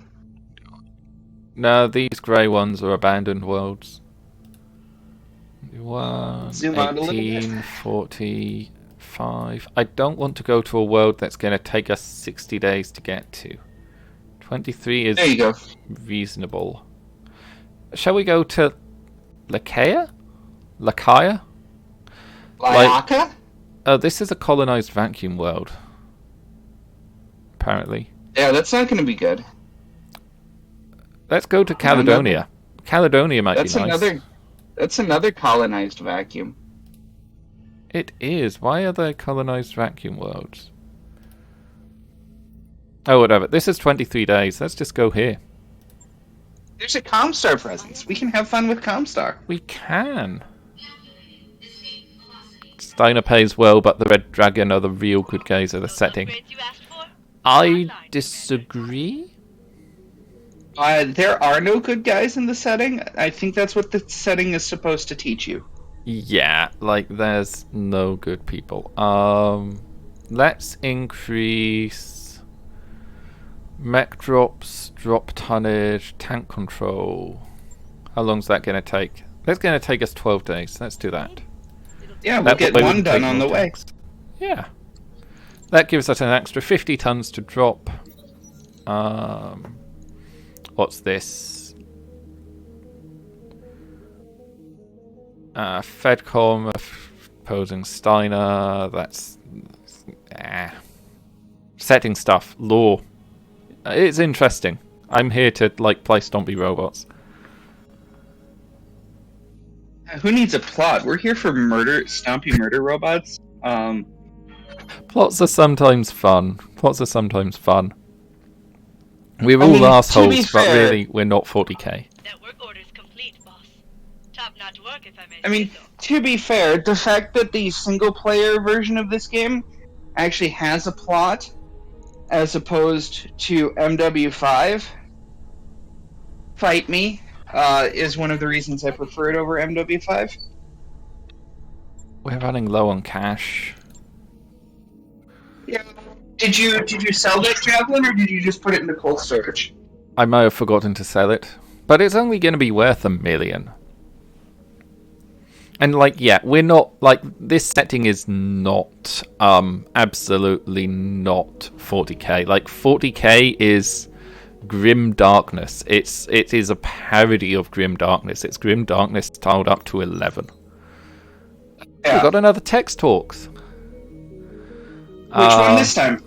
No, these grey ones are abandoned worlds. 1, Zoom out a little bit. 18, 45. I don't want to go to a world that's going to take us 60 days to get to. 23 is There you go. reasonable. Shall we go to Lakaya? Lakaya? Lyaka? Oh, this is a colonized vacuum world. Apparently. Yeah, that's not going to be good. Let's go to Caledonia. Caledonia might That's be nice. That's another colonized vacuum. It is. Why are there colonized vacuum worlds? Oh, whatever. This is 23 days. Let's just go here. There's a Comstar presence. We can have fun with Comstar. We can. Steiner pays well, but the Red Dragon are the real good guys of the setting. Upgrades you asked for? I disagree. There are no good guys in the setting. I think that's what the setting is supposed to teach you. Yeah, like there's no good people. Let's increase mech drops, drop tonnage, tank control. How long's that going to take? That's going to take us 12 days. Let's do that. Yeah, we'll That get way we one can done take on the more way. tanks. Yeah. That gives us an extra 50 tons to drop. What's this? Fedcom opposing Steiner. That's setting stuff. Law. It's interesting. I'm here to play Stompy robots. Who needs a plot? We're here for stompy murder robots. Plots are sometimes fun. We're all to be assholes, but fair- really, we're not 40k. That work order's complete, boss. Top-notch work, if I may I mean, say so. to be fair, the fact that the single-player version of this game actually has a plot, as opposed to MW5, Fight Me, is one of the reasons I prefer it over MW5. We're running low on cash. Yeah. Did you sell that javelin, or did you just put it into cold storage? I may have forgotten to sell it, but it's only going to be worth $1 million. And we're not this setting is not absolutely not 40k. 40k is Grim Darkness. It is a parody of Grim Darkness. It's Grim Darkness tiled up to 11. Yeah. We've got another text talks. Which one this time?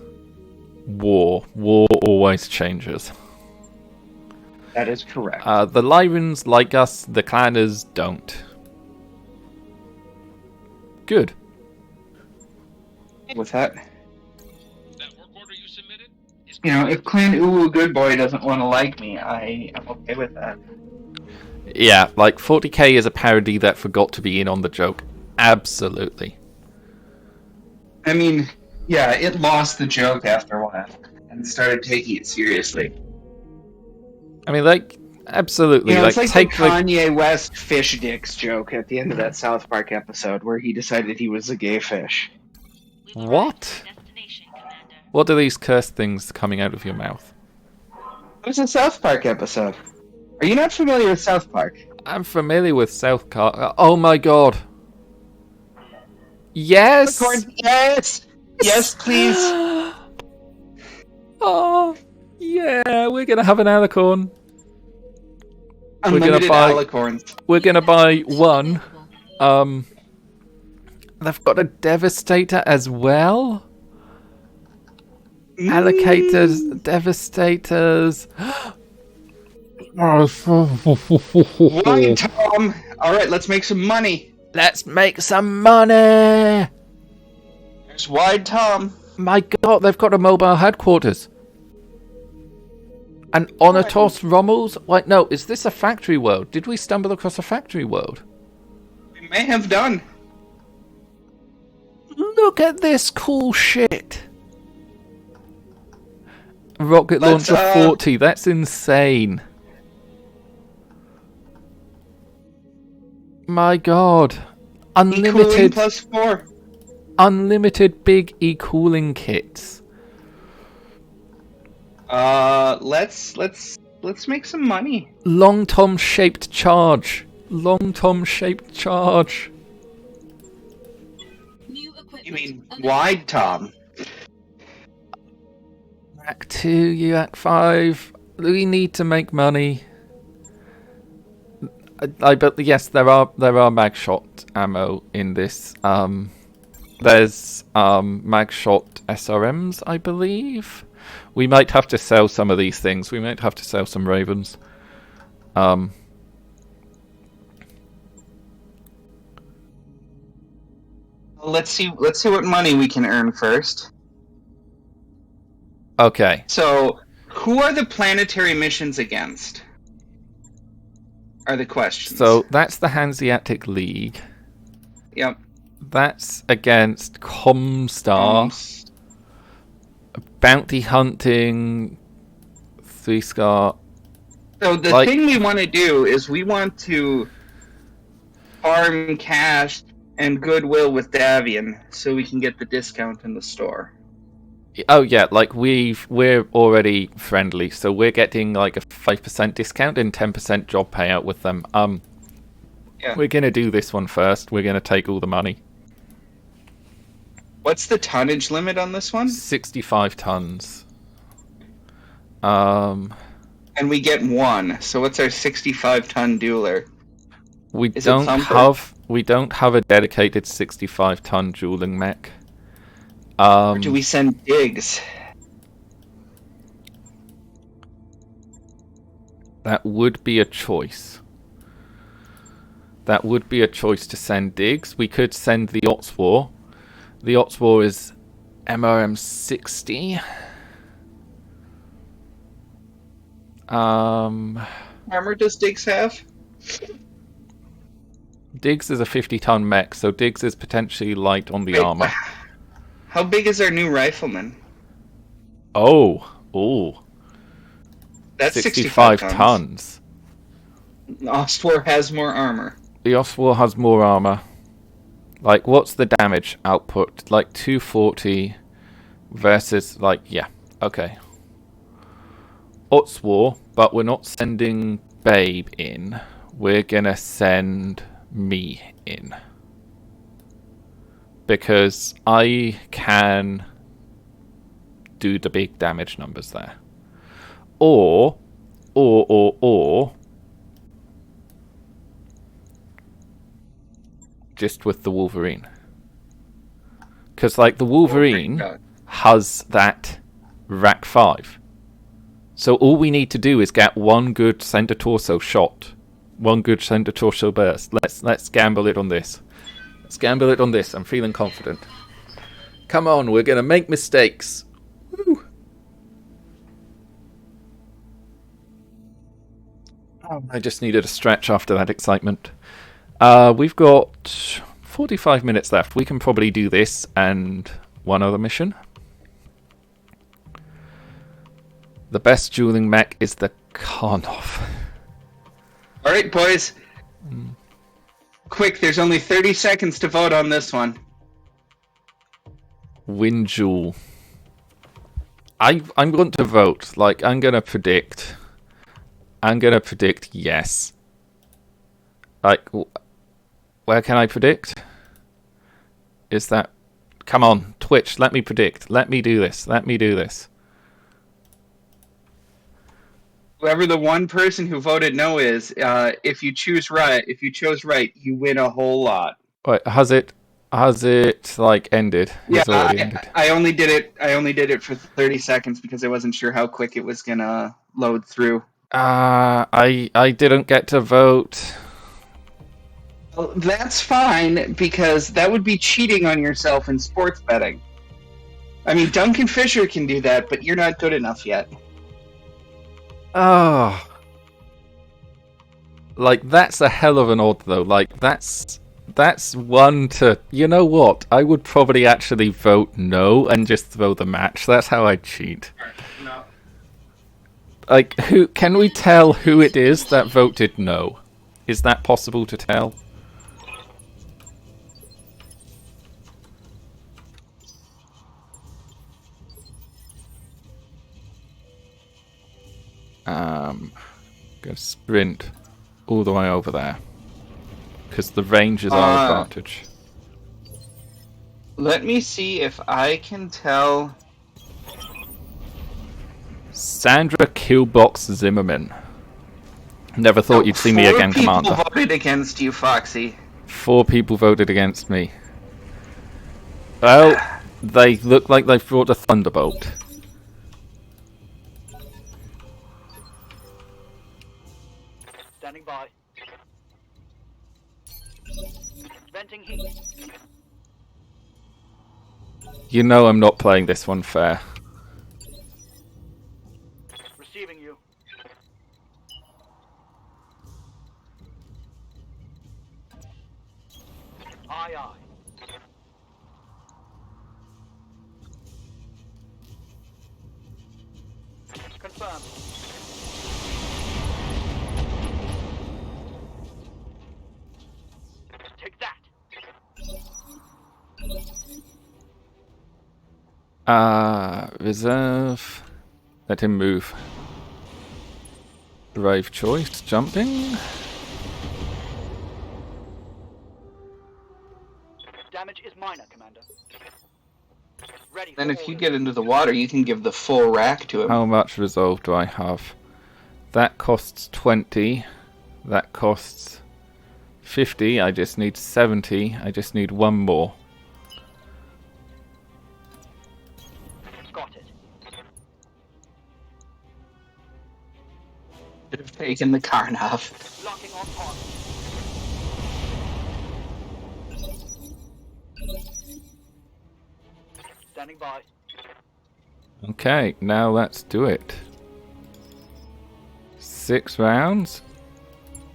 War always changes. That is correct. The Lyrans like us, the Clanners don't. Good. With that, That work order you submitted is If Clan Uwu Good Boy doesn't want to like me, I am okay with that. Yeah, 40k is a parody that forgot to be in on the joke. Absolutely. I mean, yeah, it lost the joke after a while and started taking it seriously. I mean, absolutely. It's like take the Kanye West fish dicks joke at the end of that South Park episode where he decided he was a gay fish. We've arrived What? at your destination, Commander. What are these cursed things coming out of your mouth? It was a South Park episode. Are you not familiar with South Park? I'm familiar with South Park. Oh my god. Yes! Unicorn- Yes! Yes, please! Oh, yeah, we're gonna have an alicorn. Unlimited buy- alicorns. We're gonna buy one. They've got a Devastator as well. Allocators, Devastators. Why, Tom? Alright, let's make some money. Let's make some money! There's Wide Tom. My god, they've got a mobile headquarters. And Onotos Rommels? Wait, no, is this a factory world? Did we stumble across a factory world? We may have done. Look at this cool shit. Rocket Let's, launcher 40, that's insane. My god. E-cooling Unlimited, plus 4. unlimited big e-cooling kits. Let's make some money. Long Tom shaped charge. Long Tom shaped charge. You mean wide Tom? Act 2, you Act 5. We need to make money. But yes, there are mag shot ammo in this. There's mag shot SRMs, I believe. We might have to sell some of these things. We might have to sell some Ravens. Let's see what money we can earn first. Okay. So, who are the planetary missions against? Are the questions. So that's the Hanseatic League. Yep. That's against Comstar. Bounty hunting. 3-scar. So the thing we want to do is we want to farm cash and goodwill with Davian so we can get the discount in the store. Oh yeah, like we're already friendly, so we're getting like a 5% discount and 10% job payout with them. Yeah. We're gonna do this one first. We're gonna take all the money. What's the tonnage limit on this one? 65 tons. And we get 1. So what's our 65-ton dueler? We don't have a dedicated 65-ton dueling mech. Or do we send Diggs? That would be a choice. That would be a choice to send Diggs. We could send the Otswar. The Otswar is MRM 60. Armor does Diggs have? Diggs is a 50-ton mech, so Diggs is potentially light on the armor. How big is our new rifleman? Oh. That's 65 tons. Ostwar has more armor. The Ostwar has more armor. Like, what's the damage output? Like, 240 versus, like, yeah. Okay. Otswar, but we're not sending Babe in. We're gonna send me in. Because I can do the big damage numbers there. Or just with the Wolverine. Because, like, the Wolverine has that rack 5. So all we need to do is get one good center torso shot. One good center torso burst. Let's gamble it on this. Let's gamble it on this. I'm feeling confident. Come on, we're gonna make mistakes. Woo. I just needed a stretch after that excitement. We've got 45 minutes left. We can probably do this and one other mission. The best dueling mech is the Karnov. Alright, boys. Quick, there's only 30 seconds to vote on this one. Windjewel. I'm going to vote. Like, I'm going to predict yes. Like, where can I predict? Is that... Come on, Twitch, let me predict. Let me do this. Whoever the one person who voted no is, if you chose right, you win a whole lot. Wait, has it like ended? Yeah, It's already ended. I only did it for 30 seconds because I wasn't sure how quick it was gonna load through. I didn't get to vote. Well, that's fine because that would be cheating on yourself in sports betting. I mean, Duncan Fisher can do that, but you're not good enough yet. Oh. Like, that's a hell of an odd, though. Like, that's one to... You know what? I would probably actually vote no and just throw the match. That's how I cheat. No. Like, can we tell who it is that voted no? Is that possible to tell? Gonna sprint all the way over there. Because the range is our advantage. Let me see if I can tell. Sandra Killbox Zimmerman. Never thought you'd see me again, Commander. 4 people voted against you, Foxy. 4 people voted against me. Well, they look like they've brought a thunderbolt. Standing by. Venting heat. You know I'm not playing this one fair. Receiving you. Aye, aye. Confirmed. Take that. Reserve. Let him move. Brave choice. Jumping. Damage is minor, Commander. Ready. Then if you get into the water, you can give the full rack to him. How much resolve do I have? That costs 20. That costs 50. I just need 70. I just need 1 more. Got it. Should have taken the Karnov. Locking on target. Standing by. Okay, now let's do it. 6 rounds.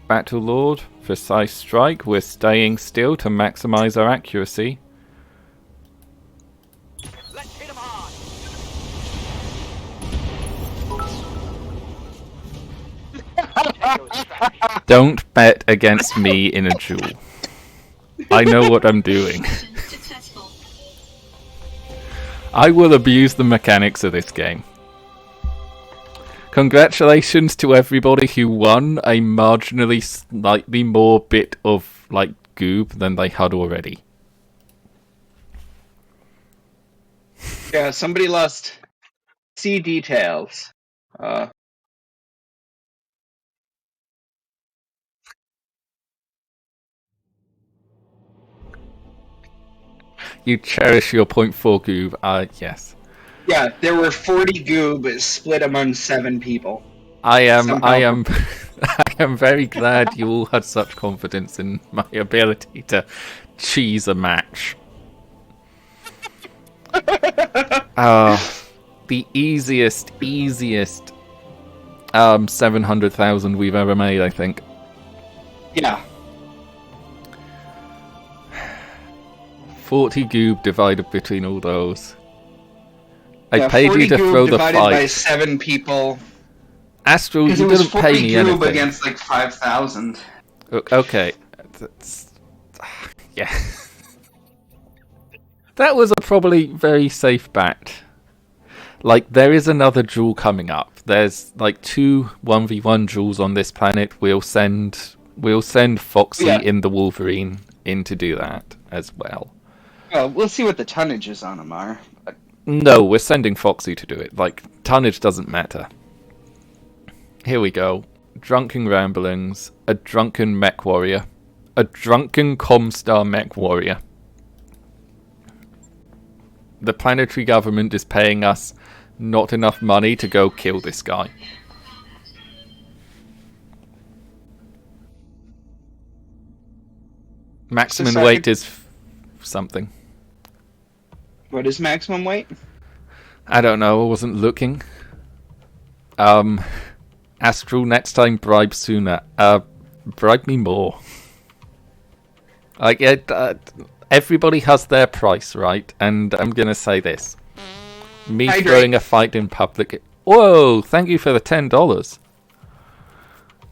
Battle Lord, precise strike. We're staying still to maximize our accuracy. Let's hit him hard. Don't bet against me in a duel. I know what I'm doing. I will abuse the mechanics of this game. Congratulations to everybody who won a marginally slightly more bit of, like, goob than they had already. Yeah, somebody lost C details. You cherish your .4 goob, yes. Yeah, there were 40 goob split among 7 people. I am Somehow. I am very glad you all had such confidence in my ability to cheese a match. The easiest 700,000 we've ever made, I think. Yeah. 40 goob divided between all those. I Yeah, paid 40 you to goob throw the divided by fight. 7 people. Astral, Because you it was didn't 40 pay me goob anything. against like 5,000. Okay. That's... Yeah. That was a probably very safe bet. Like, there is another duel coming up. There's like 2 1v1 duels on this planet. We'll send Foxy in the Wolverine in to do that as well. Well, we'll see what the tonnages on them are. But... No, we're sending Foxy to do it. Like, tonnage doesn't matter. Here we go. Drunken ramblings. A drunken mech warrior. A drunken Comstar mech warrior. The planetary government is paying us not enough money to go kill this guy. Maximum weight is something. What is maximum weight? I don't know, I wasn't looking. Astral, next time bribe sooner. Bribe me more. Like, everybody has their price, right? And I'm gonna say this. Me throwing a fight in public... Whoa! Thank you for the $10.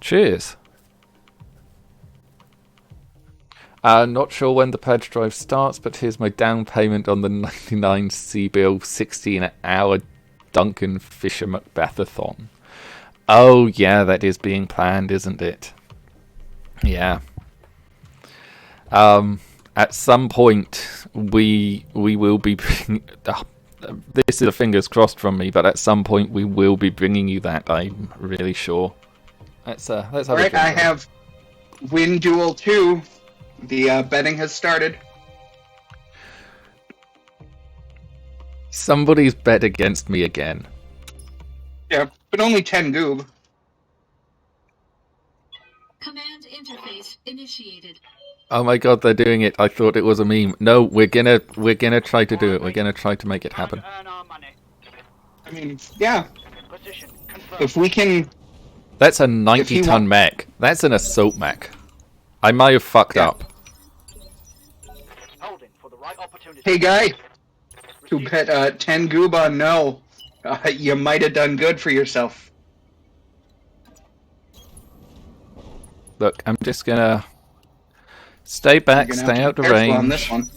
Cheers. Not sure when the pledge drive starts, but here's my down payment on the 99 C bill, 60 an hour Duncan Fisher Macbethathon. Oh, yeah, that is being planned, isn't it? Yeah. At some point, we will be bringing... this is a fingers crossed from me, but at some point we will be bringing you that, I'm really sure. Let's have a Alright, drink. I have Win Duel 2. The betting has started. Somebody's bet against me again. Yeah, but only 10 goob. Command interface initiated. Oh my god, they're doing it. I thought it was a meme. No, we're gonna try to do it. We're gonna try to make it happen. I mean, yeah. If we can... That's a 90-ton mech. That's an assault mech. I might have fucked up. Hey, guy. Who bet 10 goob on no. You might have done good for yourself. Look, I'm just gonna stay back, stay out of range. On this one.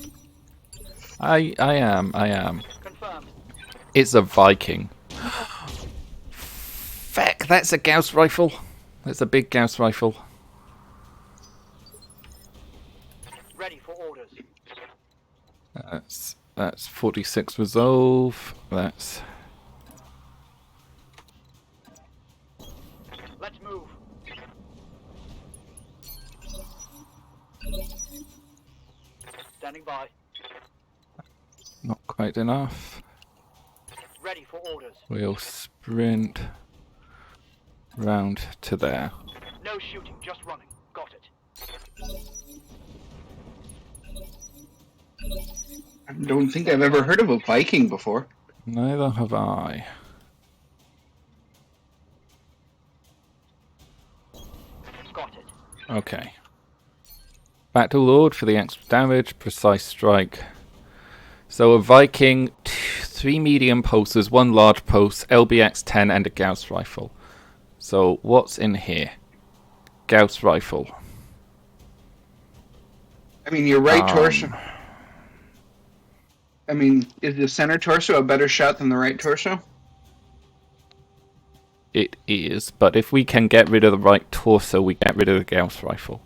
I am. It's a Viking. Feck, that's a Gauss rifle. That's a big Gauss rifle. Ready for orders. That's 46 resolve. That's... Let's move. Standing by. Not quite enough. Ready for orders. We'll sprint round to there. No shooting, just running. Got it. I don't think I've ever heard of a Viking before. Neither have I. Got it. Okay. Battle Lord for the extra damage, precise strike. So a Viking, 3 medium pulses, 1 large pulse, LBX 10 and a Gauss rifle. So what's in here? Gauss rifle. I mean, your right torso... I mean, is the center torso a better shot than the right torso? It is, but if we can get rid of the right torso, we get rid of the Gauss rifle.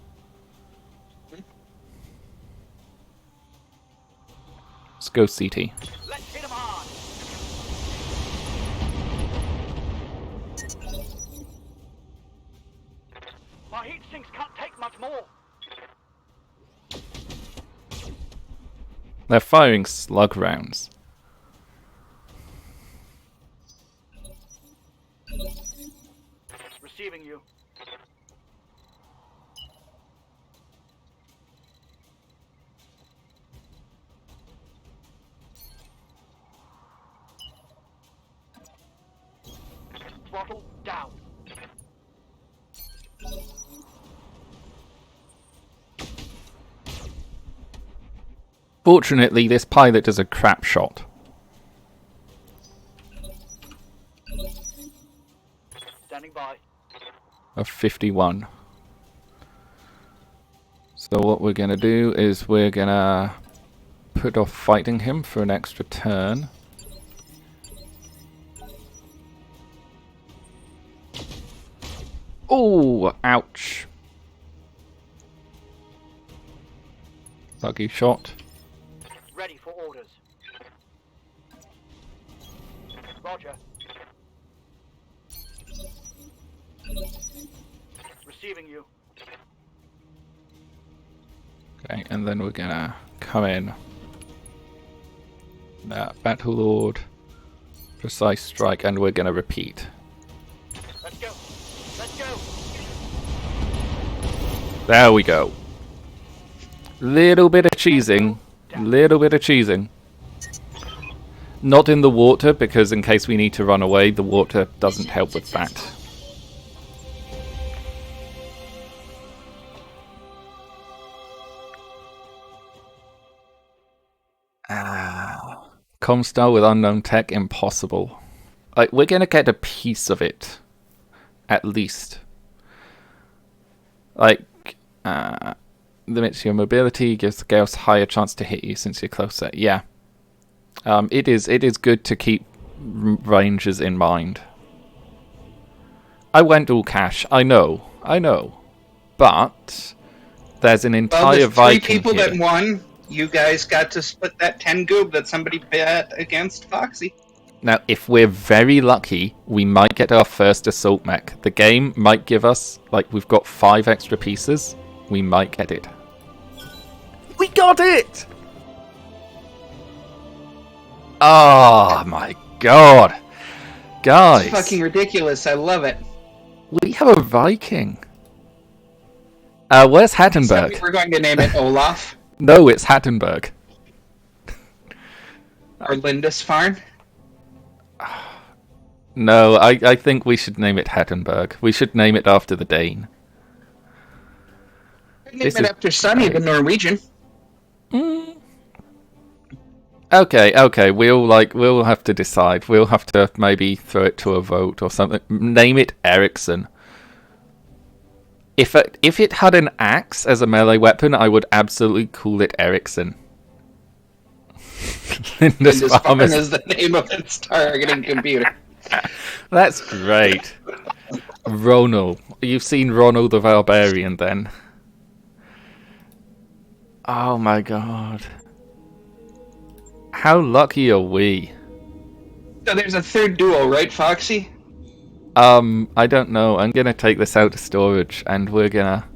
Let's go CT. Let's hit him hard. My heat sinks can't take much more. They're firing slug rounds. Receiving you. Throttle down. Fortunately, this pilot is a crap shot. Standing by. Of 51. So what we're going to do is we're going to put off fighting him for an extra turn. Oh, ouch. Lucky shot. Ready for orders. Roger. Receiving you. Okay, and then we're gonna come in. Battle Lord, precise strike, and we're gonna repeat. Let's go. Let's go. There we go. Little bit of cheesing. Little bit of cheesing. Not in the water, because in case we need to run away, the water doesn't help with that. Comstar with unknown tech, impossible. Like, we're gonna get a piece of it. At least. Like, limits your mobility, gives the Gauss higher chance to hit you since you're closer. Yeah. It is good to keep ranges in mind. I went all cash. I know. But there's an Well, entire there's three Viking people here. that won. You guys got to split that 10 goob that somebody bet against Foxy. Now, if we're very lucky, we might get our first assault mech. The game might give us, like, we've got 5 extra pieces. We might get it. We got it! Oh my god. Guys. It's fucking ridiculous. I love it. We have a Viking. Where's Hattenberg? So we're going to name it Olaf. No, it's Hattenberg. Or Lindisfarne. No, I think we should name it Hattenberg. We should name it after the Dane. Name it after Sonny, the Norwegian. Okay. We'll have to decide. We'll have to maybe throw it to a vote or something. Name it Ericsson. If it had an axe as a melee weapon, I would absolutely call it Ericsson. Lindisfarne is the name of its targeting computer. That's great. Ronald. You've seen Ronald the Barbarian then. Oh my god. How lucky are we? So there's a third duo, right, Foxy? I don't know. I'm gonna take this out of storage and we're gonna...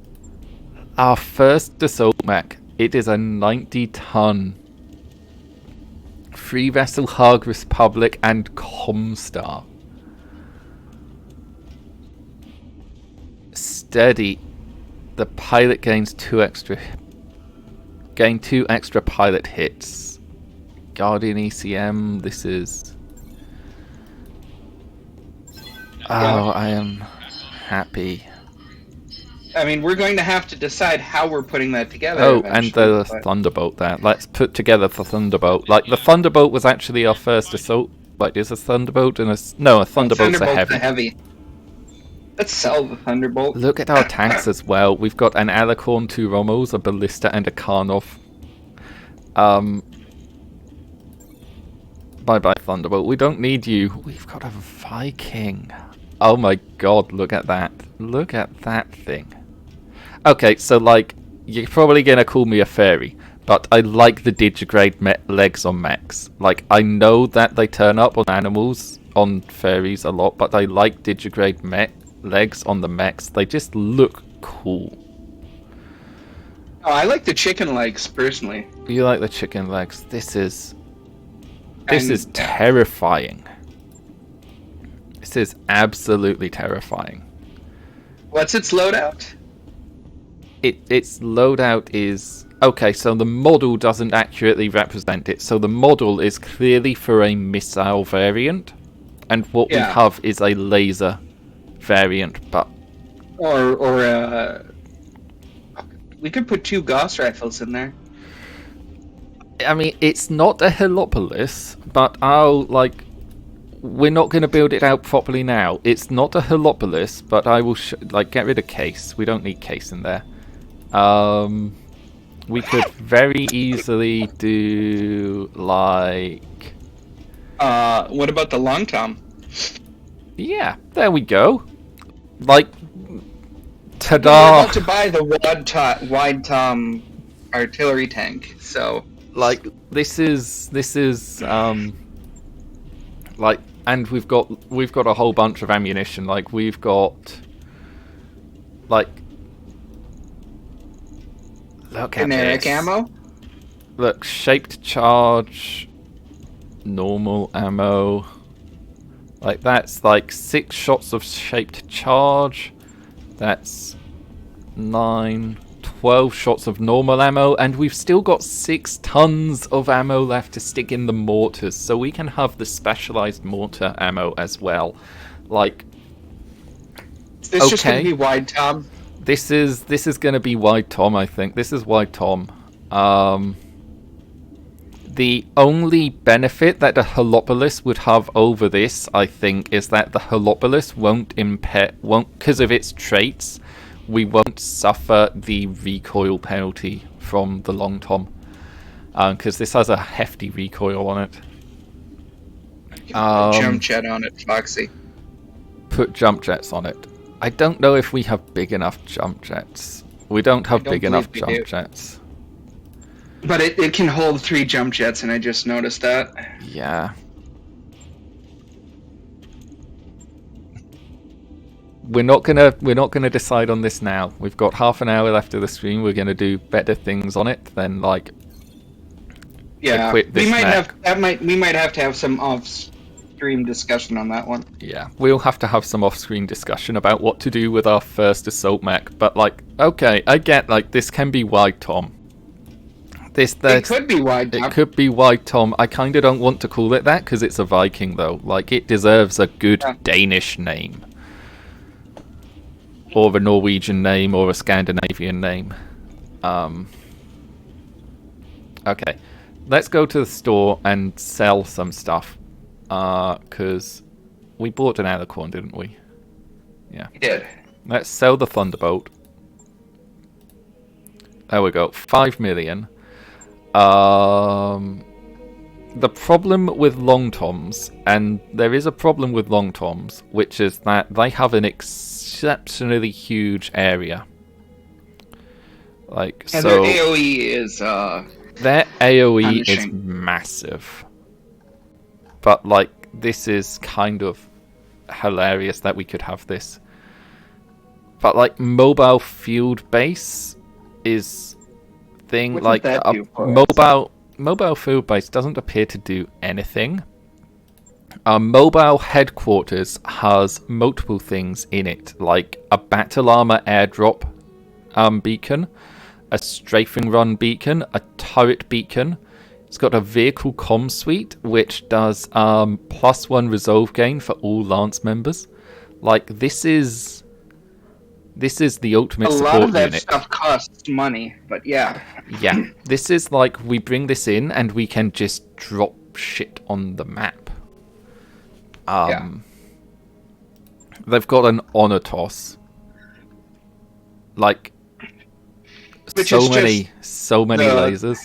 Our first assault mech. It is a 90-ton 3-vessel Hague Republic and Comstar. Steady. The pilot gains 2 extra pilot hits. Guardian ECM, this is... Oh, I am happy. I mean, we're going to have to decide how we're putting that together. Oh, and the Thunderbolt there. Let's put together the Thunderbolt. Like, the Thunderbolt was actually our first assault. Like, is a Thunderbolt and a... No, a Thunderbolt's a heavy. Let's sell the Thunderbolt. Look at our tanks as well. We've got an Alicorn, 2 Rommels, a Ballista, and a Karnov. Bye-bye, Thunderbolt. We don't need you. We've got a Viking. Oh my god, look at that. Look at that thing. Okay, so, like, you're probably gonna call me a fairy, but I like the digigrade legs on mechs. Like, I know that they turn up on animals, on fairies a lot, but I like digigrade legs on the mechs. They just look cool. Oh, I like the chicken legs, personally. You like the chicken legs. This is terrifying. This is absolutely terrifying. What's its loadout? Its loadout is... Okay, so the model doesn't accurately represent it. So the model is clearly for a missile variant. And what we have is a laser variant, but... We could put 2 Gauss rifles in there. I mean, it's not a Helopolis, but we're not going to build it out properly now. It's not a Helopolis, but I will get rid of case. We don't need case in there. We could very easily do like... What about the Long Tom? Yeah, there we go. Like, ta-da! We're about to buy the wide tom artillery tank, so... Like, this is like, and we've got a whole bunch of ammunition. Like, we've got, like, look at generic this. ammo. Look, shaped charge, normal ammo. Like, that's like 6 shots of shaped charge. That's 9, 12 shots of normal ammo, and we've still got 6 tons of ammo left to stick in the mortars, so we can have the specialized mortar ammo as well. Like, Is this just going to be wide tom? This is going to be wide tom, I think. This is wide tom. The only benefit that the Helopolis would have over this, I think, is that the Helopolis won't, because of its traits, we won't suffer the recoil penalty from the Long Tom. Because this has a hefty recoil on it. Jump jet on it, Foxy. put jump jets on it. I don't know if we have big enough jump jets. We don't have big enough jump jets. But it can hold 3 jump jets, and I just noticed that. Yeah. We're not gonna decide on this now. We've got half an hour left of the stream. We're gonna do better things on it than like. Yeah, equip this we might mech. we might have to have some off-stream discussion on that one. Yeah, we'll have to have some off-screen discussion about what to do with our first assault mech. But like, okay, I get like this can be Wide Tom. It could be Wide Tom. It could be Wide Tom. I kind of don't want to call it that because it's a Viking though. Like it deserves a good Danish name. Or a Norwegian name, or a Scandinavian name. Okay, let's go to the store and sell some stuff. Because we bought an alicorn, didn't we? Yeah. We did. Let's sell the Thunderbolt. There we go. 5 million. The problem with long toms, and there is a problem with long toms, which is that they have an exceptionally huge area. Like, and so their AoE is their AoE is punishing. massive. But like, this is kind of hilarious that we could have this. But like, mobile field base is thing. What like does that a do for us? mobile field base doesn't appear to do anything. Our mobile headquarters has multiple things in it, like a battle armor airdrop beacon, a strafing run beacon, a turret beacon. It's got a vehicle comm suite, which does +1 resolve gain for all Lance members. Like, this is the ultimate support unit. A lot of that stuff costs money, but yeah. Yeah, this is like, we bring this in and we can just drop shit on the map. They've got an honor toss. Like, Which so is many the- lasers.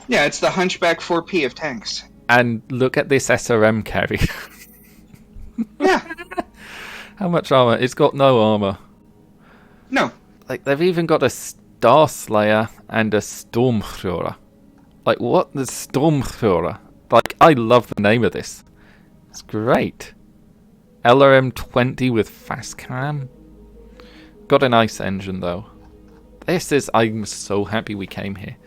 Yeah, it's the Hunchback 4P of tanks. And look at this SRM carry. Yeah. How much armor? It's got no armor. No. Like, they've even got a Star Slayer and a Stormthrower. Like, what? The Stormthrower. Like, I love the name of this. It's great. LRM-20 with fast cam. Got a nice engine, though. I'm so happy we came here.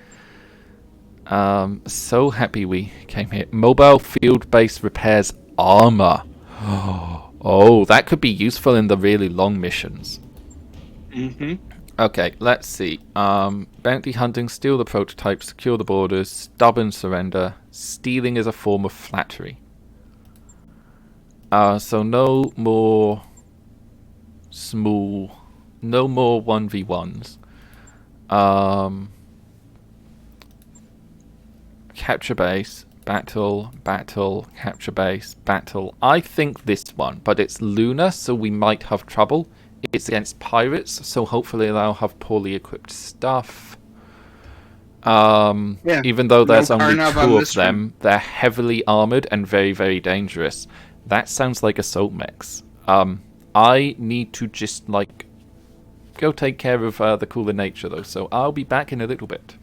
So happy we came here. Mobile field base repairs armor. Oh, that could be useful in the really long missions. Mm-hmm. Okay, let's see. Bounty hunting, steal the prototype, secure the borders, stubborn surrender, stealing is a form of flattery. So no more 1v1s. Capture base, battle, capture base, battle. I think this one, but it's lunar, so we might have trouble. It's against pirates, so hopefully they'll have poorly equipped stuff. Even though there's only 2 of them, they're heavily armored and very, very dangerous. That sounds like assault mechs. I need to just, like, go take care of the cooler nature, though, so I'll be back in a little bit.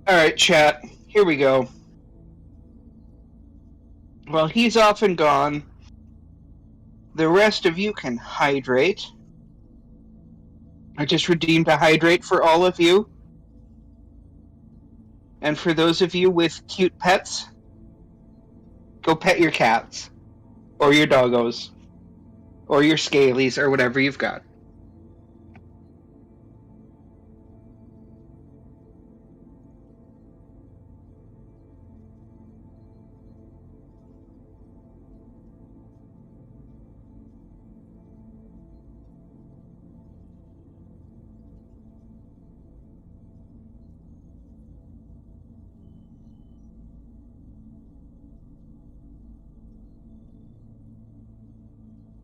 Alright, chat. Here we go. Well, he's off and gone. The rest of you can hydrate. I just redeemed a hydrate for all of you. And for those of you with cute pets, go pet your cats. Or your doggos. Or your scalies, or whatever you've got.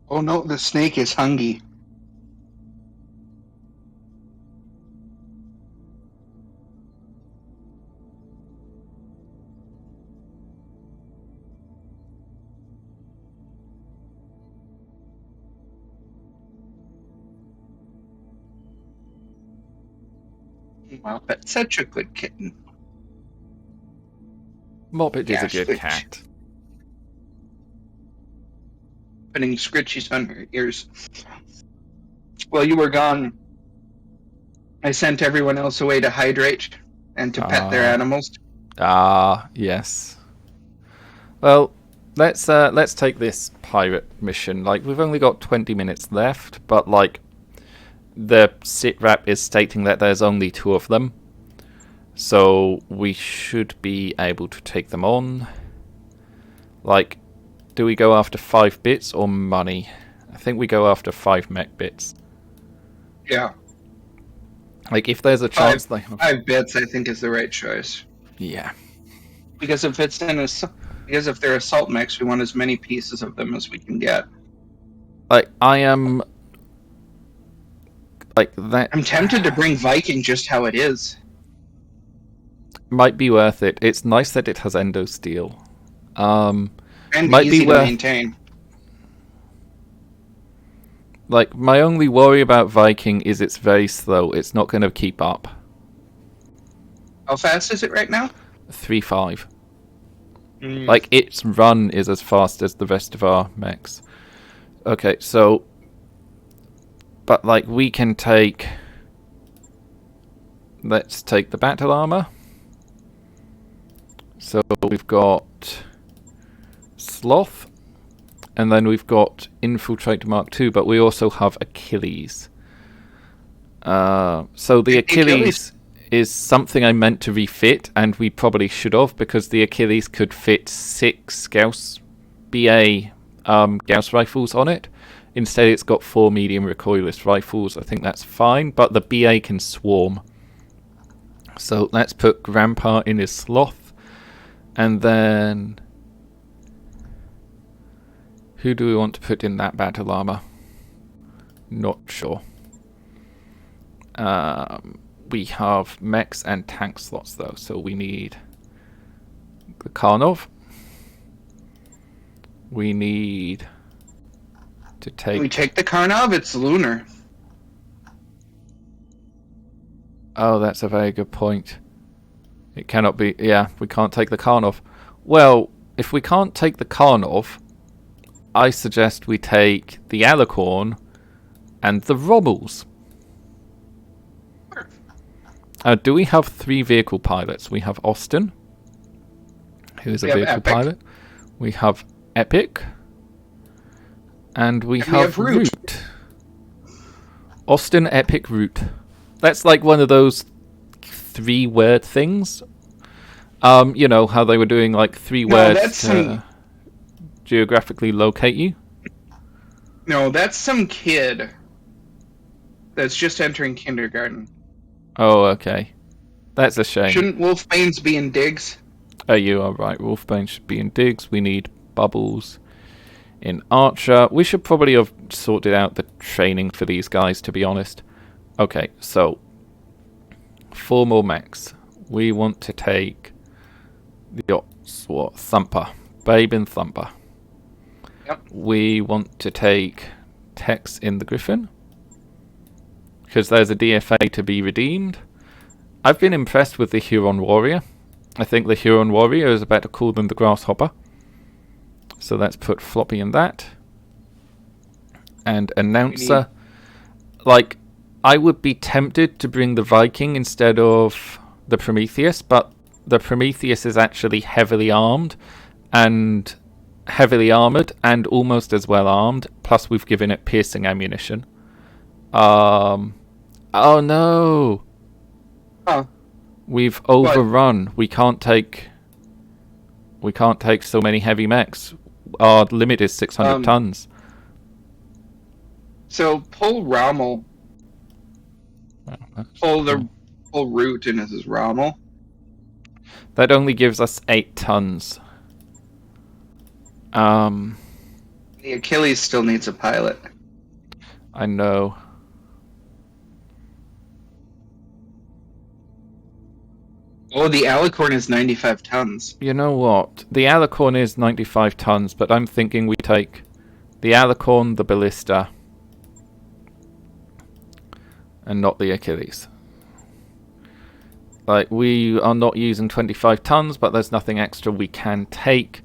Oh no, the snake is hungry. Muppet, such a good kitten. Moppet is a good Switch. cat. Putting scritchies on her ears. While you were gone, I sent everyone else away to hydrate and to pet their animals. Yes. Well, let's take this pirate mission. Like, we've only got 20 minutes left, but like, the sitrep is stating that there's only 2 of them, so we should be able to take them on. Like, do we go after 5 bits or money? I think we go after 5 mech bits. Yeah. Like, if there's a chance they have 5 bits, I think, is the right choice. Yeah. Because if they're assault mechs, we want as many pieces of them as we can get. Like, I am like that. I'm tempted to bring Viking just how it is. Might be worth it. It's nice that it has endo steel. And might easy be to maintain. Like, my only worry about Viking is it's very slow. It's not going to keep up. How fast is it right now? 3.5. Like, its run is as fast as the rest of our mechs. Okay, so... But, like, we can take... Let's take the battle armor. So, we've got... Sloth. And then we've got Infiltrate Mark II, but we also have Achilles. So the Achilles is something I meant to refit, and we probably should have, because the Achilles could fit 6 Gauss BA Gauss rifles on it. Instead, it's got 4 medium recoilless rifles. I think that's fine, but the BA can swarm. So let's put Grandpa in his Sloth, and then... Who do we want to put in that battle armor? Not sure. We have mechs and tank slots though, so we need the Karnov. We need to take... We take the Karnov, it's lunar. Oh, that's a very good point. It cannot be... Yeah, we can't take the Karnov. Well, if we can't take the Karnov... I suggest we take the Alicorn and the Rommels. Do we have 3 vehicle pilots? We have Austin, who is a vehicle pilot. We have Epic. And we have Root. Austin, Epic, Root. That's like one of those 3-word things. You know, how they were doing like 3 words to geographically locate you? No, that's some kid that's just entering kindergarten. Oh, okay. That's a shame. Shouldn't Wolfbanes be in digs? Oh, you are right. Wolfbane should be in digs. We need Bubbles in Archer. We should probably have sorted out the training for these guys, to be honest. Okay, so 4 more mechs. We want to take the Thumper. Babe in Thumper. Yep. We want to take Tex in the Griffin, because there's a DFA to be redeemed. I've been impressed with the Huron Warrior. I think the Huron Warrior is a better call than the Grasshopper. So let's put Floppy in that. And Announcer. Like, I would be tempted to bring the Viking instead of the Prometheus, but the Prometheus is actually heavily armed and almost as well armed, plus we've given it piercing ammunition. Oh no! Huh. We've overrun. We can't take so many heavy mechs. Our limit is 600 tons. So pull Rommel. Pull Root in as Rommel. That only gives us 8 tons. The Achilles still needs a pilot. I know. Oh, the Alicorn is 95 tons. You know what? The Alicorn is 95 tons, but I'm thinking we take the Alicorn, the Ballista, and not the Achilles. Like, we are not using 25 tons, but there's nothing extra we can take.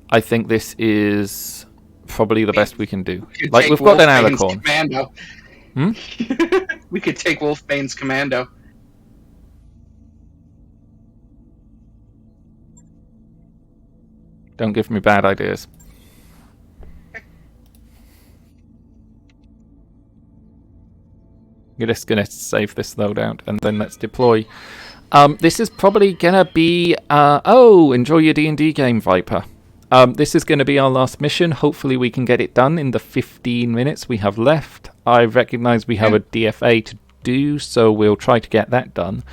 I think this is probably the best we can do. Like, we've got an alicorn. Commando. We could take Wolfbane's commando. Don't give me bad ideas. You're just going to save this loadout, and then let's deploy. This is probably going to be... enjoy your D&D game, Viper. This is going to be our last mission. Hopefully we can get it done in the 15 minutes we have left. I recognise we have a DFA to do, so we'll try to get that done.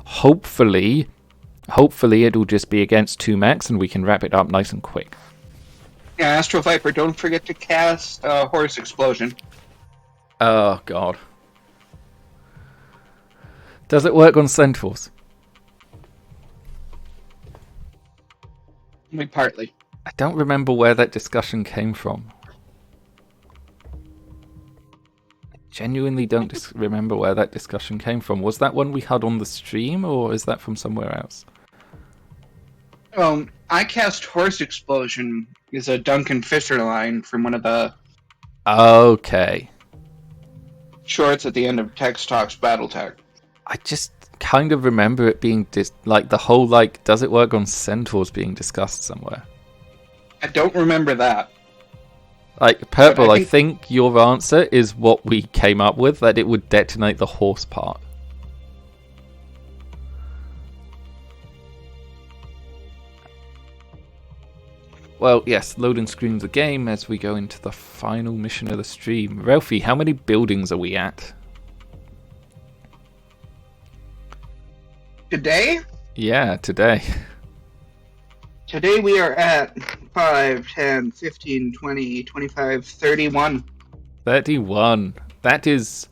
Hopefully it'll just be against 2 mechs, and we can wrap it up nice and quick. Yeah, Astro Viper, don't forget to cast Horse Explosion. Oh, God. Does it work on centaurs? Only partly. I don't remember where that discussion came from. I genuinely don't remember where that discussion came from. Was that one we had on the stream, or is that from somewhere else? I cast Horse Explosion is a Duncan Fisher line from one of the Okay. shorts at the end of Text Talks Battletech. I just kind of remember it being the whole does it work on centaurs being discussed somewhere. I don't remember that. Like, Purple, I think your answer is what we came up with, that it would detonate the horse part. Well, yes, loading screens the game as we go into the final mission of the stream. Ralphie, how many buildings are we at? Today? Yeah, today. Today we are at 5, 10, 15, 20, 25, 31. 31. That is...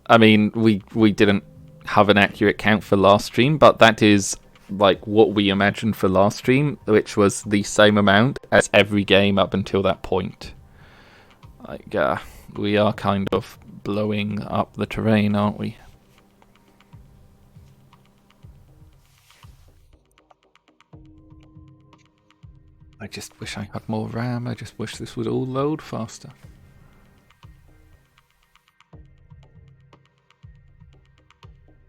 I mean, we didn't have an accurate count for last stream, but that is like what we imagined for last stream, which was the same amount as every game up until that point. Like, we are kind of blowing up the terrain, aren't we? I just wish I had more RAM. I just wish this would all load faster.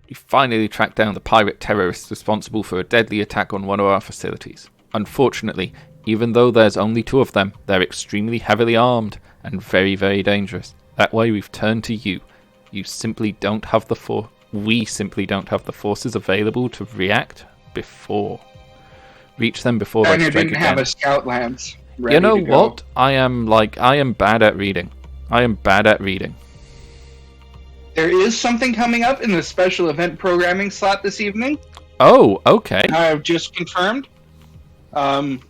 You finally tracked down the pirate terrorists responsible for a deadly attack on one of our facilities. Unfortunately, even though there's only 2 of them, they're extremely heavily armed and very, very dangerous. That way we've turned to you. You simply don't have the we simply don't have the forces available to react before. Reach them before they strike again. And you didn't have a scout lance ready You know to go. what? I am bad at reading. I am bad at reading. There is something coming up in the special event programming slot this evening. Oh, okay. I've just confirmed. With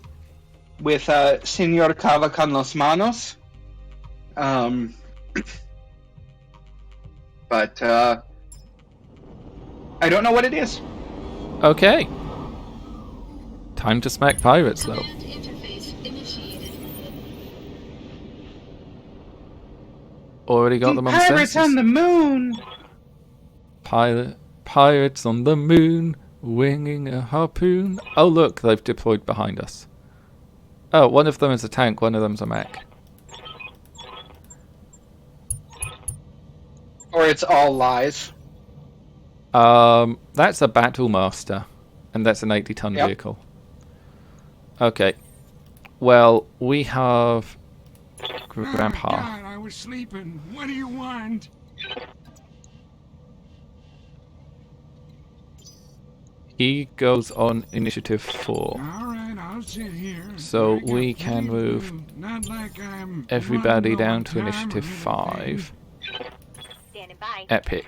Señor Cava con los Manos. But I don't know what it is. Okay. Time to smack pirates, though. Command interface initiated. Already got them on Pirates sensors. on the moon! Pirates on the moon, winging a harpoon. Oh, look, they've deployed behind us. Oh, one of them is a tank, one of them's a mech. Or it's all lies. That's a Battlemaster, and that's an 80-ton vehicle. Okay. Well, we have Grandpa. God, I was sleeping. What do you want? He goes on initiative 4. All right, I'll sit here. So I got we can plenty to move do. Not like I'm everybody running down on to time or initiative anything. 5. Standing by. Epic.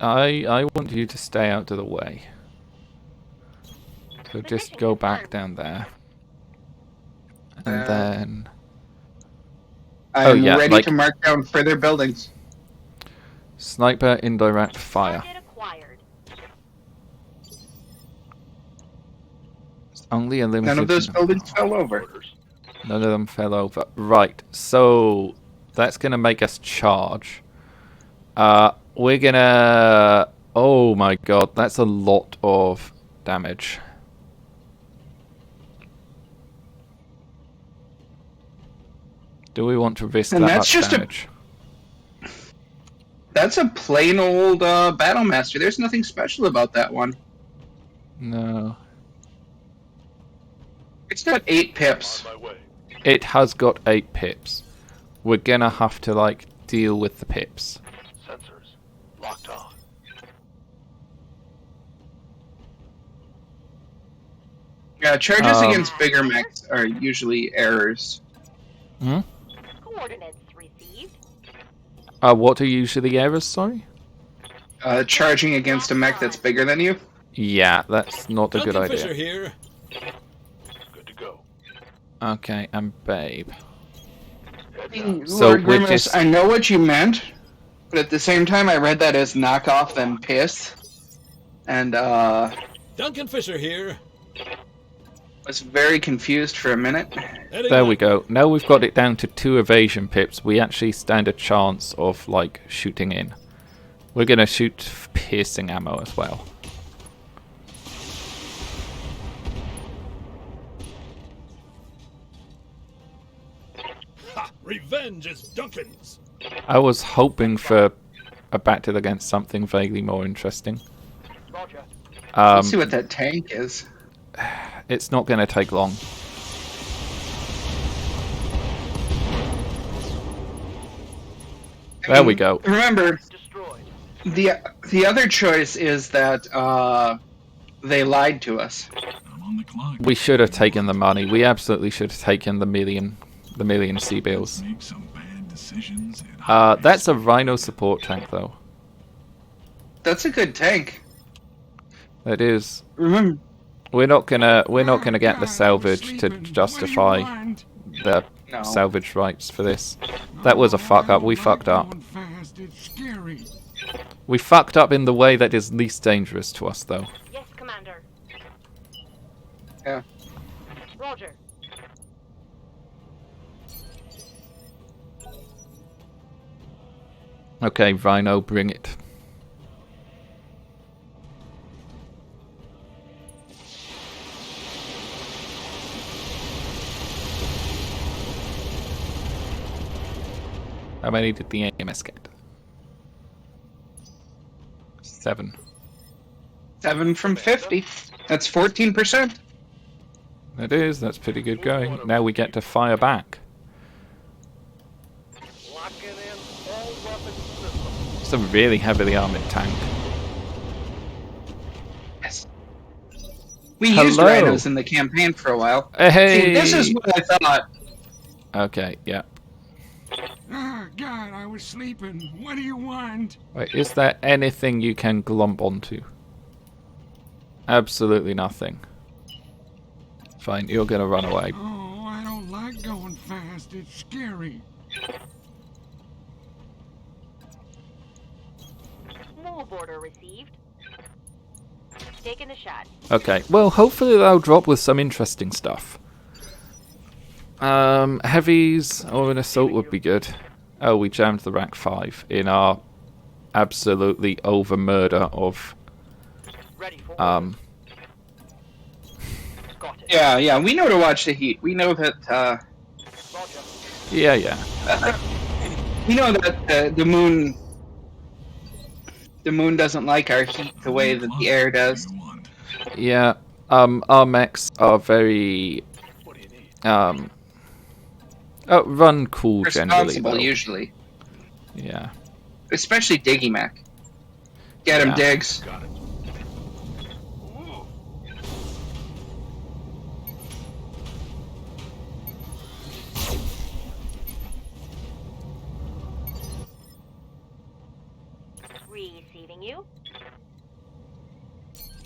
I want you to stay out of the way. So just go back down there. And then... I'm ready to mark down further buildings. Sniper indirect fire. Target acquired. It's only a limited... None of those number. buildings fell over. None of them fell over. Right, so that's going to make us charge. We're gonna... Oh my god, that's a lot of damage. Do we want to risk And that that's much just damage? That's a plain old Battlemaster. There's nothing special about that one. No. It's got 8 pips. On my way. It has got 8 pips. We're gonna have to, like, deal with the pips. Sensors locked on. Yeah, charges against bigger mechs are usually errors. Hmm? Coordinates received. What are usually errors, sorry? Charging against a mech that's bigger than you. Yeah, that's not a good Duncan Fisher idea. here. Good to go. Okay, and Babe. Heads up. So Lord we're Grimace, just- I know what you meant, but at the same time, I read that as knockoff then piss, and Duncan Fisher here. was very confused for a minute. Heading There up. we go. Now we've got it down to 2 evasion pips. We actually stand a chance of, like, shooting in. We're gonna shoot piercing ammo as well. Ha! Revenge is Duncan's. I was hoping for a battle against something vaguely more interesting. Roger. Let's see what that tank is. It's not gonna take long. There we go. Remember, Destroyed. the other choice is that they lied to us. I'm on the clock. We should have taken the money. We absolutely should have taken the million C-bills. Make some bad decisions. And That's a Rhino support tank, though. That's a good tank. That is. Remember, We're not gonna get the salvage to justify the no. salvage rights for this. That was a fuck up. We fucked up. Going fast, it's scary. We fucked up in the way that is least dangerous to us, though. Yes, Commander. Yeah. Roger. Okay, Rhino, bring it. How many did the AMS get? 7. 7 from 50. That's 14%. That is, that's pretty good going. Now we get to fire back. Locking in all weapon systems. It's a really heavily armored tank. Yes. We used Hello. rhinos in the campaign for a while. Hey! See, this is what I thought. Okay, yeah. Ah, God, I was sleeping. What do you want? Wait, is there anything you can glomp onto? Absolutely nothing. Fine, you're gonna run away. Oh, I don't like going fast. It's scary. Mole border received. Taking a shot. Okay, well, hopefully they'll drop with some interesting stuff. Heavies or an assault would be good. Oh, we jammed the rack 5 in our absolutely over murder of Ready for um Got it. Yeah, we know to watch the heat. We know that, Roger. yeah. we know that the moon doesn't like our heat the way that the air does. What do you want? Yeah. Our mechs are very What do you need? run cool generally. Responsible, Though. usually. Yeah. Especially Diggy Mac. Get him, Yeah. Diggs. Got it. Ooh. Receiving you.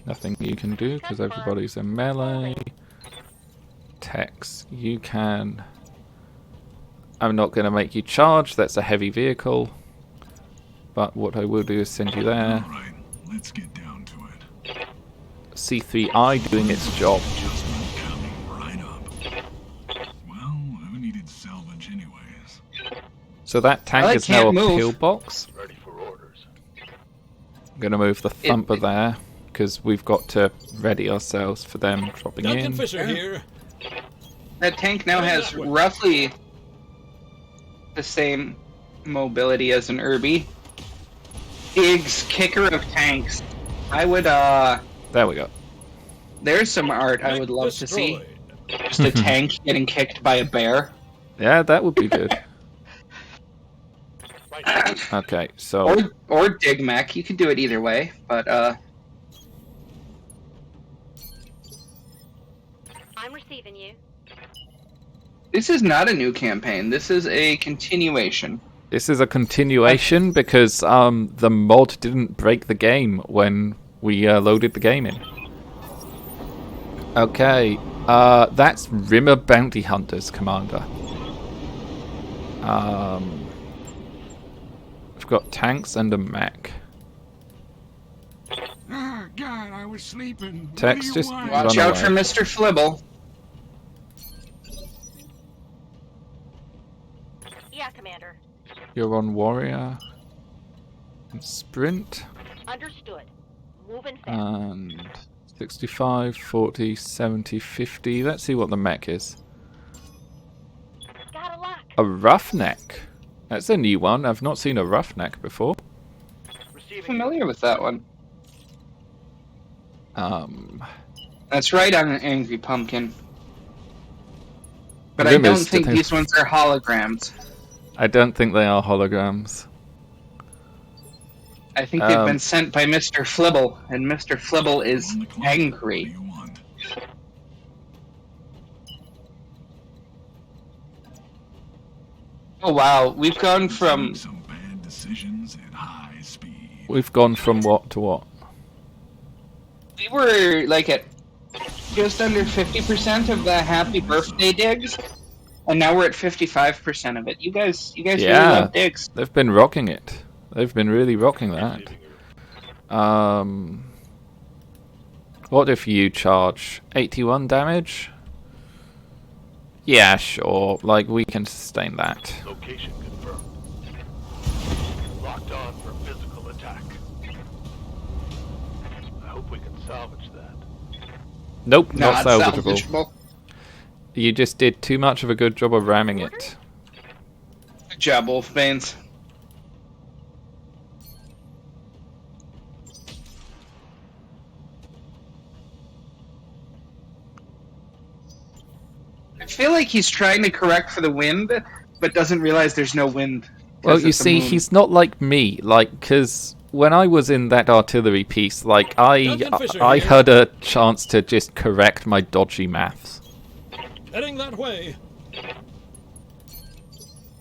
Nothing you can do because everybody's in melee. Tex, you can. I'm not going to make you charge. That's a heavy vehicle. But what I will do is send you there. All right, let's get down to it. C3I doing its job. Adjustment coming right up. Well, who needed salvage anyways? So that tank I is now a can't move. pillbox. Ready for orders. I'm going to move the thumper there, because we've got to ready ourselves for them dropping Duncan in. Fisher here. That tank now Heading has that way. roughly the same mobility as an Irby. Diggs, kicker of tanks. I would, There we go. there's some art I Mech would love to see. destroyed. Just a tank getting kicked by a bear. Yeah, that would be good. Okay, so... Or dig mech. You could do it either way, but, I'm receiving you. this is not a new campaign. This is a continuation. This is a continuation because the mod didn't break the game when we loaded the game in. Okay, that's Rimmer Bounty Hunters, Commander. We've got tanks and a mech. Ah, God, I was sleeping. Tex, What do you just want? Watch Run out away. for Mr. Flibble. Yeah, Commander. You're on Warrior. And Sprint. Understood. Moving fast. And 65, 40, 70, 50. Let's see what the mech is. Got a lock. A Roughneck. That's a new one. I've not seen a Roughneck before. Familiar with that one. That's That's right on an Angry Pumpkin. But I don't think these ones are holograms. I don't think they are holograms. I think they've been sent by Mr. Flibble, and Mr. Flibble is angry. What do you want? Oh wow, we've gone from Some bad decisions at high speed. We've gone from what to what? we were like at just under 50% of the happy birthday digs, and now we're at 55% of it. You guys really love digs. They've been rocking it. They've been really rocking that. What if you charge 81 damage? Yeah, sure. Like, we can sustain that. Location confirmed. Locked on for physical attack. I hope we can salvage that. Nope, not Not salvageable. salvageable. You just did too much of a good job of ramming it. Good job, Wolfbanes. I feel like he's trying to correct for the wind, but doesn't realize there's no wind. Well, 'cause you it's the see, moon. he's not like me. Like, because when I was in that artillery piece, like, I Fisher here. had a chance to just correct my dodgy maths. Heading that way.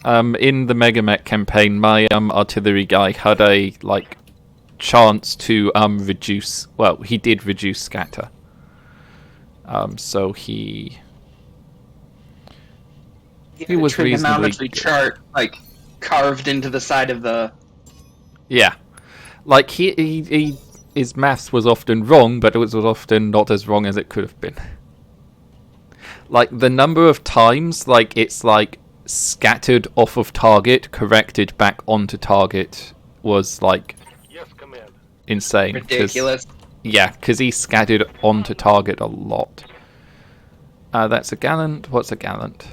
In the Megamech campaign, my artillery guy had a chance to reduce. Well, he did reduce scatter. So he was reasonably trigonometry good. chart carved into the side of the. Yeah, like his maths was often wrong, but it was often not as wrong as it could have been. Like the number of times, it's scattered off of target, corrected back onto target was Yes, command. insane. 'Cause- Ridiculous. Yeah, because he scattered onto target a lot. That's a gallant. What's a gallant?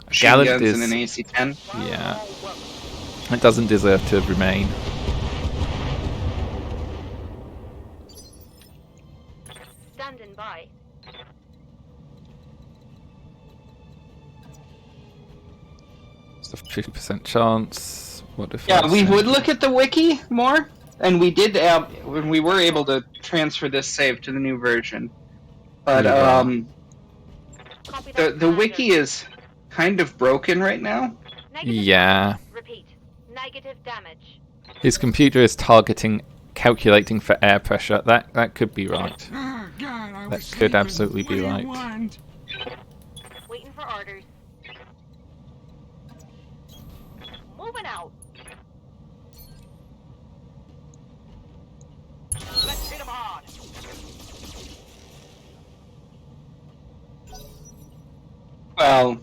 Machine Gallant guns is and an AC-10. yeah. It doesn't deserve to remain. Standing by. It's a 50% chance. What if? Yeah, I we send- would look at the wiki more, and we did when we were able to transfer this save to the new version. But Yeah. Copy the that, wiki is kind of broken right now. Negative Yeah. damage. Repeat. Negative damage. His computer is calculating for air pressure. That could be right. Ah, God, I That was could sleeping. absolutely be What do you right. want? Waiting for orders. Moving out. Let's hit 'em hard. Well,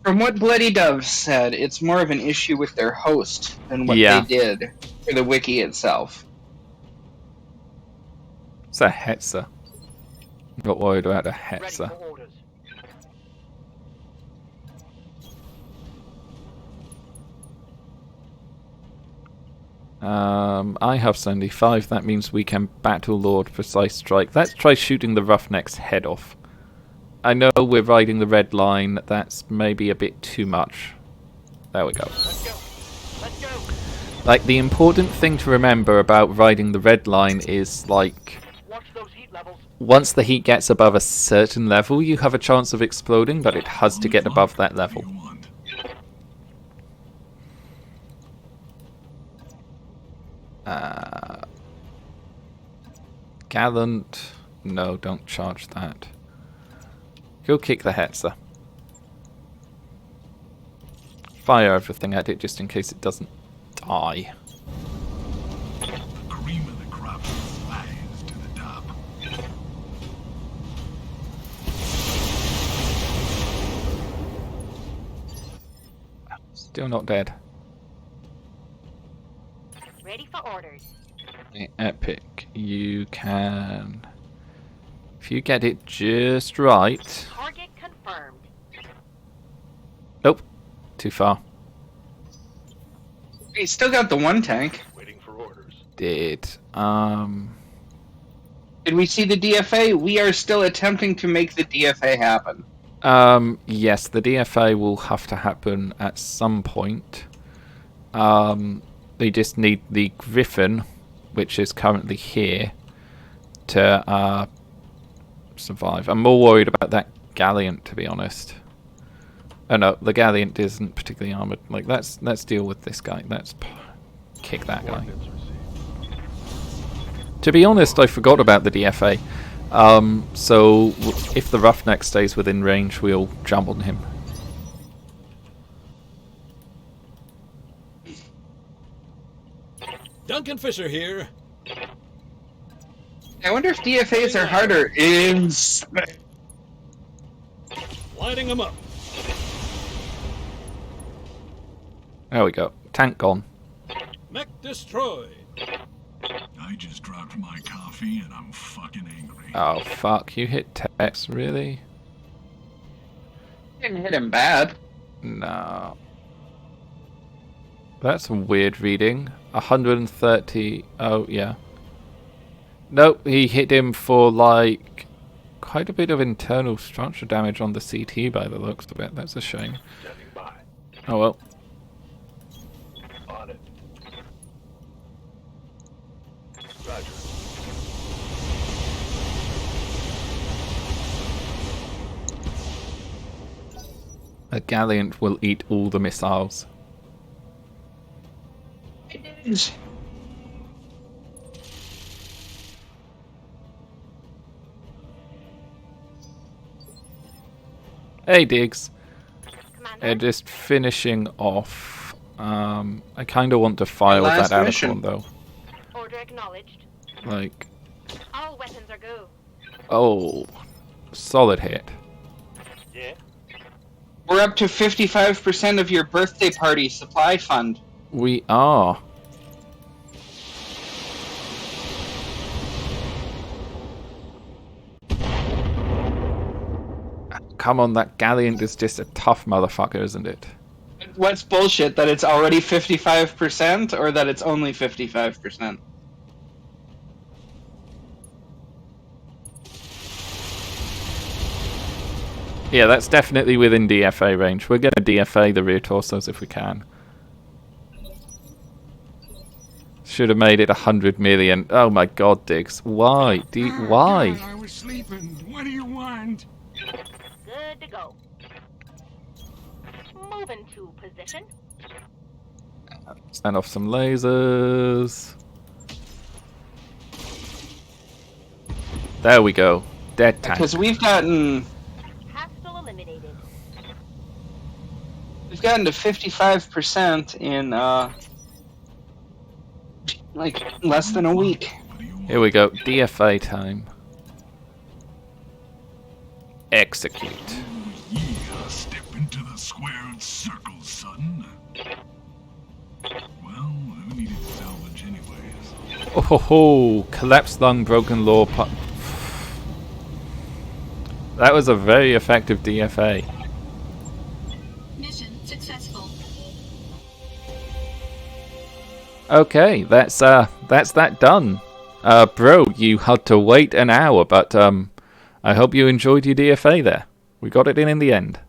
From what Bloody Dove said, it's more of an issue with their host than what Yeah. they did for the wiki itself. It's a Hetzer. Not worried about a Ready Hetzer. for orders. I have 75. That means we can Battle Lord Precise Strike. Let's try shooting the Roughneck's head off. I know we're riding the red line. That's maybe a bit too much. There we go. Let's go. Let's go. Like, the important thing to remember about riding the red line is, like, Watch those heat levels. once the heat gets above a certain level, you have a chance of exploding, but it has to get above that level. Gallant. No, don't charge that. Go kick the Hetzer. Fire everything at it just in case it doesn't die. The cream of the crop flies to the top. Still not dead. Ready for orders. Epic. You can... If you get it just right... Target confirmed. Nope. Too far. He still got the one tank. Waiting for orders. Did. Did we see the DFA? We are still attempting to make the DFA happen. Yes, the DFA will have to happen at some point. They just need the Griffin, which is currently here, to survive. I'm more worried about that Gallant, to be honest. Oh no, the Gallant isn't particularly armored. Like, let's deal with this guy. Let's kick that guy. Coordinates received. To be honest, I forgot about the DFA. So if the Roughneck stays within range, we'll jump on him. Duncan Fisher here. I wonder if DFAs are harder in space. Lighting them up. There we go. Tank gone. Mech destroyed. I just dropped my coffee and I'm fucking angry. Oh fuck, you hit Tex, really? Didn't hit him bad. No. That's a weird reading. 130. Oh, yeah. Nope, he hit him for like quite a bit of internal structure damage on the CT by the looks of it. That's a shame. Standing by. Oh well. On it. Roger. A Gallant will eat all the missiles. Hey Diggs. Commander. Just finishing off. I kind of want to file Last that mission. Alicorn though. Order acknowledged. Like, All weapons are go. oh, solid hit. Yeah. We're up to 55% of your birthday party supply fund. We are. Come on, that Gallant is just a tough motherfucker, isn't it? What's bullshit? That it's already 55% or that it's only 55%? Yeah, that's definitely within DFA range. We're going to DFA the rear torsos if we can. Should have made it 100 million. Oh my god, Diggs. Why? Why? God, I was sleeping. What do you want? Good to go. Moving to position. Send off some lasers. There we go. Dead tank. Because we've gotten Hostile eliminated. to 55% in like less than a week. What do you want? Here we go. DFA time. Execute. Yeah. Step into the squared circle, son. Well, who needed salvage anyways? Oh ho ho! Collapsed lung, broken law. That was a very effective DFA. Mission successful. Okay, that's that done. Bro, you had to wait an hour, but I hope you enjoyed your DFA there. We got it in the end.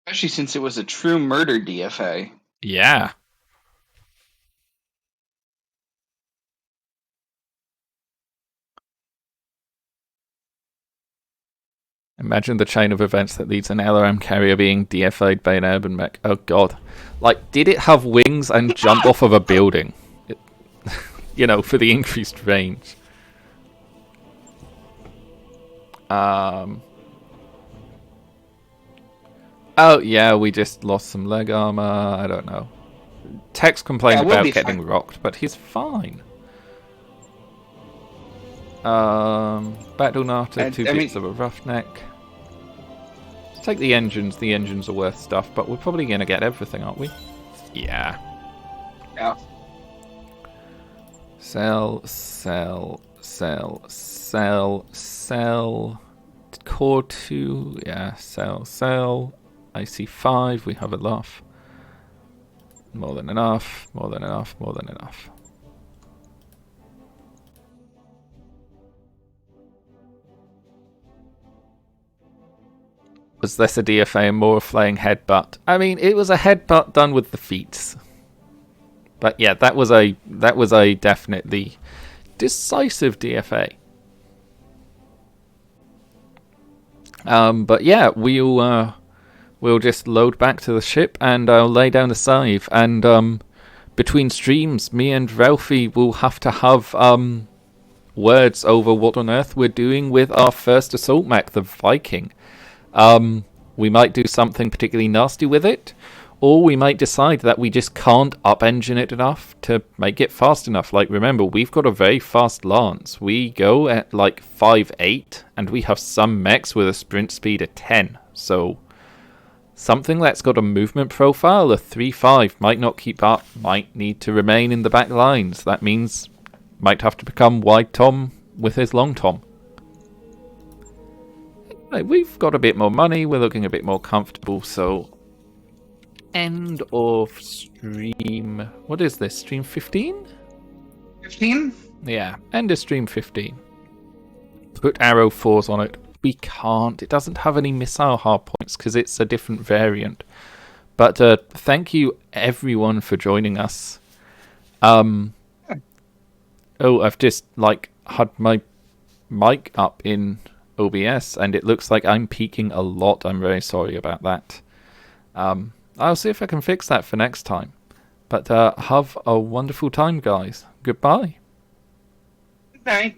Especially since it was a true murder DFA. Yeah. Imagine the chain of events that leads an LRM carrier being DFA'd by an urban mech. Oh god. Like, did it have wings and jump off of a building? You know, for the increased range. Oh yeah, we just lost some leg armor. I don't know. Tex complained about getting rocked, but he's fine. Battlenata, 2 bits of a roughneck. Let's take the engines. The engines are worth stuff, but we're probably going to get everything, aren't we? Yeah. Yeah. Sell. Core 2, yeah, sell. IC5, we have enough. More than enough. Was this a DFA and more a flaying headbutt? I mean, it was a headbutt done with the feet. But yeah, that was a definitely decisive DFA. But yeah, we'll just load back to the ship and I'll lay down the scythe. And between streams, me and Ralphy will have to have words over what on earth we're doing with our first assault mech, the Viking. We might do something particularly nasty with it, or we might decide that we just can't up-engine it enough to make it fast enough. Like, remember, we've got a very fast lance. We go at like 5.8, and we have some mechs with a sprint speed of 10. So something that's got a movement profile of 3.5 might not keep up, might need to remain in the back lines. That means might have to become Wide Tom with his Long Tom. We've got a bit more money, we're looking a bit more comfortable, so end of stream. What is this? Stream 15? 15? Yeah, end of stream 15. Put arrow 4s on it. We can't. It doesn't have any missile hard points because it's a different variant. But thank you everyone for joining us. Oh, I've just had my mic up in OBS and it looks like I'm peaking a lot. I'm very sorry about that. I'll see if I can fix that for next time. But have a wonderful time, guys. Goodbye. Good night.